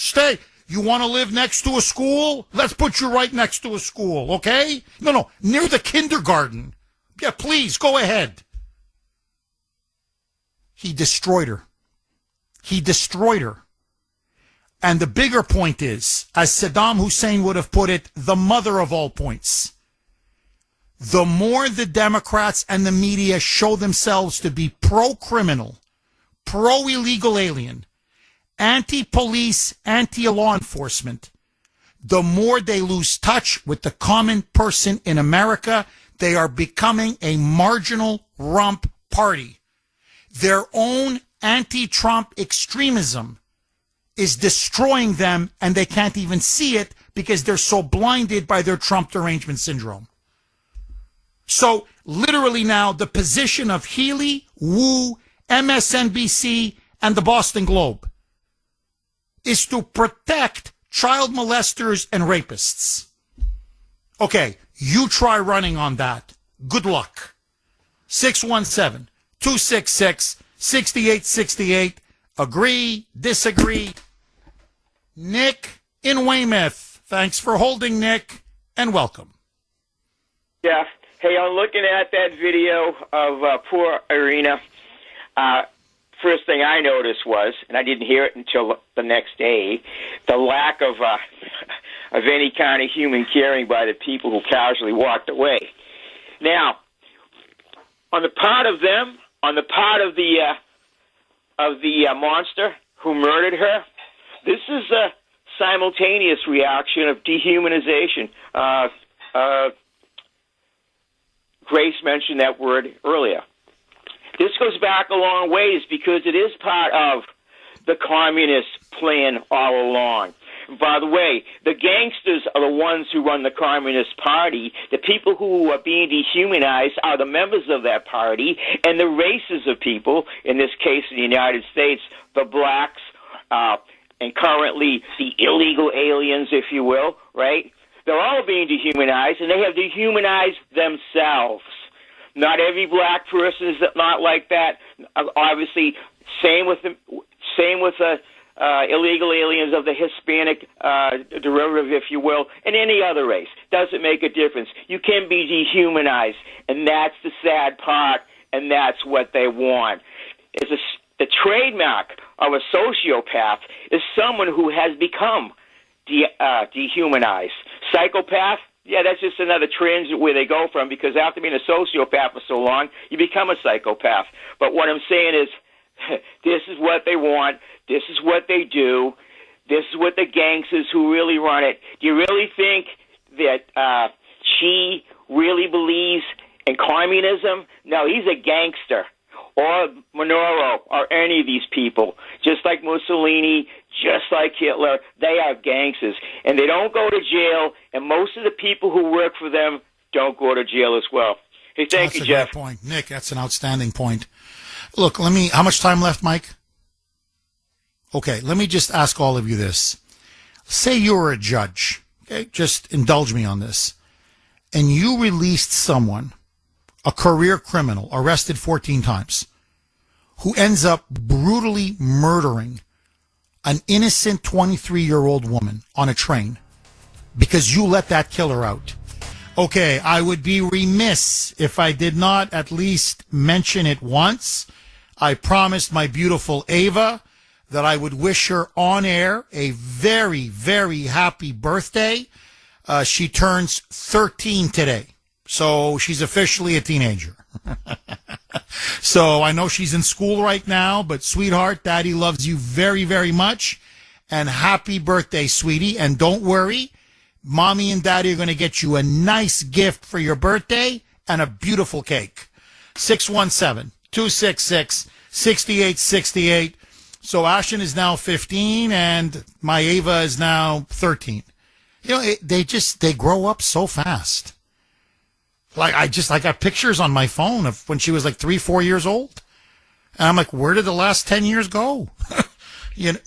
You want to live next to a school? Let's put you right next to a school, okay? No, near the kindergarten. Yeah, please, go ahead. He destroyed her. And the bigger point is, as Saddam Hussein would have put it, the mother of all points. The more the Democrats and the media show themselves to be pro-criminal, pro-illegal alien, anti-police, anti-law enforcement, the more they lose touch with the common person in America. They are becoming a marginal rump party. Their own anti-Trump extremism is destroying them, and they can't even see it because they're so blinded by their Trump derangement syndrome. So literally now the position of Healy, Wu, MSNBC, and the Boston Globe is to protect child molesters and rapists. Okay, you try running on that. Good luck. 617-266-6868. Agree, disagree. Nick in Weymouth. Thanks for holding, Nick, and welcome. Yeah. Hey, I'm looking at that video of poor Irina. First thing I noticed was, and I didn't hear it until the next day, the lack of any kind of human caring by the people who casually walked away. Now, on the part of them, on the part of the monster who murdered her, this is a simultaneous reaction of dehumanization. Grace mentioned that word earlier. This goes back a long ways because it is part of the communist plan all along. By the way, the gangsters are the ones who run the Communist Party. The people who are being dehumanized are the members of that party, and the races of people, in this case in the United States, the blacks, and currently the illegal aliens, if you will, right? They're all being dehumanized, and they have dehumanized themselves. Not every black person is not like that. Obviously, same with illegal aliens of the Hispanic derivative, if you will, and any other race. Doesn't make a difference. You can be dehumanized, and that's the sad part, and that's what they want. The trademark of a sociopath is someone who has become dehumanized. Psychopath, yeah, that's just another transit where they go from, because after being a sociopath for so long, you become a psychopath. But what I'm saying is, this is what they want. This is what they do. This is what the gangsters who really run it. Do you really think that she really believes in communism? No, he's a gangster. Or Monroe, or any of these people. Just like Mussolini, just like Hitler, they are gangsters. And they don't go to jail, and most of the people who work for them don't go to jail as well. Hey, thank you, Jeff. That's a great point. Nick, that's an outstanding point. Look, how much time left, Mike? Okay, let me just ask all of you this. Say you were a judge, okay? Just indulge me on this. And you released someone, a career criminal, arrested 14 times, who ends up brutally murdering an innocent 23-year-old woman on a train because you let that killer out. Okay, I would be remiss if I did not at least mention it once. I promised my beautiful Ava that I would wish her on air a very, very happy birthday. She turns 13 today, so she's officially a teenager. So I know she's in school right now, but sweetheart, Daddy loves you very, very much. And happy birthday, sweetie. And don't worry, Mommy and Daddy are going to get you a nice gift for your birthday and a beautiful cake. 617-266-6868. So Ashton is now 15 and my Ava is now 13. You know, they grow up so fast. Like, I got pictures on my phone of when she was like 3-4 years old. And I'm like, where did the last 10 years go? You know,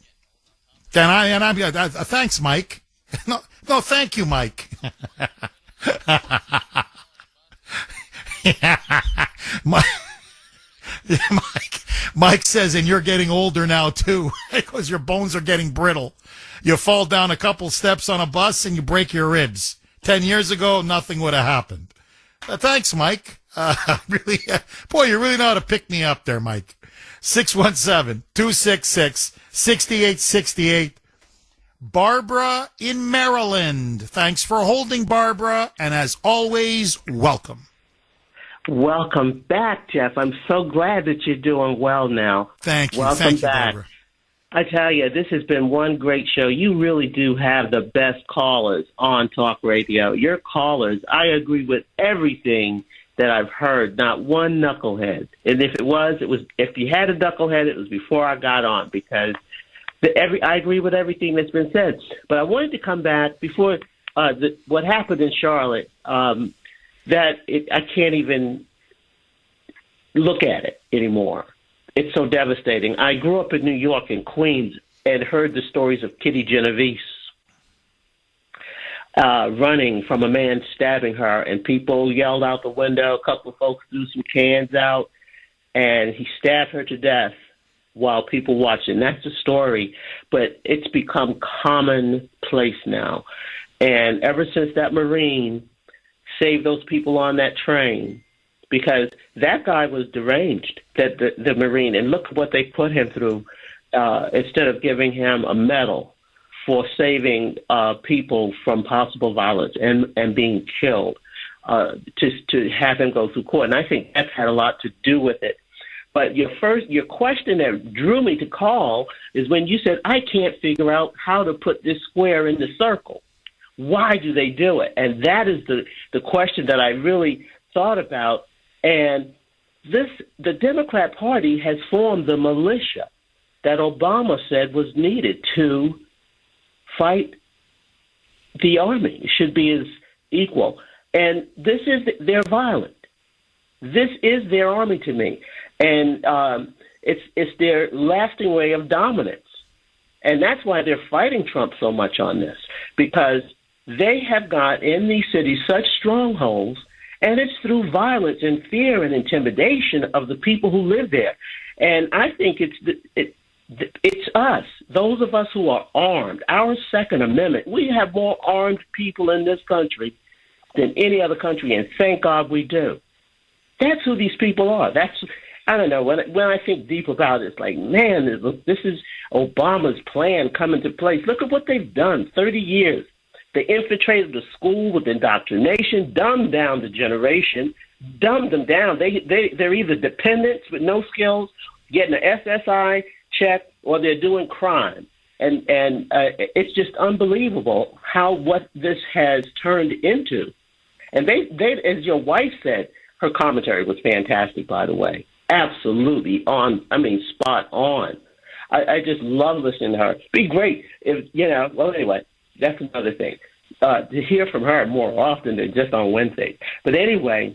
thanks, Mike. No, thank you, Mike. Mike says, and you're getting older now too, because your bones are getting brittle. You fall down a couple steps on a bus and you break your ribs. 10 years ago, nothing would have happened. Thanks, Mike. Really, boy, you really know how to pick me up there, Mike. 617-266-6868. Barbara in Maryland. Thanks for holding, Barbara. And as always, welcome. Welcome back, Jeff. I'm so glad that you're doing well now. Thank you. Welcome Thank you, back. Barbara. I tell you, this has been one great show. You really do have the best callers on talk radio. Your callers, I agree with everything that I've heard, not one knucklehead. And if it was, if you had a knucklehead, it was before I got on, because I agree with everything that's been said. But I wanted to come back before what happened in Charlotte, I can't even look at it anymore. It's so devastating. I grew up in New York, in Queens, and heard the stories of Kitty Genovese running from a man stabbing her, and people yelled out the window. A couple of folks threw some cans out, and he stabbed her to death while people watching. That's the story, but it's become commonplace now. And ever since that Marine saved those people on that train, because that guy was deranged, that the Marine, and look what they put him through, instead of giving him a medal for saving people from possible violence and being killed, to have him go through court. And I think that's had a lot to do with it. But your question that drew me to call is when you said, I can't figure out how to put this square in the circle. Why do they do it? And that is the question that I really thought about. And the Democrat Party has formed the militia that Obama said was needed to fight the army. It should be as equal. And they're violent. This is their army to me. And it's their lasting way of dominance. And that's why they're fighting Trump so much on this, because they have got in these cities such strongholds, and it's through violence and fear and intimidation of the people who live there. And I think it's us, those of us who are armed, our Second Amendment. We have more armed people in this country than any other country, and thank God we do. That's who these people are. I don't know, when I think deep about it, it's like, man, this is Obama's plan coming to place. Look at what they've done, 30 years. They infiltrated the school with indoctrination, dumbed down the generation, dumbed them down. They're either dependents with no skills, getting an SSI check, or they're doing crime. And it's just unbelievable what this has turned into. And they, as your wife said, her commentary was fantastic, by the way. Absolutely spot on. I just love listening to her. It'd be great if, well, anyway, that's another thing. To hear from her more often than just on Wednesdays. But anyway,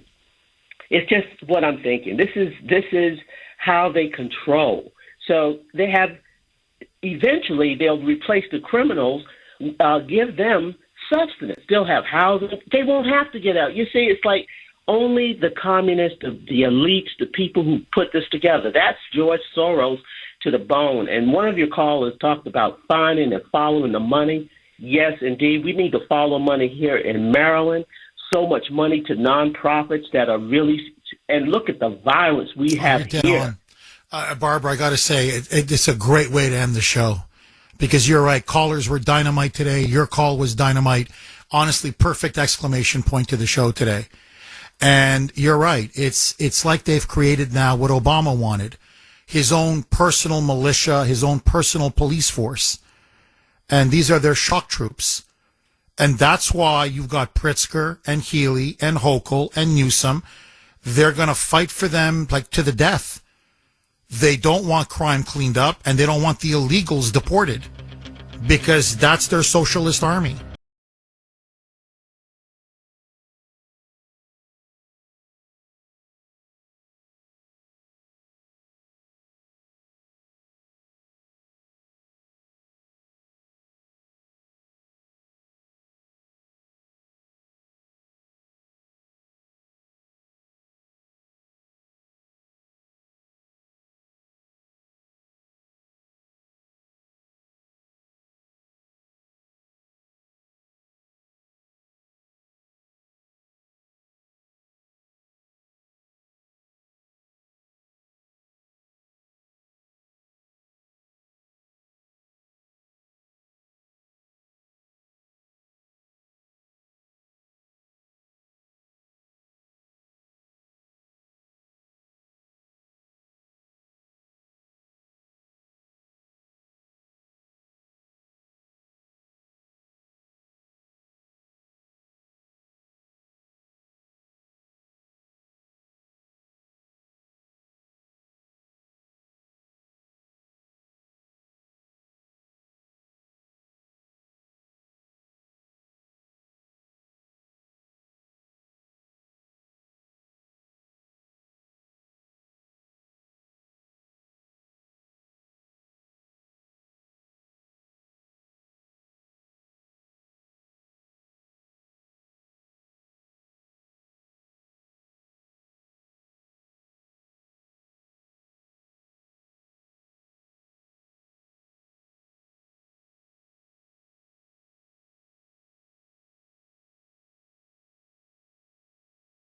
it's just what I'm thinking. This is how they control. So eventually they'll replace the criminals, give them substance. They'll have housing. They won't have to get out. You see, it's like only the communists, the elites, the people who put this together. That's George Soros to the bone. And one of your callers talked about finding and following the money. Yes, indeed. We need to follow money here in Maryland. So much money to nonprofits that are really, and look at the violence we have here. Barbara, I got to say, it's a great way to end the show, because you're right. Callers were dynamite today. Your call was dynamite. Honestly, perfect exclamation point to the show today. And you're right. It's like they've created now what Obama wanted, his own personal militia, his own personal police force. And these are their shock troops. And that's why you've got Pritzker and Healy and Hochul and Newsom. They're going to fight for them like to the death. They don't want crime cleaned up, and they don't want the illegals deported, because that's their socialist army.